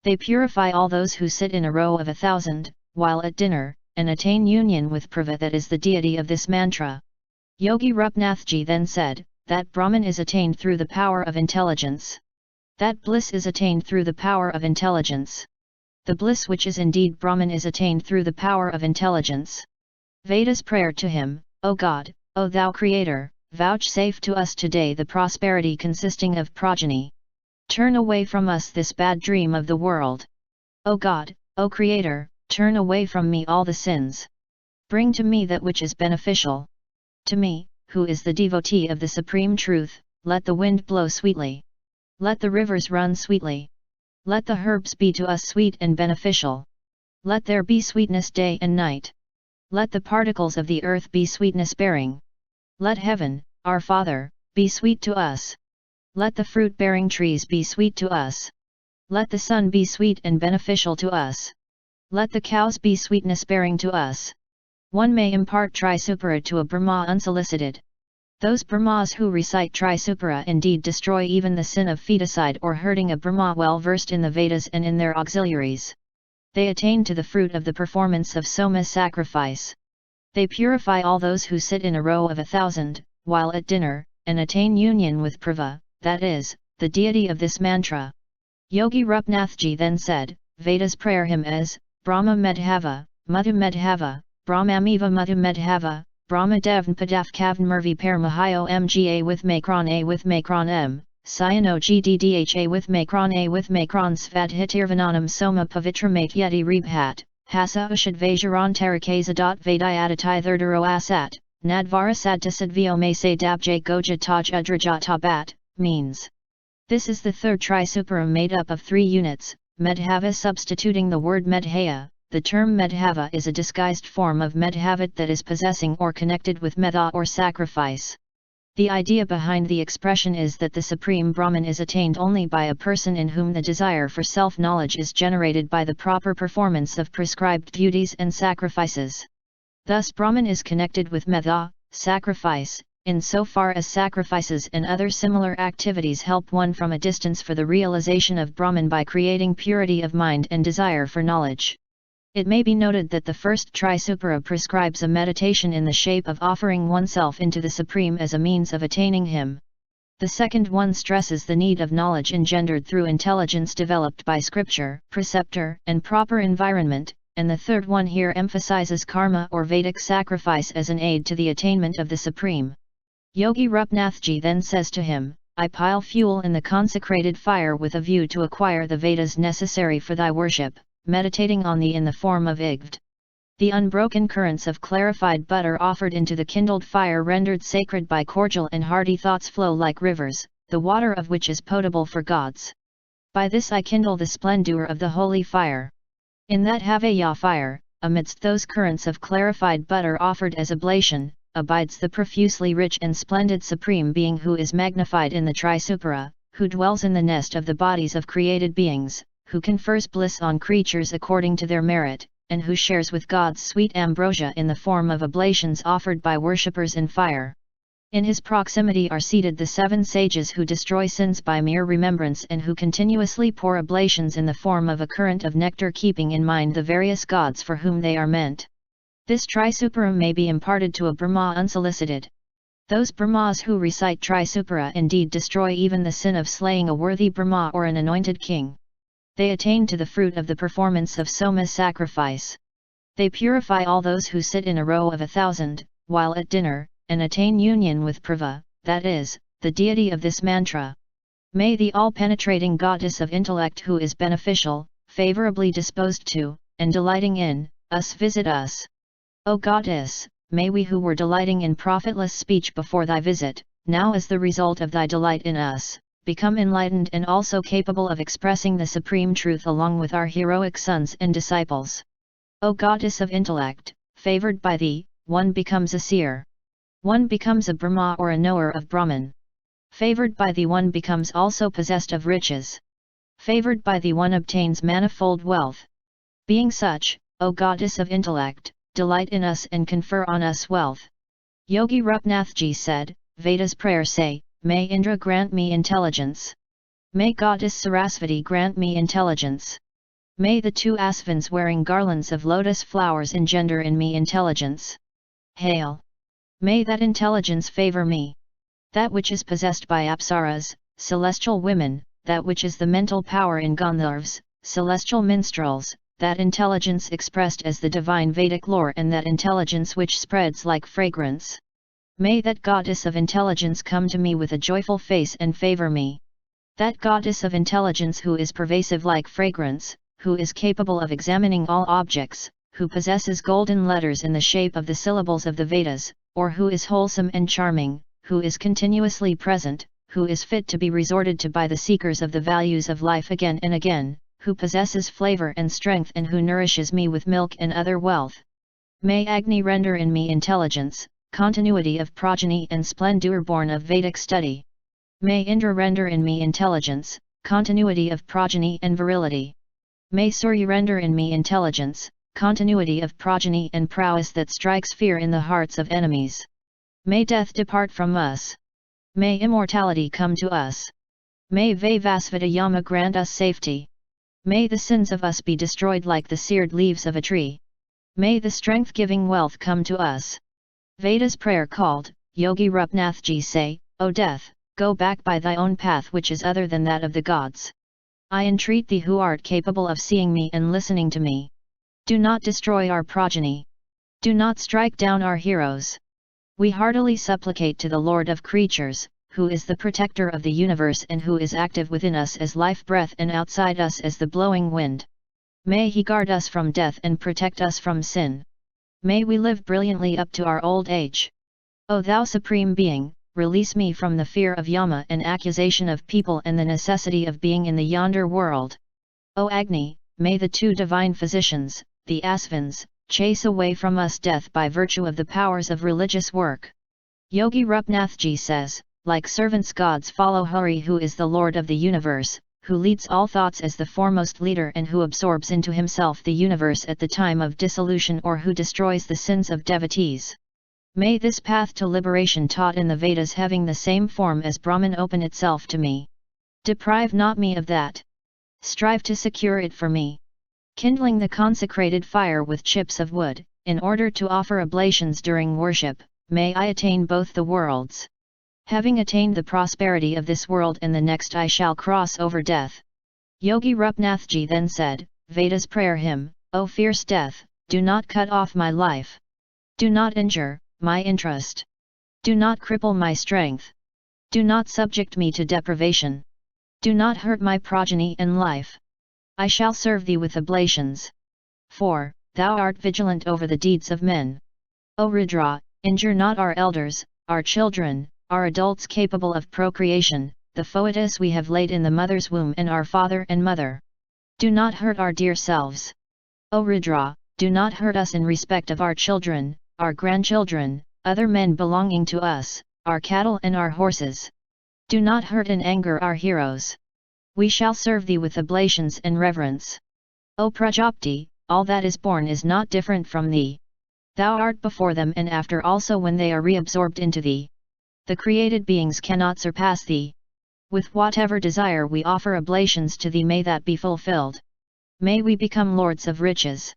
They purify all those who sit in a row of 1,000, while at dinner, and attain union with Prava, that is the deity of this mantra. Yogi Rupnathji then said, that Brahman is attained through the power of intelligence. That bliss is attained through the power of intelligence. The bliss which is indeed Brahman is attained through the power of intelligence. Veda's prayer to him, O God, O thou Creator, vouchsafe to us today the prosperity consisting of progeny. Turn away from us this bad dream of the world. O God, O Creator, turn away from me all the sins. Bring to me that which is beneficial. To me, who is the devotee of the Supreme Truth, let the wind blow sweetly. Let the rivers run sweetly. Let the herbs be to us sweet and beneficial. Let there be sweetness day and night. Let the particles of the earth be sweetness-bearing. Let heaven, our Father, be sweet to us. Let the fruit-bearing trees be sweet to us. Let the sun be sweet and beneficial to us. Let the cows be sweetness-bearing to us. One may impart Trisupara to a Brahma unsolicited. Those Brahmas who recite Trisupara indeed destroy even the sin of feticide or hurting a Brahma well versed in the Vedas and in their auxiliaries. They attain to the fruit of the performance of Soma sacrifice. They purify all those who sit in a row of 1,000, while at dinner, and attain union with Prava, that is, the deity of this mantra. Yogi Rupnathji then said, Veda's prayer hymn is, Brahma Medhava, Madhu Medhava, Brahmamiva Madhu Medhava, Brahma Devn Padaf Kavn Mervi Per Mahio Mga with Makron A with Makron M, Cyano Gddha with Makron A with Makron Svadhitirvananam Soma Pavitramate Yeti Rebhat, Hasa Ushad Vajaran Tarakeza. Vedayadatai Thirdaro Asat, Nadvara Sadtasadvio May Se Dabjay Goja Taj Udraja Tabat, means. This is the third Trisupara made up of 3 units, Medhava substituting the word Medhaya. The term Medhava is a disguised form of Medhavat that is possessing or connected with Medha or sacrifice. The idea behind the expression is that the Supreme Brahman is attained only by a person in whom the desire for self-knowledge is generated by the proper performance of prescribed duties and sacrifices. Thus Brahman is connected with Medha, sacrifice, in so far as sacrifices and other similar activities help one from a distance for the realization of Brahman by creating purity of mind and desire for knowledge. It may be noted that the first Trisupara prescribes a meditation in the shape of offering oneself into the Supreme as a means of attaining Him. The second one stresses the need of knowledge engendered through intelligence developed by scripture, preceptor, and proper environment, and the third one here emphasizes karma or Vedic sacrifice as an aid to the attainment of the Supreme. Yogi Rupnathji then says to him, I pile fuel in the consecrated fire with a view to acquire the Vedas necessary for thy worship, meditating on thee in the form of Igvd. The unbroken currents of clarified butter offered into the kindled fire rendered sacred by cordial and hearty thoughts flow like rivers, the water of which is potable for gods. By this I kindle the splendor of the holy fire. In that Havaya fire, amidst those currents of clarified butter offered as oblation, abides the profusely rich and splendid Supreme Being who is magnified in the Trisupara, who dwells in the nest of the bodies of created beings, who confers bliss on creatures according to their merit, and who shares with God's sweet ambrosia in the form of oblations offered by worshippers in fire. In his proximity are seated the 7 sages who destroy sins by mere remembrance and who continuously pour oblations in the form of a current of nectar keeping in mind the various gods for whom they are meant. This Trisupara may be imparted to a Brahma unsolicited. Those Brahmas who recite Trisupara indeed destroy even the sin of slaying a worthy Brahma or an anointed king. They attain to the fruit of the performance of Soma sacrifice. They purify all those who sit in a row of 1,000, while at dinner, and attain union with Prava, that is, the deity of this mantra. May the all-penetrating goddess of intellect who is beneficial, favorably disposed to, and delighting in, us visit us. O goddess, may we who were delighting in profitless speech before thy visit, now as the result of thy delight in us, become enlightened and also capable of expressing the supreme truth along with our heroic sons and disciples. O goddess of intellect, favored by thee, one becomes a seer. One becomes a Brahma or a knower of Brahman. Favored by thee one becomes also possessed of riches. Favored by thee one obtains manifold wealth. Being such, O goddess of intellect, delight in us and confer on us wealth. Yogi Rupnathji said, Vedas prayer say, may Indra grant me intelligence. May Goddess Sarasvati grant me intelligence. May the 2 asvins wearing garlands of lotus flowers engender in me intelligence. Hail! May that intelligence favor me. That which is possessed by apsaras, celestial women, that which is the mental power in Gandharvas, celestial minstrels, that intelligence expressed as the divine Vedic lore and that intelligence which spreads like fragrance. May that goddess of intelligence come to me with a joyful face and favor me. That goddess of intelligence who is pervasive like fragrance, who is capable of examining all objects, who possesses golden letters in the shape of the syllables of the Vedas, or who is wholesome and charming, who is continuously present, who is fit to be resorted to by the seekers of the values of life again and again, who possesses flavor and strength and who nourishes me with milk and other wealth. May Agni render in me intelligence, continuity of progeny and splendor born of Vedic study. May Indra render in me intelligence, continuity of progeny and virility. May Surya render in me intelligence, continuity of progeny and prowess that strikes fear in the hearts of enemies. May death depart from us. May immortality come to us. May Vaivasvata Yama grant us safety. May the sins of us be destroyed like the seared leaves of a tree. May the strength-giving wealth come to us. Vedas prayer called, Yogi Rupnathji say, O death, go back by thy own path which is other than that of the gods. I entreat thee who art capable of seeing me and listening to me. Do not destroy our progeny. Do not strike down our heroes. We heartily supplicate to the Lord of creatures, who is the protector of the universe and who is active within us as life breath and outside us as the blowing wind. May he guard us from death and protect us from sin. May we live brilliantly up to our old age. O thou Supreme Being, release me from the fear of Yama and accusation of people and the necessity of being in the yonder world. O Agni, may the 2 divine physicians, the Asvins, chase away from us death by virtue of the powers of religious work. Yogi Rupnathji says, like servants gods follow Hari who is the Lord of the universe, who leads all thoughts as the foremost leader and who absorbs into himself the universe at the time of dissolution or who destroys the sins of devotees. May this path to liberation taught in the Vedas having the same form as Brahman open itself to me. Deprive not me of that. Strive to secure it for me. Kindling the consecrated fire with chips of wood, in order to offer oblations during worship, may I attain both the worlds. Having attained the prosperity of this world and the next, I shall cross over death. Yogi Rupnathji then said, Vedas prayer hymn, O fierce death, do not cut off my life. Do not injure my interest. Do not cripple my strength. Do not subject me to deprivation. Do not hurt my progeny and life. I shall serve thee with oblations. For, thou art vigilant over the deeds of men. O Rudra, injure not our elders, our children, our adults capable of procreation, the foetus we have laid in the mother's womb, and our father and mother. Do not hurt our dear selves. O Rudra, do not hurt us in respect of our children, our grandchildren, other men belonging to us, our cattle and our horses. Do not hurt and anger our heroes. We shall serve thee with oblations and reverence. O Prajapati, all that is born is not different from thee. Thou art before them and after also when they are reabsorbed into thee. The created beings cannot surpass thee. With whatever desire we offer oblations to thee, may that be fulfilled. May we become lords of riches.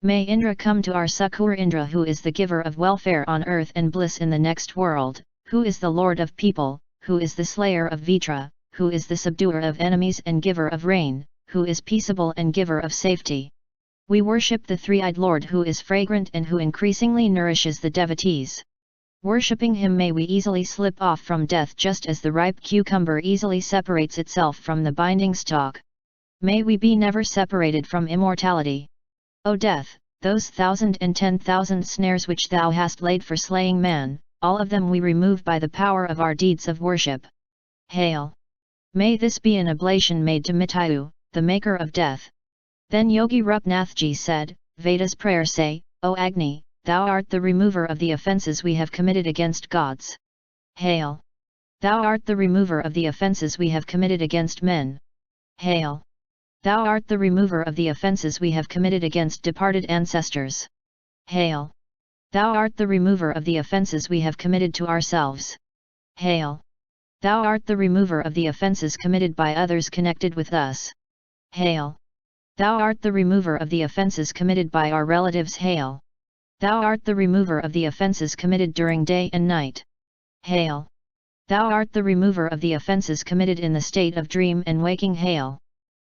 May Indra come to our succour, Indra who is the giver of welfare on earth and bliss in the next world, who is the lord of people, who is the slayer of Vitra, who is the subduer of enemies and giver of rain, who is peaceable and giver of safety. We worship the three-eyed Lord who is fragrant and who increasingly nourishes the devotees. Worshipping him may we easily slip off from death just as the ripe cucumber easily separates itself from the binding stalk. May we be never separated from immortality. O death, those 1,010,000 snares which thou hast laid for slaying man, all of them we remove by the power of our deeds of worship. Hail! May this be an oblation made to Mitayu, the maker of death. Then Yogi Rupnathji said, Vedas prayer say, O Agni, thou art the remover of the offences we have committed against gods. Hail! Thou art the remover of the offences we have committed against men. Hail! Thou art the remover of the offences we have committed against departed ancestors. Hail! Thou art the remover of the offences we have committed to ourselves. Hail! Thou art the remover of the offences committed by others connected with us. Hail! Thou art the remover of the offences committed by our relatives. Hail! Thou art the remover of the offences committed during day and night. Hail! Thou art the remover of the offences committed in the state of dream and waking. Hail!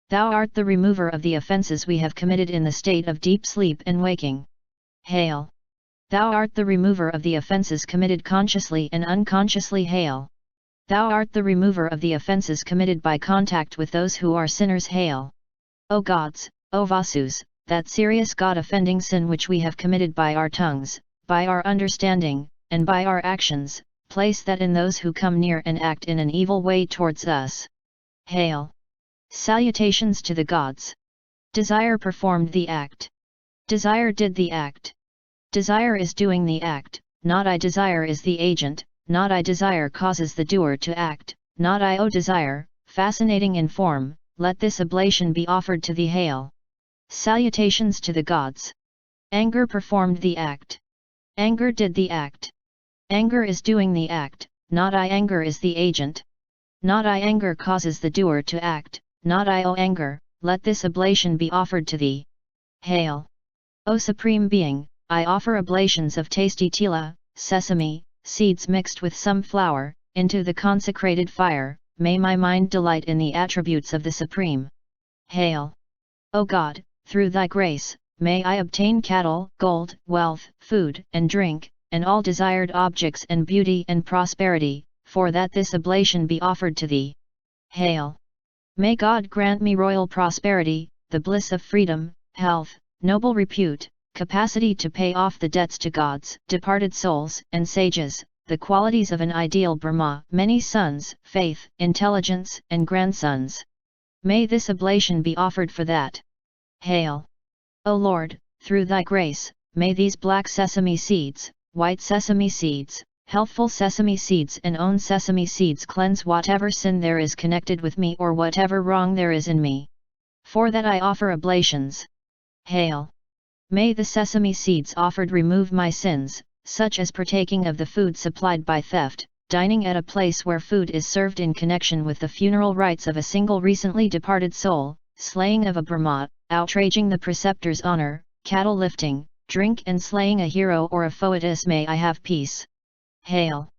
Thou art the remover of the offences we have committed in the state of deep sleep and waking. Hail! Thou art the remover of the offences committed consciously and unconsciously. Hail! Thou art the remover of the offences committed by contact with those who are sinners. Hail! O gods, O Vasus, that serious God-offending sin which we have committed by our tongues, by our understanding, and by our actions, place that in those who come near and act in an evil way towards us. Hail! Salutations to the gods. Desire performed the act. Desire did the act. Desire is doing the act, not I. Desire is the agent, not I. Desire causes the doer to act, not I. O desire, fascinating in form, let this oblation be offered to thee. Hail! Salutations to the gods. Anger performed the act. Anger did the act. Anger is doing the act, not I. Anger is the agent. Not I. Anger causes the doer to act, not I. O anger, let this oblation be offered to thee. Hail! O Supreme Being, I offer oblations of tasty tila, sesame, seeds mixed with some flour, into the consecrated fire. May my mind delight in the attributes of the Supreme. Hail! O God, through thy grace, may I obtain cattle, gold, wealth, food and drink, and all desired objects and beauty and prosperity, for that this oblation be offered to thee. Hail! May God grant me royal prosperity, the bliss of freedom, health, noble repute, capacity to pay off the debts to gods, departed souls and sages, the qualities of an ideal Brahma, many sons, faith, intelligence and grandsons. May this oblation be offered for that. Hail! O Lord, through thy grace, may these black sesame seeds, white sesame seeds, healthful sesame seeds and own sesame seeds cleanse whatever sin there is connected with me or whatever wrong there is in me. For that I offer oblations. Hail! May the sesame seeds offered remove my sins, such as partaking of the food supplied by theft, dining at a place where food is served in connection with the funeral rites of a single recently departed soul, slaying of a Brahma, outraging the preceptor's honor, cattle lifting, drink and slaying a hero or a foetus. May I have peace. Hail!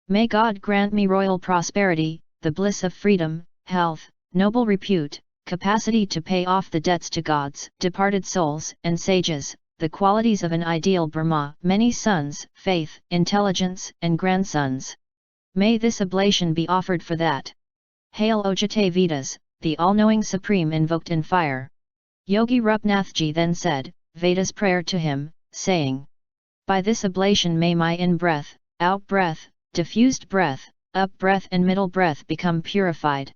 May God grant me royal prosperity, the bliss of freedom, health, noble repute, capacity to pay off the debts to gods, departed souls and sages, the qualities of an ideal Brahma, many sons, faith, intelligence, and grandsons. May this oblation be offered for that. Hail Ojate Vedas, the all-knowing supreme invoked in fire. Yogi Rupnathji then said, Vedas prayer to him, saying, by this oblation may my in-breath, out-breath, diffused breath, up-breath and middle breath become purified.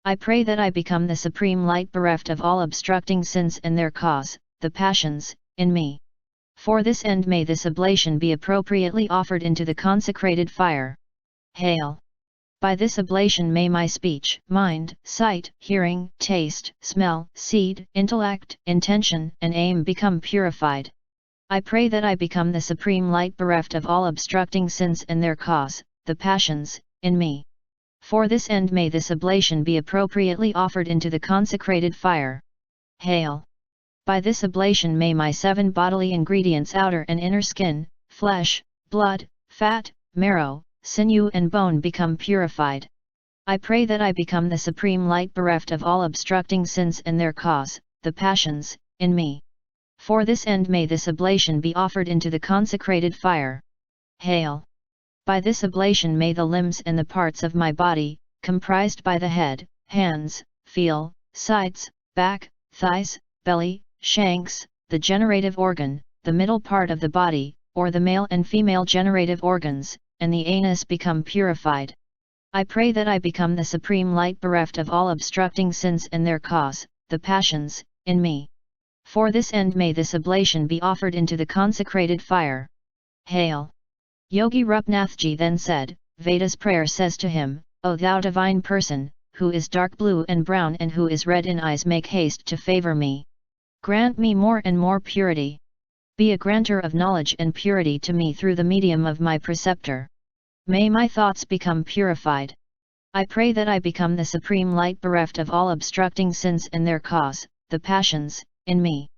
I pray that I become the supreme light bereft of all obstructing sins and their cause, the passions, in me. For this end may this oblation be appropriately offered into the consecrated fire. Hail! By this oblation may my speech, mind, sight, hearing, taste, smell, seed, intellect, intention, and aim become purified. I pray that I become the supreme light bereft of all obstructing sins and their cause, the passions, in me. For this end may this oblation be appropriately offered into the consecrated fire. Hail! By this oblation may my 7 bodily ingredients, outer and inner skin, flesh, blood, fat, marrow, sinew and bone become purified. I pray that I become the supreme light bereft of all obstructing sins and their cause, the passions, in me. For this end may this oblation be offered into the consecrated fire. Hail! By this oblation may the limbs and the parts of my body, comprised by the head, hands, feel, sides, back, thighs, belly, shanks, the generative organ, the middle part of the body, or the male and female generative organs, and the anus become purified. I pray that I become the supreme light bereft of all obstructing sins and their cause, the passions, in me. For this end may this oblation be offered into the consecrated fire. Hail! Yogi Rupnathji then said, Vedas prayer says to him, O thou divine person, who is dark blue and brown and who is red in eyes, make haste to favor me. Grant me more and more purity. Be a granter of knowledge and purity to me through the medium of my preceptor. May my thoughts become purified. I pray that I become the supreme light bereft of all obstructing sins and their cause, the passions, in me.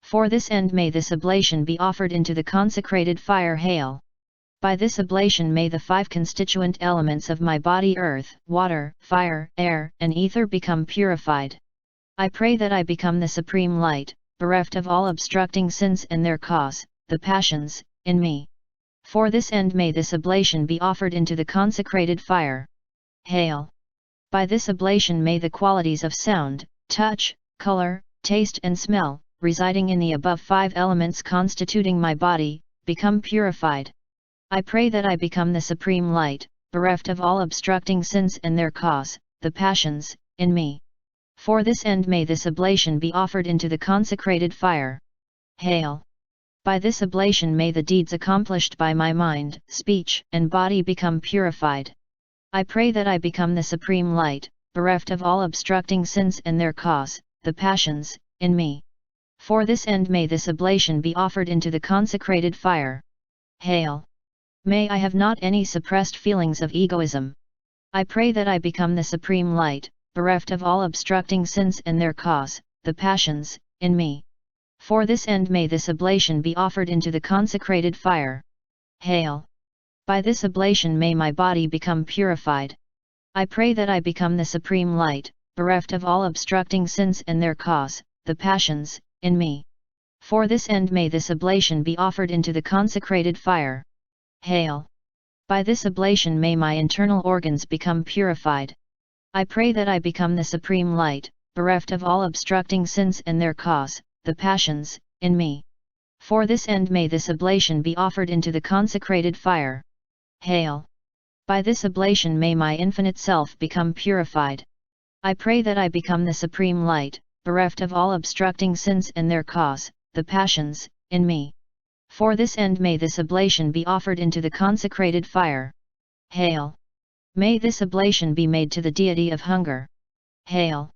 For this end may this oblation be offered into the consecrated fire. Hail! By this oblation may the 5 constituent elements of my body, earth, water, fire, air, and ether become purified. I pray that I become the supreme light, bereft of all obstructing sins and their cause, the passions, in me. For this end may this oblation be offered into the consecrated fire. Hail! By this oblation may the qualities of sound, touch, color, taste and smell, residing in the above 5 elements constituting my body, become purified. I pray that I become the supreme light, bereft of all obstructing sins and their cause, the passions, in me. For this end may this oblation be offered into the consecrated fire. Hail! By this oblation may the deeds accomplished by my mind, speech, and body become purified. I pray that I become the supreme light, bereft of all obstructing sins and their cause, the passions, in me. For this end may this oblation be offered into the consecrated fire. Hail! May I have not any suppressed feelings of egoism. I pray that I become the supreme light, bereft of all obstructing sins and their cause, the passions, in me. For this end may this oblation be offered into the consecrated fire. Hail! By this oblation may my body become purified. I pray that I become the supreme light, bereft of all obstructing sins and their cause, the passions, in me. For this end may this oblation be offered into the consecrated fire. Hail! By this oblation may my internal organs become purified. I pray that I become the supreme light, bereft of all obstructing sins and their cause, the passions, in me. For this end may this oblation be offered into the consecrated fire. Hail! By this oblation may my infinite self become purified. I pray that I become the supreme light, bereft of all obstructing sins and their cause, the passions, in me. For this end may this oblation be offered into the consecrated fire. Hail! May this oblation be made to the deity of hunger. Hail!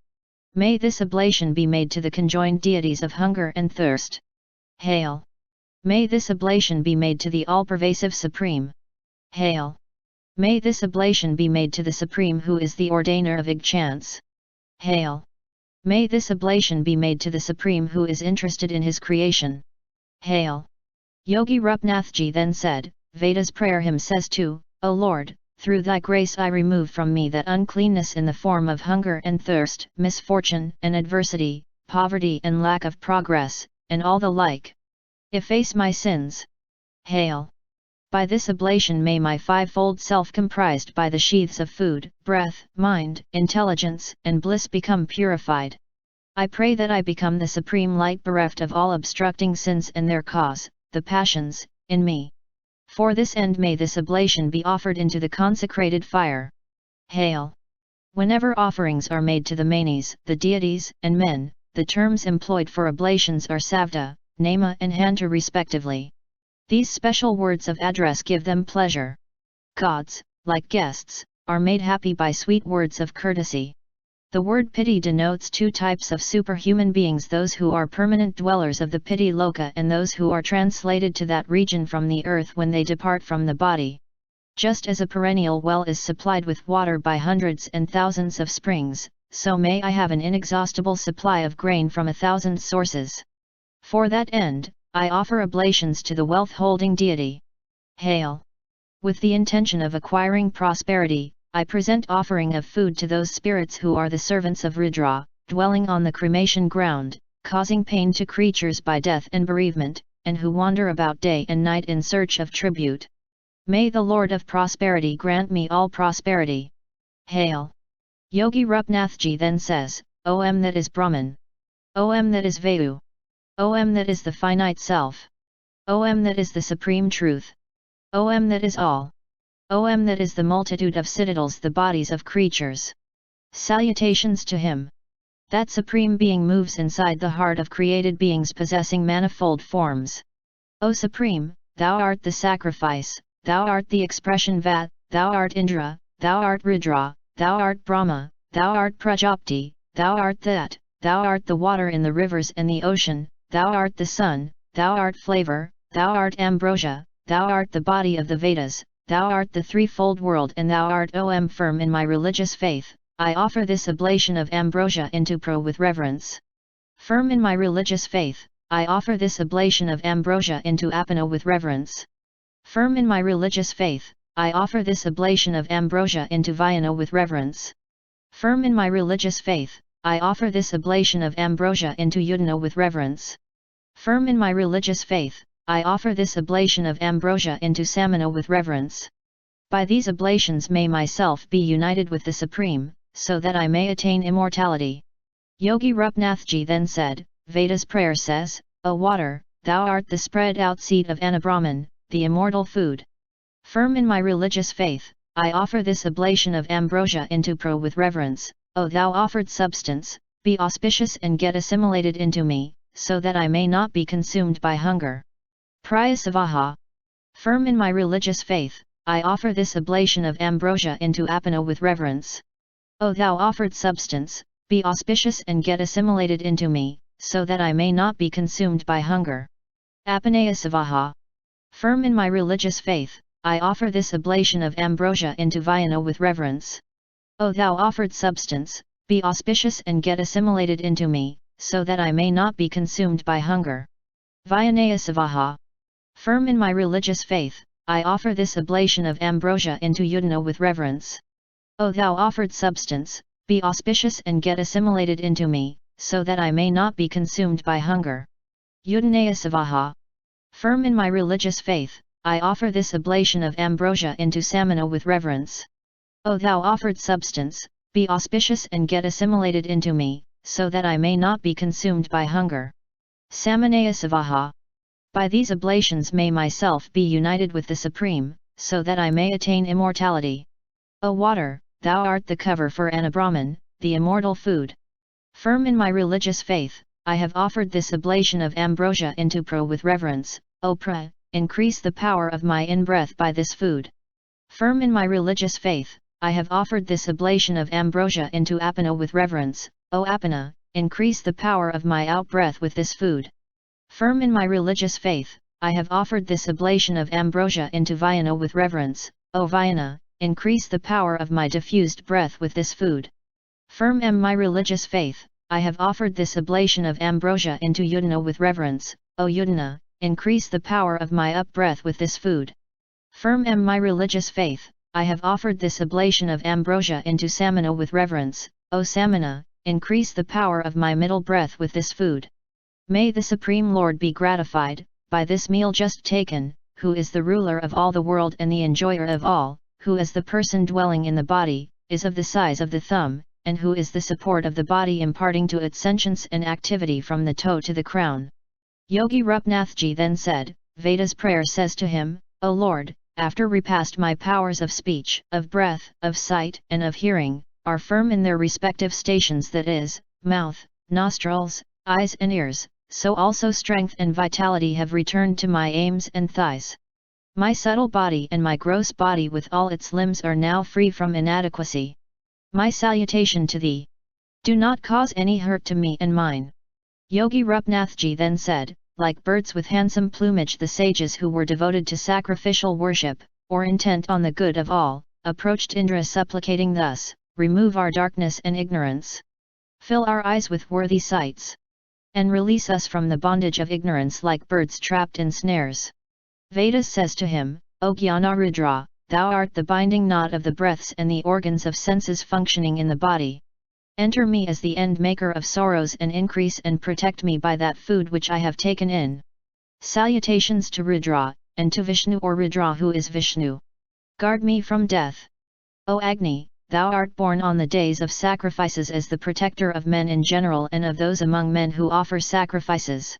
May this oblation be made to the conjoined deities of hunger and thirst. Hail! May this oblation be made to the all-pervasive Supreme. Hail! May this oblation be made to the Supreme who is the ordainer of igchants. Hail! May this oblation be made to the Supreme who is interested in his creation. Hail! Yogi Rupnathji then said, Veda's prayer hymn says too, O Lord, through thy grace I remove from me that uncleanness in the form of hunger and thirst, misfortune and adversity, poverty and lack of progress, and all the like. Efface my sins. Hail! By this oblation may my fivefold self comprised by the sheaths of food, breath, mind, intelligence, and bliss become purified. I pray that I become the supreme light bereft of all obstructing sins and their cause, the passions, in me. For this end may this oblation be offered into the consecrated fire. Hail! Whenever offerings are made to the manes, the deities, and men, the terms employed for oblations are savda, nema and hanta respectively. These special words of address give them pleasure. Gods, like guests, are made happy by sweet words of courtesy. The word piti denotes two types of superhuman beings: those who are permanent dwellers of the piti loka and those who are translated to that region from the earth when they depart from the body. Just as a perennial well is supplied with water by hundreds and thousands of springs, so may I have an inexhaustible supply of grain from 1,000 sources. For that end, I offer oblations to the wealth-holding deity. Hail! With the intention of acquiring prosperity, I present offering of food to those spirits who are the servants of Rudra, dwelling on the cremation ground, causing pain to creatures by death and bereavement, and who wander about day and night in search of tribute. May the Lord of Prosperity grant me all prosperity. Hail! Yogi Rupnathji then says, Om that is Brahman. Om that is Vayu. Om that is the finite self. Om that is the supreme truth. Om that is all. Om that is the multitude of citadels, the bodies of creatures. Salutations to him. That supreme being moves inside the heart of created beings possessing manifold forms. O Supreme, thou art the sacrifice, thou art the expression Vat, thou art Indra, thou art Rudra, thou art Brahma, thou art Prajapati, thou art that, thou art the water in the rivers and the ocean, thou art the sun, thou art flavor, thou art ambrosia, thou art the body of the Vedas, thou art the threefold world, and thou art Om. Firm in my religious faith, I offer this oblation of ambrosia into Pro with reverence. Firm in my religious faith, I offer this oblation of ambrosia into Apana with reverence. Firm in my religious faith, I offer this oblation of ambrosia into Vayana with reverence. Firm in my religious faith, I offer this oblation of ambrosia into Udana with reverence. Firm in my religious faith, I offer this oblation of ambrosia into Samana with reverence. By these oblations may myself be united with the Supreme, so that I may attain immortality. Yogi Rupnathji then said, Veda's prayer says, O water, thou art the spread out seed of Anabrahman, the immortal food. Firm in my religious faith, I offer this oblation of ambrosia into Pro with reverence. O thou offered substance, be auspicious and get assimilated into me, so that I may not be consumed by hunger. Prayasavaha. Firm in my religious faith, I offer this oblation of ambrosia into Apana with reverence. O thou offered substance, be auspicious and get assimilated into me, so that I may not be consumed by hunger. Apanayasavaha. Firm in my religious faith, I offer this oblation of ambrosia into Vayana with reverence. O thou offered substance, be auspicious and get assimilated into me, so that I may not be consumed by hunger. Vayanayasavaha. Firm in my religious faith, I offer this oblation of ambrosia into Udana with reverence. O thou offered substance, be auspicious and get assimilated into me, so that I may not be consumed by hunger. Udanayasavaha. Firm in my religious faith, I offer this oblation of ambrosia into Samana with reverence. O thou offered substance, be auspicious and get assimilated into me, so that I may not be consumed by hunger. Samanayasavaha. By these oblations may myself be united with the Supreme, so that I may attain immortality. O water, thou art the cover for Anabrahman, the immortal food. Firm in my religious faith, I have offered this oblation of ambrosia into Pro with reverence. O Pra, increase the power of my in-breath by this food. Firm in my religious faith, I have offered this oblation of ambrosia into Apana with reverence. O Apana, increase the power of my out-breath with this food. Firm in my religious faith, I have offered this oblation of ambrosia into Vayana with reverence. O Vayana, increase the power of my diffused breath with this food. Firm in my religious faith, I have offered this oblation of ambrosia into Udana with reverence. O Udana, increase the power of my up-breath with this food. Firm am my religious faith, I have offered this oblation of ambrosia into Samana with reverence. O Samana, increase the power of my middle breath with this food. May the Supreme Lord be gratified, by this meal just taken, who is the ruler of all the world and the enjoyer of all, who is the person dwelling in the body, is of the size of the thumb, and who is the support of the body imparting to it sentience and activity from the toe to the crown. Yogi Rupnathji then said, Veda's prayer says to him, O Lord, after repast my powers of speech, of breath, of sight, and of hearing, are firm in their respective stations, that is, mouth, nostrils, eyes and ears, so also strength and vitality have returned to my aims and thighs. My subtle body and my gross body with all its limbs are now free from inadequacy. My salutation to thee. Do not cause any hurt to me and mine. Yogi Rupnathji then said, like birds with handsome plumage, the sages who were devoted to sacrificial worship, or intent on the good of all, approached Indra supplicating thus, remove our darkness and ignorance. Fill our eyes with worthy sights. And release us from the bondage of ignorance like birds trapped in snares. Vedas says to him, O Jnana-Rudra, thou art the binding knot of the breaths and the organs of senses functioning in the body. Enter me as the end maker of sorrows and increase and protect me by that food which I have taken in. Salutations to Rudra, and to Vishnu or Rudra who is Vishnu. Guard me from death. O Agni, thou art born on the days of sacrifices as the protector of men in general and of those among men who offer sacrifices.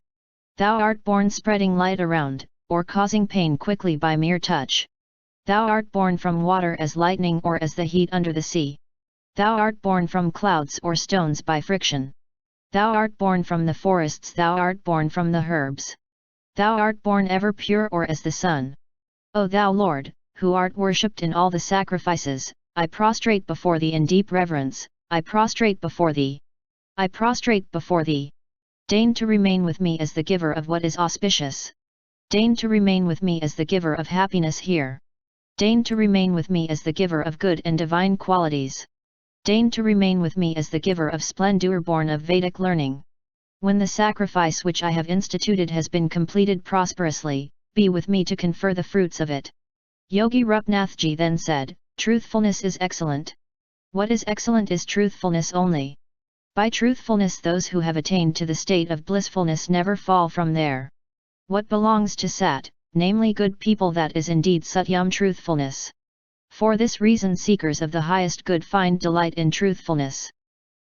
Thou art born spreading light around, or causing pain quickly by mere touch. Thou art born from water as lightning or as the heat under the sea. Thou art born from clouds or stones by friction. Thou art born from the forests, thou art born from the herbs. Thou art born ever pure or as the sun. O thou Lord, who art worshipped in all the sacrifices, I prostrate before thee in deep reverence, I prostrate before thee. I prostrate before thee. Deign to remain with me as the giver of what is auspicious. Deign to remain with me as the giver of happiness here. Deign to remain with me as the giver of good and divine qualities. Deign to remain with me as the giver of splendor born of Vedic learning. When the sacrifice which I have instituted has been completed prosperously, be with me to confer the fruits of it. Yogi Rupnathji then said, truthfulness is excellent. What is excellent is truthfulness only. By truthfulness those who have attained to the state of blissfulness never fall from there. What belongs to Sat, namely good people, that is indeed Satyam, truthfulness. For this reason seekers of the highest good find delight in truthfulness.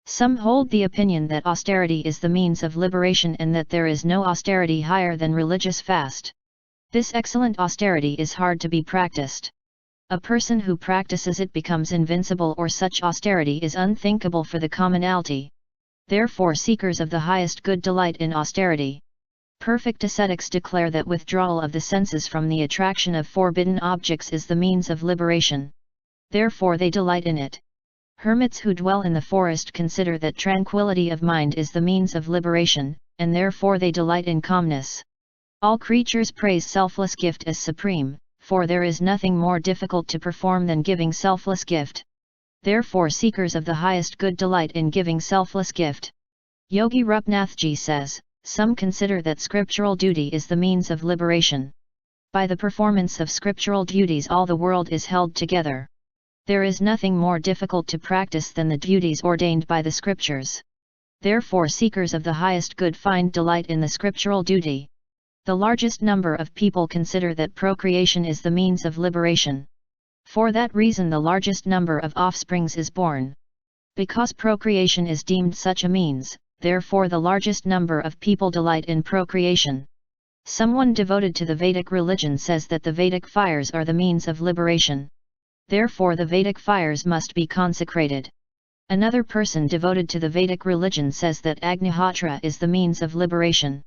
Some hold the opinion that austerity is the means of liberation and that there is no austerity higher than religious fast. This excellent austerity is hard to be practiced. A person who practices it becomes invincible, or such austerity is unthinkable for the commonalty. Therefore seekers of the highest good delight in austerity. Perfect ascetics declare that withdrawal of the senses from the attraction of forbidden objects is the means of liberation. Therefore they delight in it. Hermits who dwell in the forest consider that tranquility of mind is the means of liberation, and therefore they delight in calmness. All creatures praise selfless gift as supreme, for there is nothing more difficult to perform than giving selfless gift. Therefore seekers of the highest good delight in giving selfless gift. Yogi Rupnathji says, some consider that scriptural duty is the means of liberation. By the performance of scriptural duties all the world is held together. There is nothing more difficult to practice than the duties ordained by the scriptures. Therefore seekers of the highest good find delight in the scriptural duty. The largest number of people consider that procreation is the means of liberation. For that reason the largest number of offsprings is born. Because procreation is deemed such a means, therefore the largest number of people delight in procreation. Someone devoted to the Vedic religion says that the Vedic fires are the means of liberation. Therefore the Vedic fires must be consecrated. Another person devoted to the Vedic religion says that Agnihotra is the means of liberation.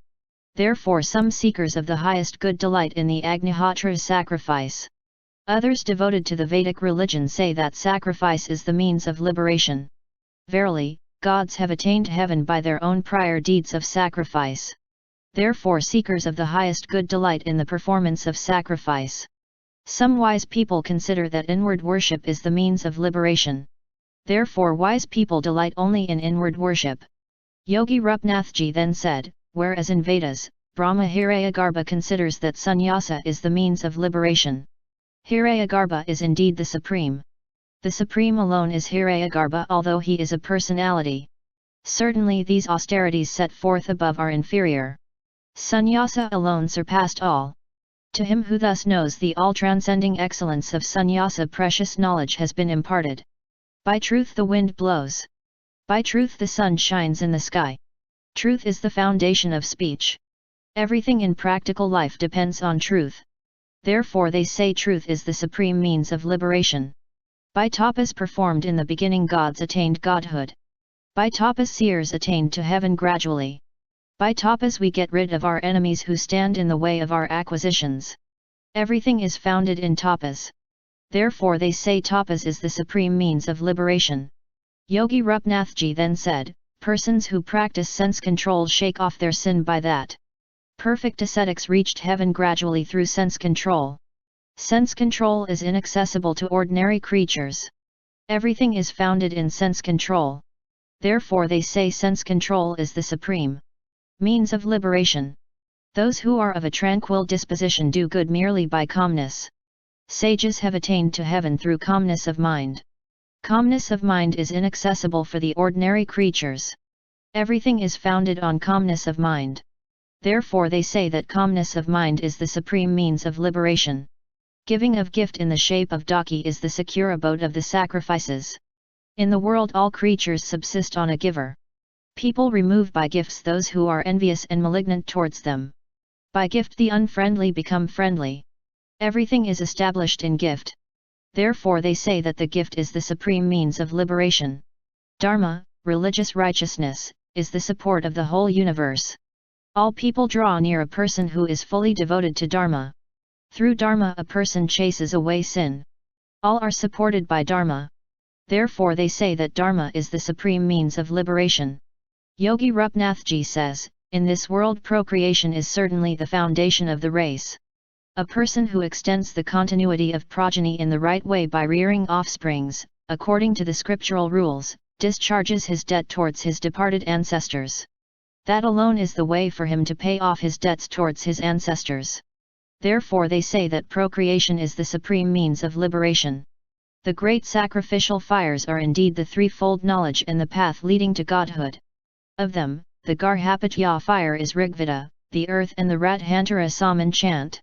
Therefore some seekers of the highest good delight in the Agnihotra sacrifice. Others devoted to the Vedic religion say that sacrifice is the means of liberation. Verily, gods have attained heaven by their own prior deeds of sacrifice. Therefore seekers of the highest good delight in the performance of sacrifice. Some wise people consider that inward worship is the means of liberation. Therefore wise people delight only in inward worship. Yogi Rupnathji then said, whereas in Vedas, Brahma Hirayagarbha considers that sannyasa is the means of liberation. Hirayagarbha is indeed the supreme. The supreme alone is Hirayagarbha, although he is a personality. Certainly these austerities set forth above are inferior. Sannyasa alone surpassed all. To him who thus knows the all-transcending excellence of sannyasa, precious knowledge has been imparted. By truth the wind blows. By truth the sun shines in the sky. Truth is the foundation of speech. Everything in practical life depends on truth. Therefore they say truth is the supreme means of liberation. By tapas performed in the beginning gods attained godhood. By tapas seers attained to heaven gradually. By tapas we get rid of our enemies who stand in the way of our acquisitions. Everything is founded in tapas. Therefore they say tapas is the supreme means of liberation. Yogi Rupnathji then said, persons who practice sense control shake off their sin by that. Perfect ascetics reached heaven gradually through sense control. Sense control is inaccessible to ordinary creatures. Everything is founded in sense control. Therefore they say sense control is the supreme means of liberation. Those who are of a tranquil disposition do good merely by calmness. Sages have attained to heaven through calmness of mind. Calmness of mind is inaccessible for the ordinary creatures. Everything is founded on calmness of mind. Therefore they say that calmness of mind is the supreme means of liberation. Giving of gift in the shape of daki is the secure abode of the sacrifices. In the world all creatures subsist on a giver. People remove by gifts those who are envious and malignant towards them. By gift the unfriendly become friendly. Everything is established in gift. Therefore they say that the gift is the supreme means of liberation. Dharma, religious righteousness, is the support of the whole universe. All people draw near a person who is fully devoted to Dharma. Through Dharma a person chases away sin. All are supported by Dharma. Therefore they say that Dharma is the supreme means of liberation. Yogi Rupnathji says, in this world procreation is certainly the foundation of the race. A person who extends the continuity of progeny in the right way by rearing offsprings, according to the scriptural rules, discharges his debt towards his departed ancestors. That alone is the way for him to pay off his debts towards his ancestors. Therefore they say that procreation is the supreme means of liberation. The great sacrificial fires are indeed the threefold knowledge and the path leading to godhood. Of them, the Garhapatya fire is Rigveda, the earth, and the Radhantara Saman chant.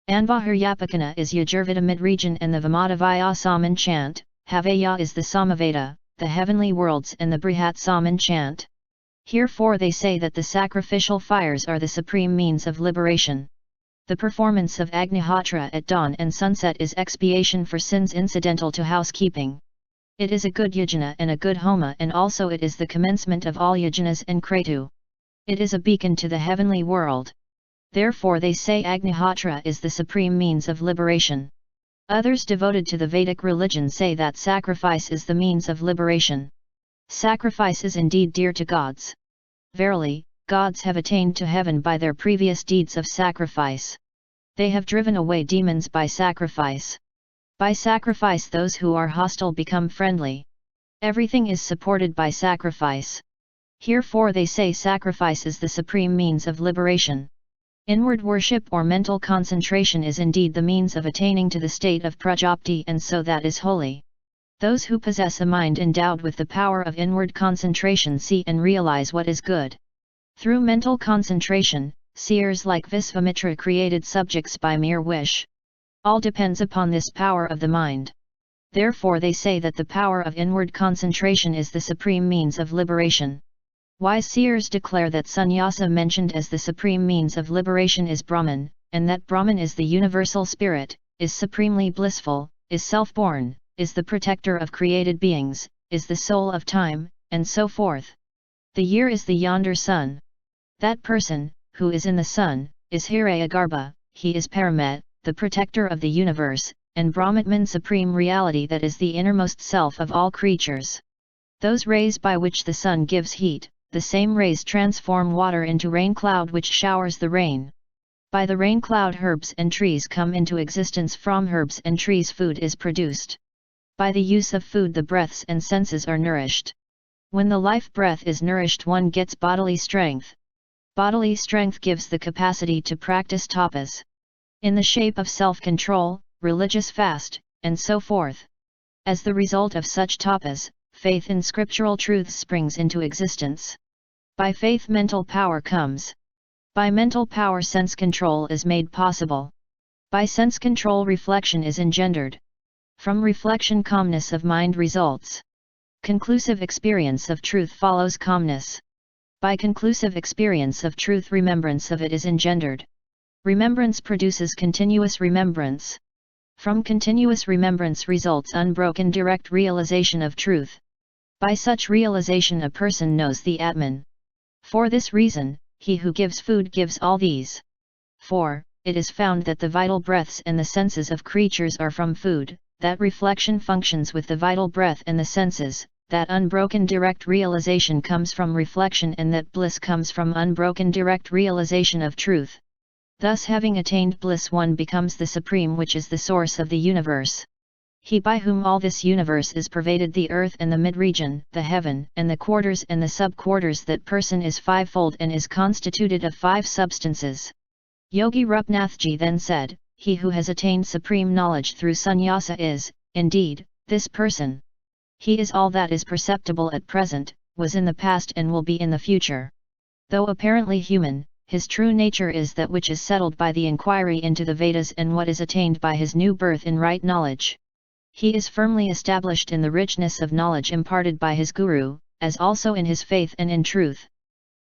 Anvaharyapakana is Yajurveda mid-region and the Vamadavaya Saman chant. Havaya is the Samaveda, the heavenly worlds, and the Brihat Saman chant. Herefore they say that the sacrificial fires are the supreme means of liberation. The performance of Agnihotra at dawn and sunset is expiation for sins incidental to housekeeping. It is a good yajna and a good homa, and also it is the commencement of all yajnas and kratu. It is a beacon to the heavenly world. Therefore they say Agnihotra is the supreme means of liberation. Others devoted to the Vedic religion say that sacrifice is the means of liberation. Sacrifice is indeed dear to gods. Verily, gods have attained to heaven by their previous deeds of sacrifice. They have driven away demons by sacrifice. By sacrifice those who are hostile become friendly. Everything is supported by sacrifice. Herefore they say sacrifice is the supreme means of liberation. Inward worship or mental concentration is indeed the means of attaining to the state of prajapti, and so that is holy. Those who possess a mind endowed with the power of inward concentration see and realize what is good. Through mental concentration, seers like Visvamitra created subjects by mere wish. All depends upon this power of the mind. Therefore they say that the power of inward concentration is the supreme means of liberation. Wise seers declare that sannyasa mentioned as the supreme means of liberation is Brahman, and that Brahman is the universal spirit, is supremely blissful, is self-born, is the protector of created beings, is the soul of time, and so forth. The year is the yonder sun. That person, who is in the sun, is Hirayagarbha, he is Paramet, the protector of the universe, and Brahmatman, supreme reality that is the innermost self of all creatures. Those rays by which the sun gives heat, the same rays transform water into rain cloud which showers the rain. By the rain cloud herbs and trees come into existence, from herbs and trees food is produced. By the use of food the breaths and senses are nourished. When the life breath is nourished, one gets bodily strength. Bodily strength gives the capacity to practice tapas. In the shape of self-control, religious fast, and so forth. As the result of such tapas, faith in scriptural truths springs into existence. By faith mental power comes. By mental power sense control is made possible. By sense control reflection is engendered. From reflection calmness of mind results. Conclusive experience of truth follows calmness. By conclusive experience of truth remembrance of it is engendered. Remembrance produces continuous remembrance. From continuous remembrance results unbroken direct realization of truth. By such realization a person knows the Atman. For this reason, he who gives food gives all these. For, it is found that the vital breaths and the senses of creatures are from food, that reflection functions with the vital breath and the senses, that unbroken direct realization comes from reflection and that bliss comes from unbroken direct realization of truth. Thus having attained bliss one becomes the supreme which is the source of the universe. He by whom all this universe is pervaded the earth and the mid-region, the heaven and the quarters and the sub-quarters that person is fivefold and is constituted of 5 substances. Yogi Rupnathji then said, he who has attained supreme knowledge through sannyasa is, indeed, this person. He is all that is perceptible at present, was in the past and will be in the future. Though apparently human, his true nature is that which is settled by the inquiry into the Vedas and what is attained by his new birth in right knowledge. He is firmly established in the richness of knowledge imparted by his Guru, as also in his faith and in truth.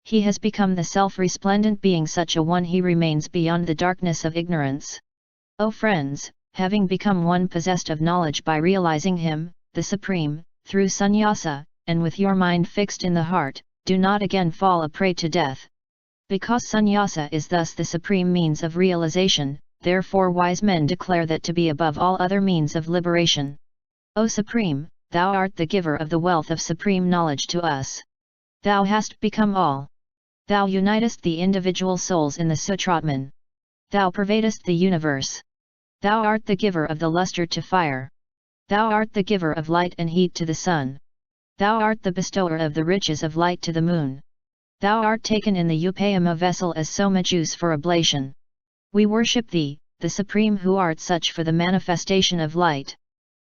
He has become the self-resplendent being, such a one he remains beyond the darkness of ignorance. O friends, having become one possessed of knowledge by realizing him, the Supreme, through sannyasa, and with your mind fixed in the heart, do not again fall a prey to death. Because sannyasa is thus the supreme means of realization, therefore wise men declare that to be above all other means of liberation. O Supreme, thou art the giver of the wealth of supreme knowledge to us. Thou hast become all. Thou unitest the individual souls in the Sutratman. Thou pervadest the universe. Thou art the giver of the luster to fire. Thou art the giver of light and heat to the sun. Thou art the bestower of the riches of light to the moon. Thou art taken in the Upayama vessel as soma juice for oblation. We worship thee, the Supreme who art such for the manifestation of light.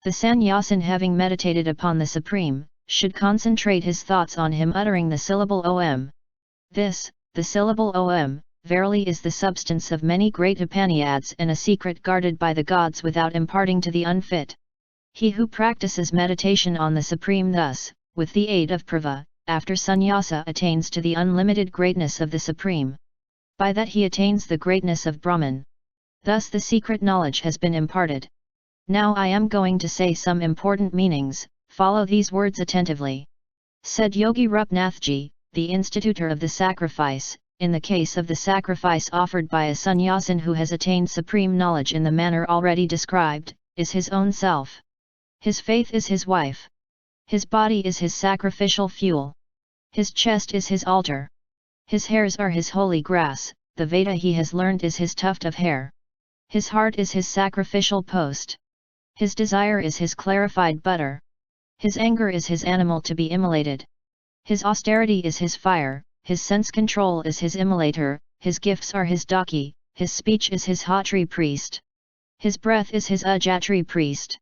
The sannyasin having meditated upon the Supreme, should concentrate his thoughts on him uttering the syllable Om. This, the syllable Om, verily is the substance of many great Upanishads and a secret guarded by the gods without imparting to the unfit. He who practices meditation on the Supreme thus, with the aid of Prava, after sannyasa attains to the unlimited greatness of the Supreme. By that he attains the greatness of Brahman. Thus the secret knowledge has been imparted. Now I am going to say some important meanings, follow these words attentively. Said Yogi Rupnathji, the institutor of the sacrifice, in the case of the sacrifice offered by a sannyasin who has attained supreme knowledge in the manner already described, is his own self. His faith is his wife. His body is his sacrificial fuel. His chest is his altar. His hairs are his holy grass, the Veda he has learned is his tuft of hair. His heart is his sacrificial post. His desire is his clarified butter. His anger is his animal to be immolated. His austerity is his fire, his sense control is his immolator, his gifts are his daki, his speech is his hotri priest. His breath is his ajatri priest.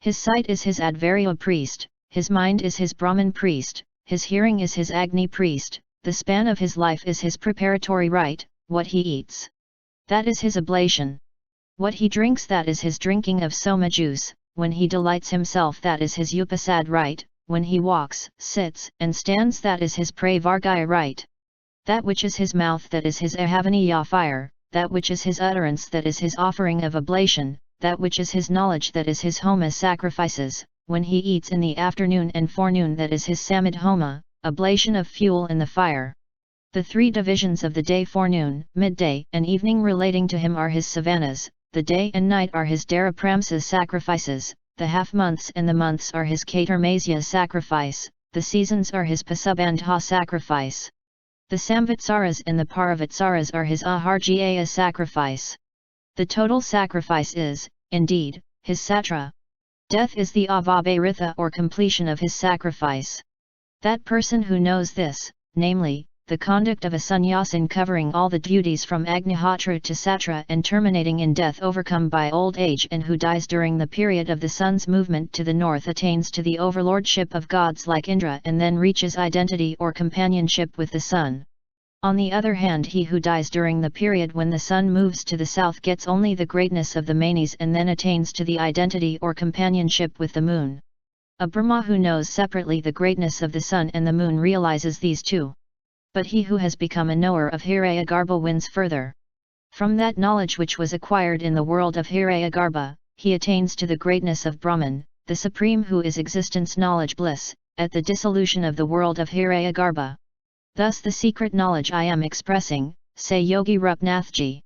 His sight is his advaryo priest, his mind is his Brahman priest, his hearing is his Agni priest, the span of his life is his preparatory rite, what he eats. That is his oblation. What he drinks, that is his drinking of soma juice, when he delights himself, that is his upasad rite, when he walks, sits, and stands, that is his pravargaya rite. That which is his mouth, that is his ahavaniya fire, that which is his utterance, that is his offering of oblation, that which is his knowledge, that is his homa sacrifices, when he eats in the afternoon and forenoon, that is his samad homa, oblation of fuel in the fire. The 3 divisions of the day, forenoon, midday, and evening relating to him are his savannas, the day and night are his darapramsa sacrifices, the half-months and the months are his katarmasya sacrifice, the seasons are his pasubandha sacrifice. The samvatsaras and the paravatsaras are his aharjaya sacrifice. The total sacrifice is, indeed, his satra. Death is the avabharitha or completion of his sacrifice. That person who knows this, namely, the conduct of a sannyasin covering all the duties from Agnihotra to Satra and terminating in death overcome by old age, and who dies during the period of the sun's movement to the north, attains to the overlordship of gods like Indra and then reaches identity or companionship with the sun. On the other hand, he who dies during the period when the sun moves to the south gets only the greatness of the manes and then attains to the identity or companionship with the moon. A Brahma who knows separately the greatness of the sun and the moon realizes these two. But he who has become a knower of Hirayagarbha wins further. From that knowledge which was acquired in the world of Hirayagarbha, he attains to the greatness of Brahman, the supreme who is existence knowledge bliss, at the dissolution of the world of Hirayagarbha. Thus the secret knowledge I am expressing, say Yogi Rupnathji.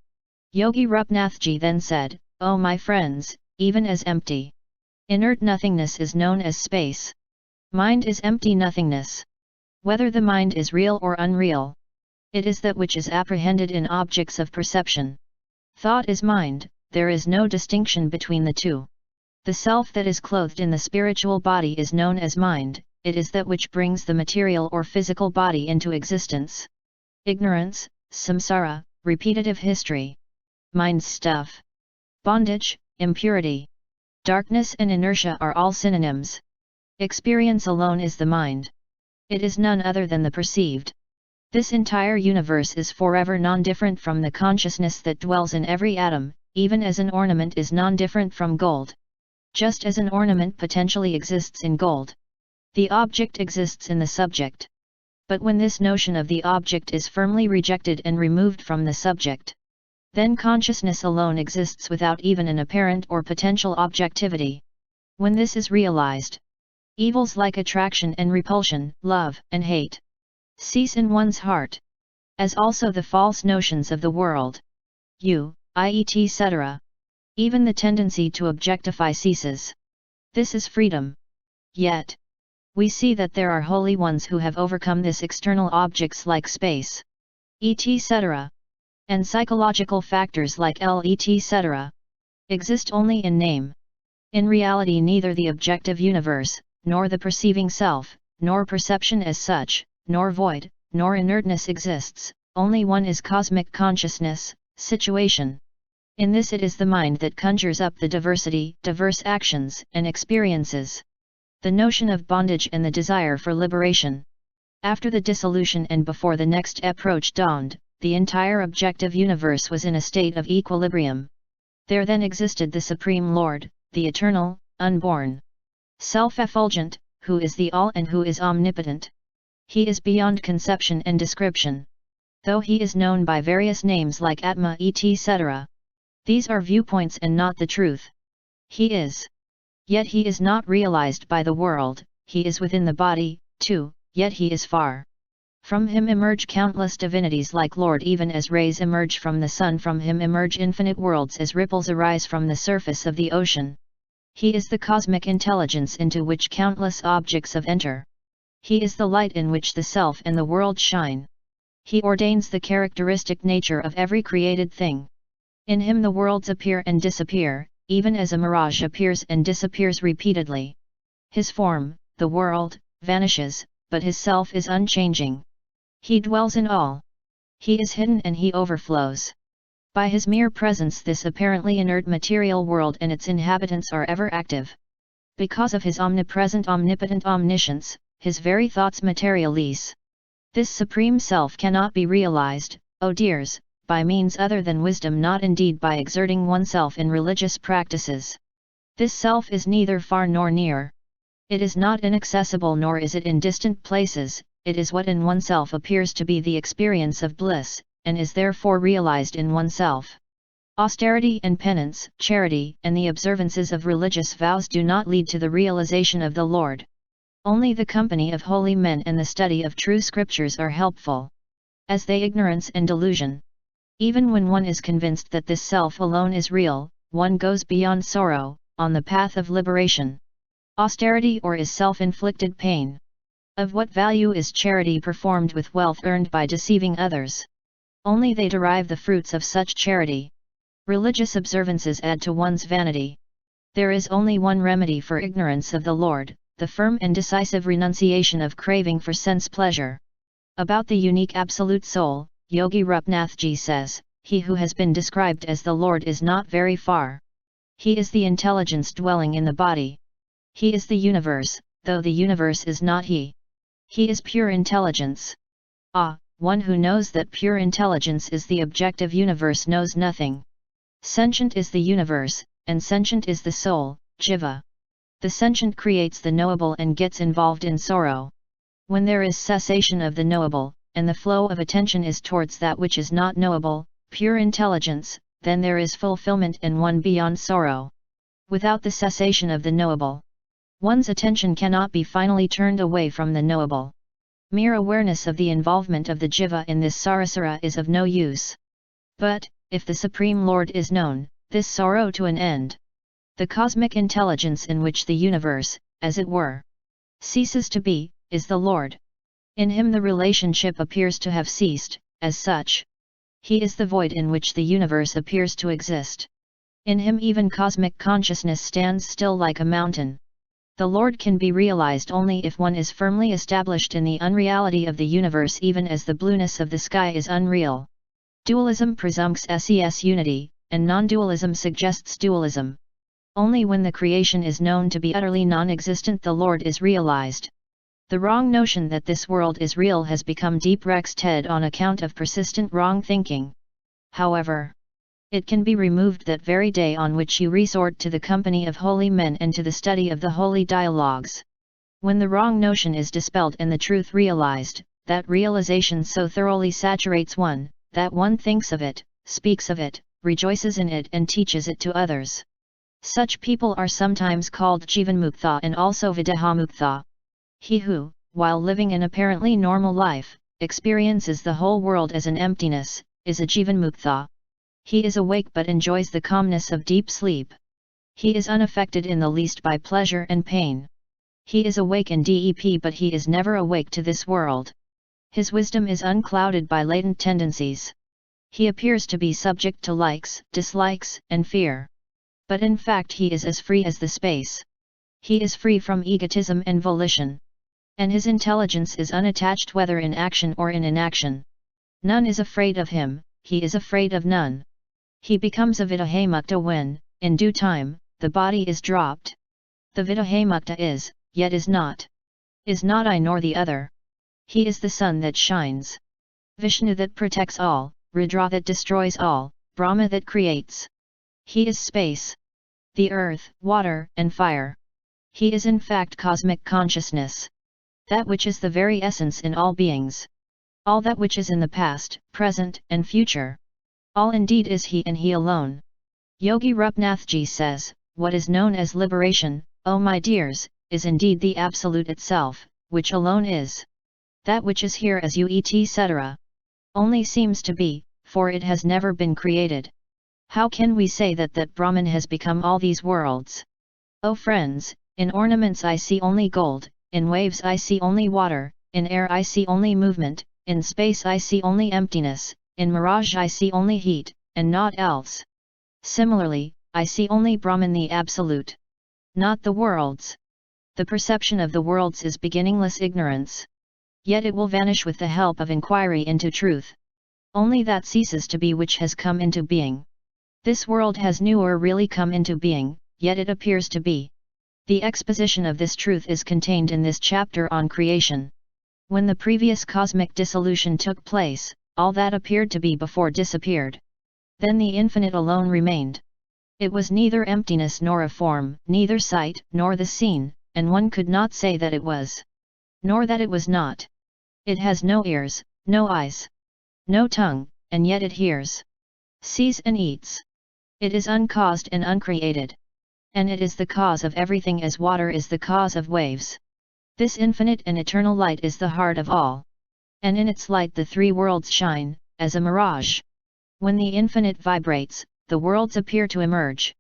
Yogi Rupnathji then said, O my friends, even as empty, inert nothingness is known as space. Mind is empty nothingness. Whether the mind is real or unreal, it is that which is apprehended in objects of perception. Thought is mind, there is no distinction between the two. The self that is clothed in the spiritual body is known as mind, it is that which brings the material or physical body into existence. Ignorance, samsara, repetitive history, mind stuff, bondage, impurity, darkness and inertia are all synonyms. Experience alone is the mind. It is none other than the perceived. This entire universe is forever non-different from the consciousness that dwells in every atom, even as an ornament is non-different from gold. Just as an ornament potentially exists in gold, the object exists in the subject. But when this notion of the object is firmly rejected and removed from the subject, then consciousness alone exists without even an apparent or potential objectivity. When this is realized, evils like attraction and repulsion, love and hate, cease in one's heart, as also the false notions of the world, etc. Even the tendency to objectify ceases. This is freedom. Yet, we see that there are holy ones who have overcome this external objects like space, etc. and psychological factors like etc. exist only in name. In reality, neither the objective universe, nor the perceiving self, nor perception as such, nor void, nor inertness exists, only one is cosmic consciousness, situation. In this it is the mind that conjures up the diverse actions and experiences, the notion of bondage and the desire for liberation. After the dissolution and before the next approach dawned, the entire objective universe was in a state of equilibrium. There then existed the Supreme Lord, the eternal, unborn, self-effulgent, who is the all and who is omnipotent. He is beyond conception and description. Though he is known by various names like Atma etc. These are viewpoints and not the truth. He is. Yet he is not realized by the world, he is within the body, too, yet he is far. From him emerge countless divinities like Lord, even as rays emerge from the sun. From him emerge infinite worlds as ripples arise from the surface of the ocean. He is the cosmic intelligence into which countless objects have enter. He is the light in which the self and the world shine. He ordains the characteristic nature of every created thing. In him the worlds appear and disappear, even as a mirage appears and disappears repeatedly. His form, the world, vanishes, but his self is unchanging. He dwells in all. He is hidden and he overflows. By his mere presence this apparently inert material world and its inhabitants are ever active. Because of his omnipresent omnipotent omniscience, his very thoughts materialize. This supreme self cannot be realized, O dears, by means other than wisdom, not indeed by exerting oneself in religious practices. This self is neither far nor near. It is not inaccessible nor is it in distant places, it is what in oneself appears to be the experience of bliss, and is therefore realized in oneself. Austerity and penance, charity and the observances of religious vows do not lead to the realization of the Lord. Only the company of holy men and the study of true scriptures are helpful. As they ignorance and delusion. Even when one is convinced that this self alone is real, one goes beyond sorrow, on the path of liberation. Austerity or is self-inflicted pain. Of what value is charity performed with wealth earned by deceiving others? Only they derive the fruits of such charity. Religious observances add to one's vanity. There is only one remedy for ignorance of the Lord, the firm and decisive renunciation of craving for sense pleasure. About the unique Absolute Soul, Yogi Rupnathji says, he who has been described as the Lord is not very far. He is the intelligence dwelling in the body. He is the universe, though the universe is not he. He is pure intelligence. Ah, one who knows that pure intelligence is the objective universe knows nothing. Sentient is the universe, and sentient is the soul, jiva. The sentient creates the knowable and gets involved in sorrow. When there is cessation of the knowable, and the flow of attention is towards that which is not knowable, pure intelligence, then there is fulfillment and one beyond sorrow. Without the cessation of the knowable, one's attention cannot be finally turned away from the knowable. Mere awareness of the involvement of the jiva in this sarasara is of no use. But, if the Supreme Lord is known, this sorrow to an end. The cosmic intelligence in which the universe, as it were, ceases to be, is the Lord. In him the relationship appears to have ceased, as such. He is the void in which the universe appears to exist. In him even cosmic consciousness stands still like a mountain. The Lord can be realized only if one is firmly established in the unreality of the universe, even as the blueness of the sky is unreal. Dualism presumes ses unity, and non-dualism suggests dualism. Only when the creation is known to be utterly non-existent the Lord is realized. The wrong notion that this world is real has become deep-rexed on account of persistent wrong thinking. However, it can be removed that very day on which you resort to the company of holy men and to the study of the holy dialogues. When the wrong notion is dispelled and the truth realized, that realization so thoroughly saturates one, that one thinks of it, speaks of it, rejoices in it and teaches it to others. Such people are sometimes called Jivanmuktha and also Videhamukta. He who, while living an apparently normal life, experiences the whole world as an emptiness, is a Jivanmuktha. He is awake but enjoys the calmness of deep sleep. He is unaffected in the least by pleasure and pain. He is awake in dep but he is never awake to this world. His wisdom is unclouded by latent tendencies. He appears to be subject to likes, dislikes, and fear. But in fact he is as free as the space. He is free from egotism and volition. And his intelligence is unattached whether in action or in inaction. None is afraid of him, he is afraid of none. He becomes a Vidahemukta when, in due time, the body is dropped. The Vidahemukta is, yet is not I nor the other. He is the sun that shines. Vishnu that protects all, Rudra that destroys all, Brahma that creates. He is space, the earth, water, and fire. He is in fact cosmic consciousness. That which is the very essence in all beings. All that which is in the past, present, and future. All indeed is he and he alone. Yogi Rupnathji says, what is known as liberation, O my dears, is indeed the Absolute itself, which alone is. That which is here as you etc. only seems to be, for it has never been created. How can we say that Brahman has become all these worlds? O friends, in ornaments I see only gold, in waves I see only water, in air I see only movement, in space I see only emptiness, in mirage I see only heat, and naught else. Similarly, I see only Brahman the Absolute. Not the worlds. The perception of the worlds is beginningless ignorance. Yet it will vanish with the help of inquiry into truth. Only that ceases to be which has come into being. This world has never really come into being, yet it appears to be. The exposition of this truth is contained in this chapter on creation. When the previous cosmic dissolution took place, all that appeared to be before disappeared. Then the infinite alone remained. It was neither emptiness nor a form, neither sight nor the seen, and one could not say that it was. Nor that it was not. It has no ears, no eyes, no tongue, and yet it hears, sees and eats. It is uncaused and uncreated. And it is the cause of everything as water is the cause of waves. This infinite and eternal light is the heart of all. And in its light the three worlds shine, as a mirage. When the infinite vibrates, the worlds appear to emerge.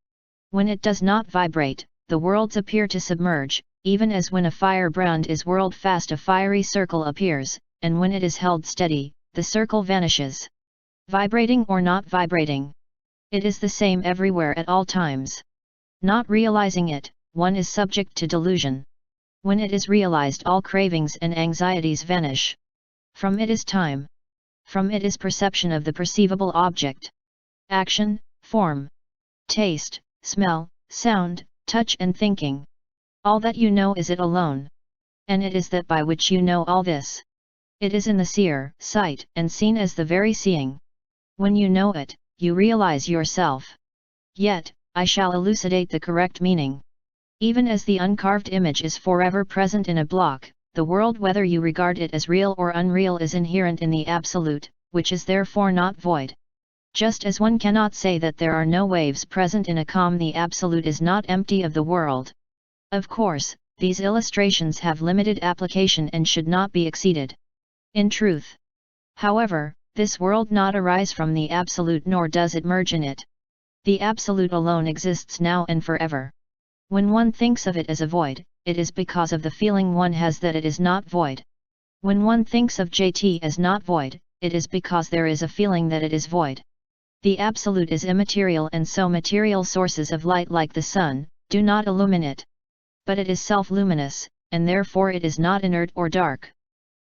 When it does not vibrate, the worlds appear to submerge, even as when a firebrand is whirled fast a fiery circle appears, and when it is held steady, the circle vanishes. Vibrating or not vibrating. It is the same everywhere at all times. Not realizing it, one is subject to delusion. When it is realized, all cravings and anxieties vanish. From it is time. From it is perception of the perceivable object. Action, form, taste, smell, sound, touch and thinking. All that you know is it alone. And it is that by which you know all this. It is in the seer, sight, and seen as the very seeing. When you know it, you realize yourself. Yet, I shall elucidate the correct meaning. Even as the uncarved image is forever present in a block, the world, whether you regard it as real or unreal, is inherent in the Absolute, which is therefore not void. Just as one cannot say that there are no waves present in a calm, the Absolute is not empty of the world. Of course, these illustrations have limited application and should not be exceeded. In truth, however, this world not arise from the Absolute, nor does it merge in it. The Absolute alone exists now and forever. When one thinks of it as a void, it is because of the feeling one has that it is not void. When one thinks of JT as not void, it is because there is a feeling that it is void. The Absolute is immaterial, and so material sources of light like the sun do not illumine it. But it is self-luminous, and therefore it is not inert or dark.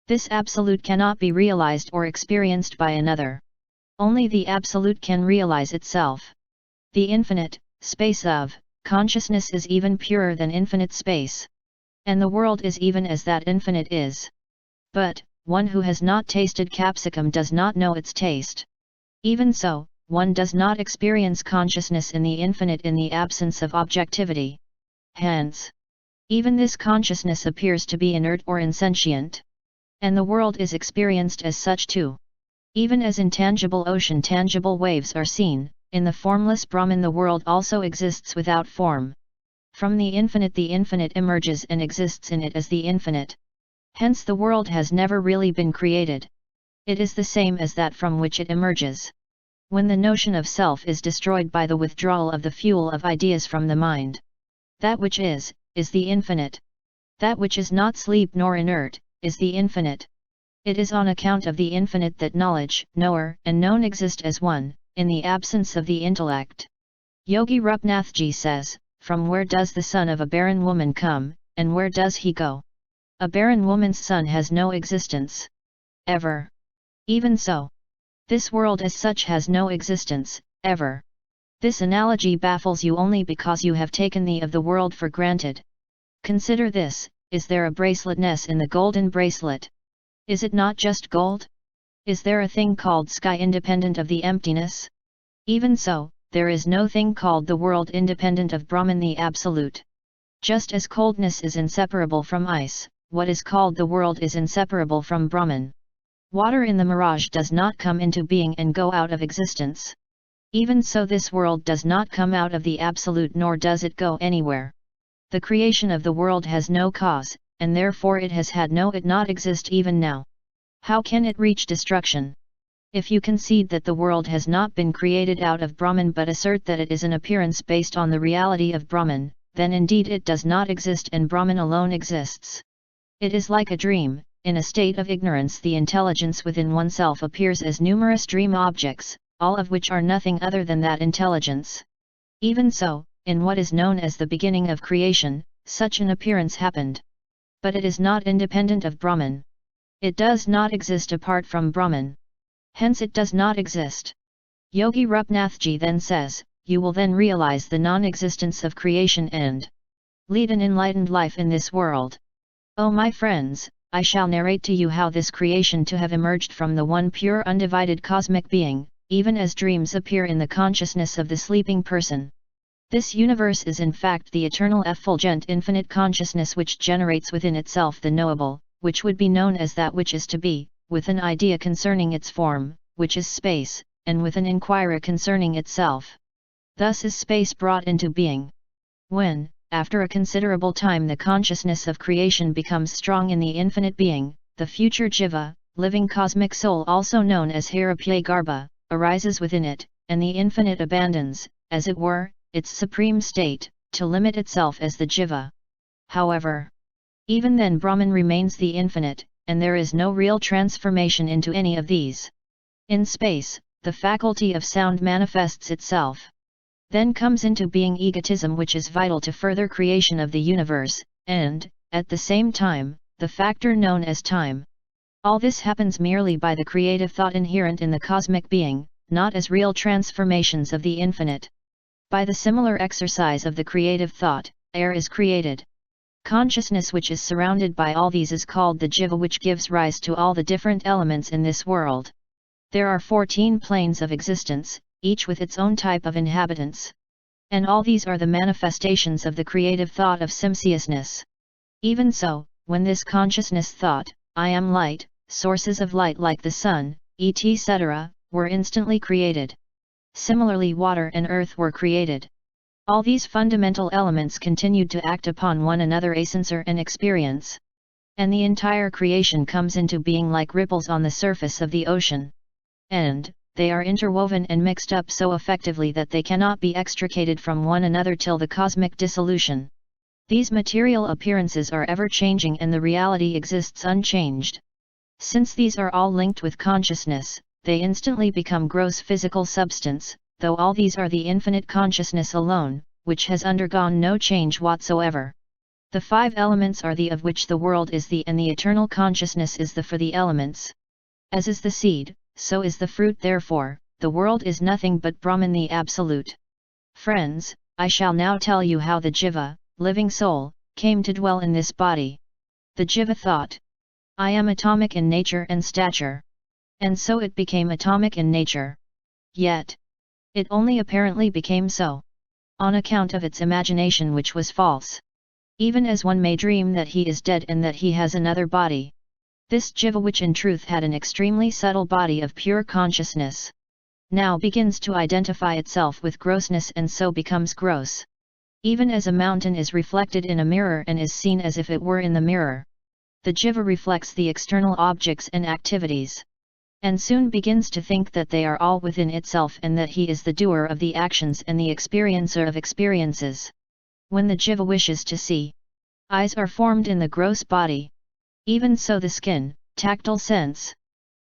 This Absolute cannot be realized or experienced by another. Only the Absolute can realize itself. The infinite space of consciousness is even purer than infinite space. And the world is even as that infinite is. But, one who has not tasted capsicum does not know its taste. Even so, one does not experience consciousness in the infinite in the absence of objectivity. Hence, even this consciousness appears to be inert or insentient. And the world is experienced as such too. Even as in tangible ocean tangible waves are seen, in the formless Brahman the world also exists without form. From the infinite emerges and exists in it as the infinite. Hence the world has never really been created. It is the same as that from which it emerges. When the notion of self is destroyed by the withdrawal of the fuel of ideas from the mind, that which is the infinite. That which is not sleep nor inert, is the infinite. It is on account of the infinite that knowledge, knower, and known exist as one, in the absence of the intellect. Yogi Rupnathji says, "From where does the son of a barren woman come, and where does he go? A barren woman's son has no existence. Ever. Even so. This world as such has no existence, ever." This analogy baffles you only because you have taken the of the world for granted. Consider this: is there a braceletness in the golden bracelet? Is it not just gold? Is there a thing called sky independent of the emptiness? Even so, there is no thing called the world independent of Brahman the Absolute. Just as coldness is inseparable from ice, what is called the world is inseparable from Brahman. Water in the mirage does not come into being and go out of existence. Even so, this world does not come out of the Absolute, nor does it go anywhere. The creation of the world has no cause, and therefore it has had no it not exist even now. How can it reach destruction? If you concede that the world has not been created out of Brahman but assert that it is an appearance based on the reality of Brahman, then indeed it does not exist and Brahman alone exists. It is like a dream. In a state of ignorance the intelligence within oneself appears as numerous dream objects, all of which are nothing other than that intelligence. Even so, in what is known as the beginning of creation, such an appearance happened. But it is not independent of Brahman. It does not exist apart from Brahman. Hence it does not exist. Yogi Rupnathji then says, you will then realize the non-existence of creation and lead an enlightened life in this world. Oh my friends, I shall narrate to you how this creation to have emerged from the one pure undivided cosmic being, even as dreams appear in the consciousness of the sleeping person. This universe is in fact the eternal effulgent infinite consciousness which generates within itself the knowable, which would be known as that which is to be, with an idea concerning its form, which is space, and with an inquiry concerning itself. Thus is space brought into being. When, after a considerable time, the consciousness of creation becomes strong in the infinite being, the future jiva, living cosmic soul also known as Harapya-garbha, arises within it, and the infinite abandons, as it were, its supreme state, to limit itself as the jiva. However, even then Brahman remains the infinite, and there is no real transformation into any of these. In space, the faculty of sound manifests itself. Then comes into being egotism, which is vital to further creation of the universe, and, at the same time, the factor known as time. All this happens merely by the creative thought inherent in the cosmic being, not as real transformations of the infinite. By the similar exercise of the creative thought, air is created. Consciousness which is surrounded by all these is called the jiva, which gives rise to all the different elements in this world. There are 14 planes of existence, each with its own type of inhabitants. And all these are the manifestations of the creative thought of simultaneousness. Even so, when this consciousness thought, I am light, sources of light like the sun, etc., were instantly created. Similarly, water and earth were created. All these fundamental elements continued to act upon one another ascensor and experience. And the entire creation comes into being like ripples on the surface of the ocean. And they are interwoven and mixed up so effectively that they cannot be extricated from one another till the cosmic dissolution. These material appearances are ever changing and the reality exists unchanged. Since these are all linked with consciousness, they instantly become gross physical substance, though all these are the infinite consciousness alone, which has undergone no change whatsoever. The 5 elements are the of which the world is the, and the eternal consciousness is the for the elements. As is the seed, so is the fruit. Therefore, the world is nothing but Brahman, the Absolute. Friends, I shall now tell you how the jiva, living soul, came to dwell in this body. The jiva thought, I am atomic in nature and stature. And so it became atomic in nature. Yet, it only apparently became so, on account of its imagination, which was false. Even as one may dream that he is dead and that he has another body. This jiva, which in truth had an extremely subtle body of pure consciousness, now begins to identify itself with grossness and so becomes gross. Even as a mountain is reflected in a mirror and is seen as if it were in the mirror. The jiva reflects the external objects and activities. And soon begins to think that they are all within itself and that he is the doer of the actions and the experiencer of experiences. When the jiva wishes to see, eyes are formed in the gross body. Even so the skin, tactile sense,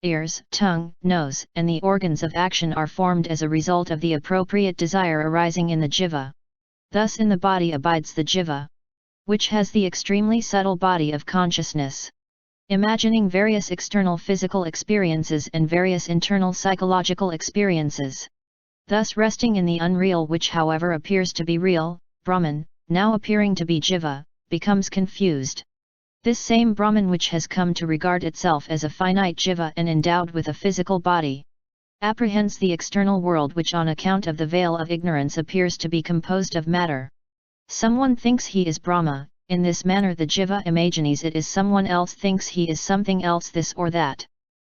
ears, tongue, nose, and the organs of action are formed as a result of the appropriate desire arising in the jiva. Thus in the body abides the jiva, which has the extremely subtle body of consciousness, imagining various external physical experiences and various internal psychological experiences. Thus resting in the unreal, which however appears to be real, Brahman, now appearing to be jiva, becomes confused. This same Brahman, which has come to regard itself as a finite jiva and endowed with a physical body, apprehends the external world, which on account of the veil of ignorance appears to be composed of matter. Someone thinks he is Brahma. In this manner the jiva imagines it is someone else, thinks he is something else, this or that,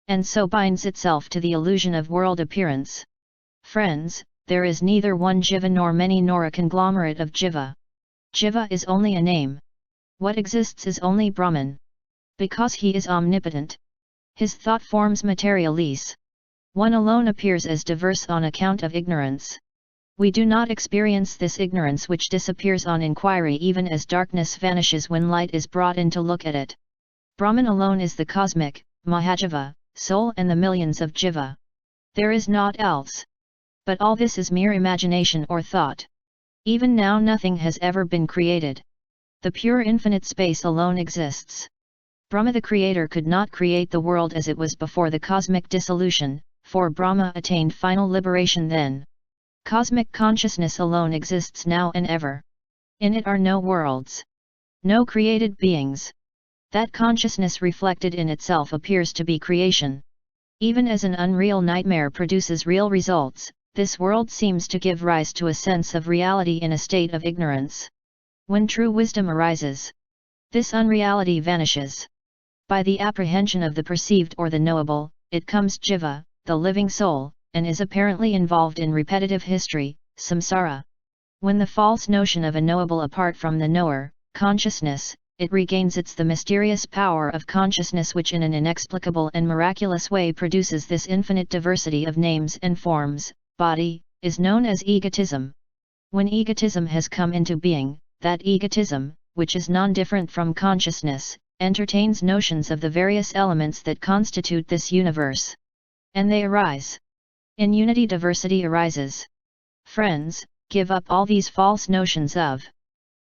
and so binds itself to the illusion of world appearance. Friends, there is neither one jiva nor many nor a conglomerate of jiva. Jiva is only a name. What exists is only Brahman. Because he is omnipotent, his thought forms materialise. One alone appears as diverse on account of ignorance. We do not experience this ignorance, which disappears on inquiry, even as darkness vanishes when light is brought in to look at it. Brahman alone is the cosmic, Mahajiva, soul, and the millions of jiva. There is naught else. But all this is mere imagination or thought. Even now nothing has ever been created. The pure infinite space alone exists. Brahma the Creator could not create the world as it was before the cosmic dissolution, for Brahma attained final liberation then. Cosmic consciousness alone exists now and ever. In it are no worlds, no created beings. That consciousness reflected in itself appears to be creation. Even as an unreal nightmare produces real results, this world seems to give rise to a sense of reality in a state of ignorance. When true wisdom arises, this unreality vanishes. By the apprehension of the perceived or the knowable, it comes jiva, the living soul, and is apparently involved in repetitive history, samsara. When the false notion of a knowable apart from the knower, consciousness, it regains the mysterious power of consciousness, which in an inexplicable and miraculous way produces this infinite diversity of names and forms, body, is known as egotism. When egotism has come into being, that egotism, which is non-different from consciousness, entertains notions of the various elements that constitute this universe. And they arise. In unity diversity arises. Friends, give up all these false notions of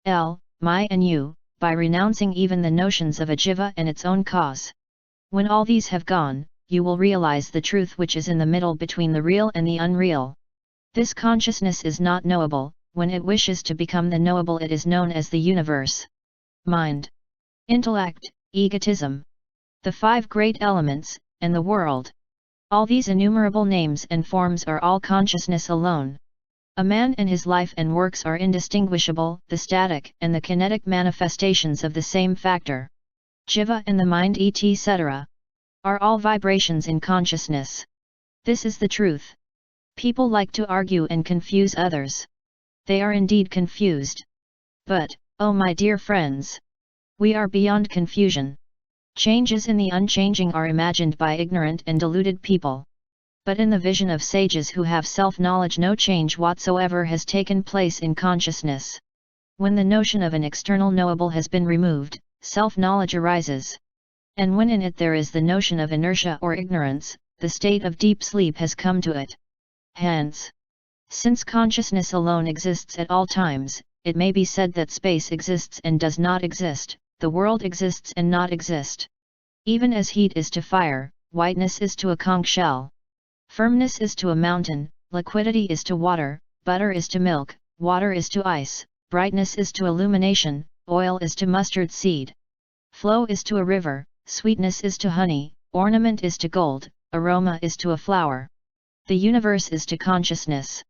L, my and you, by renouncing even the notions of a jiva and its own cause. When all these have gone, you will realize the truth which is in the middle between the real and the unreal. This consciousness is not knowable. When it wishes to become the knowable, it is known as the universe. Mind, intellect, egotism, the five great elements, and the world. All these innumerable names and forms are all consciousness alone. A man and his life and works are indistinguishable, the static and the kinetic manifestations of the same factor. Jiva and the mind etc. are all vibrations in consciousness. This is the truth. People like to argue and confuse others. They are indeed confused. But, oh my dear friends, we are beyond confusion. Changes in the unchanging are imagined by ignorant and deluded people. But in the vision of sages who have self-knowledge, no change whatsoever has taken place in consciousness. When the notion of an external knowable has been removed, self-knowledge arises. And when in it there is the notion of inertia or ignorance, the state of deep sleep has come to it. Hence, since consciousness alone exists at all times, it may be said that space exists and does not exist, the world exists and not exist. Even as heat is to fire, whiteness is to a conch shell. Firmness is to a mountain, liquidity is to water, butter is to milk, water is to ice, brightness is to illumination, oil is to mustard seed. Flow is to a river, sweetness is to honey, ornament is to gold, aroma is to a flower. The universe is to consciousness.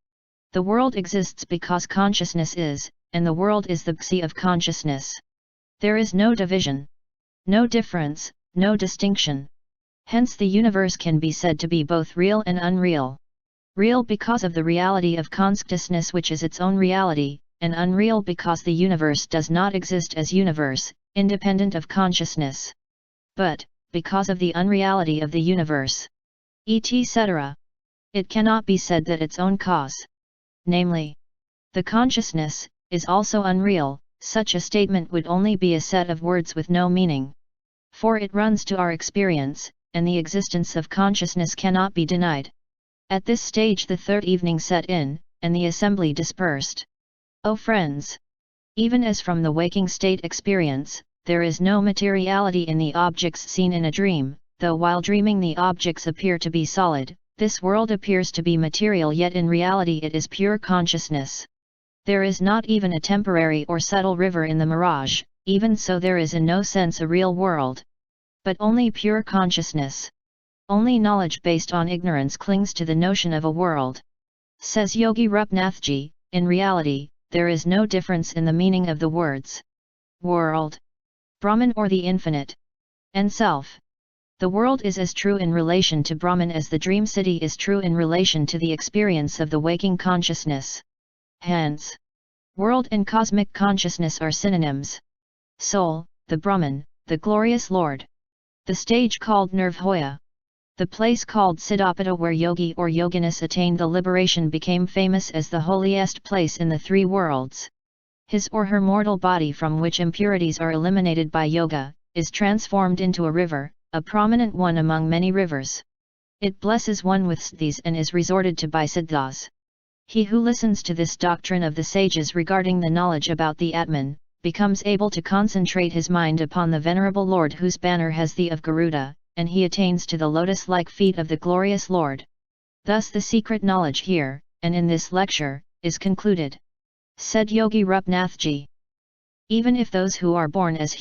The world exists because consciousness is, and the world is the Bhakti of consciousness. There is no division, no difference, no distinction. Hence the universe can be said to be both real and unreal. Real because of the reality of consciousness which is its own reality, and unreal because the universe does not exist as universe, independent of consciousness. But, because of the unreality of the universe, etc., it cannot be said that its own cause, namely, the consciousness, is also unreal. Such a statement would only be a set of words with no meaning. For it runs to our experience, and the existence of consciousness cannot be denied. At this stage the third evening set in, and the assembly dispersed. O friends! Even as from the waking state experience, there is no materiality in the objects seen in a dream, though while dreaming the objects appear to be solid, this world appears to be material, yet in reality it is pure consciousness. There is not even a temporary or subtle river in the mirage, even so there is in no sense a real world. But only pure consciousness. Only knowledge based on ignorance clings to the notion of a world. Says Yogi Rupnathji, in reality, there is no difference in the meaning of the words world, Brahman or the infinite, and self. The world is as true in relation to Brahman as the dream city is true in relation to the experience of the waking consciousness. Hence, world and cosmic consciousness are synonyms. Soul, the Brahman, the glorious Lord. The stage called Nirvhoya. The place called Siddhapada where yogi or yoginis attained the liberation became famous as the holiest place in the three worlds. His or her mortal body, from which impurities are eliminated by yoga, is transformed into a river, a prominent one among many rivers. It blesses one with siddhis and is resorted to by siddhas. He who listens to this doctrine of the sages regarding the knowledge about the Atman, becomes able to concentrate his mind upon the venerable Lord whose banner has the of Garuda, and he attains to the lotus-like feet of the glorious Lord. Thus the secret knowledge here, and in this lecture, is concluded. Said Yogi Rupnathji. Even if those who are born as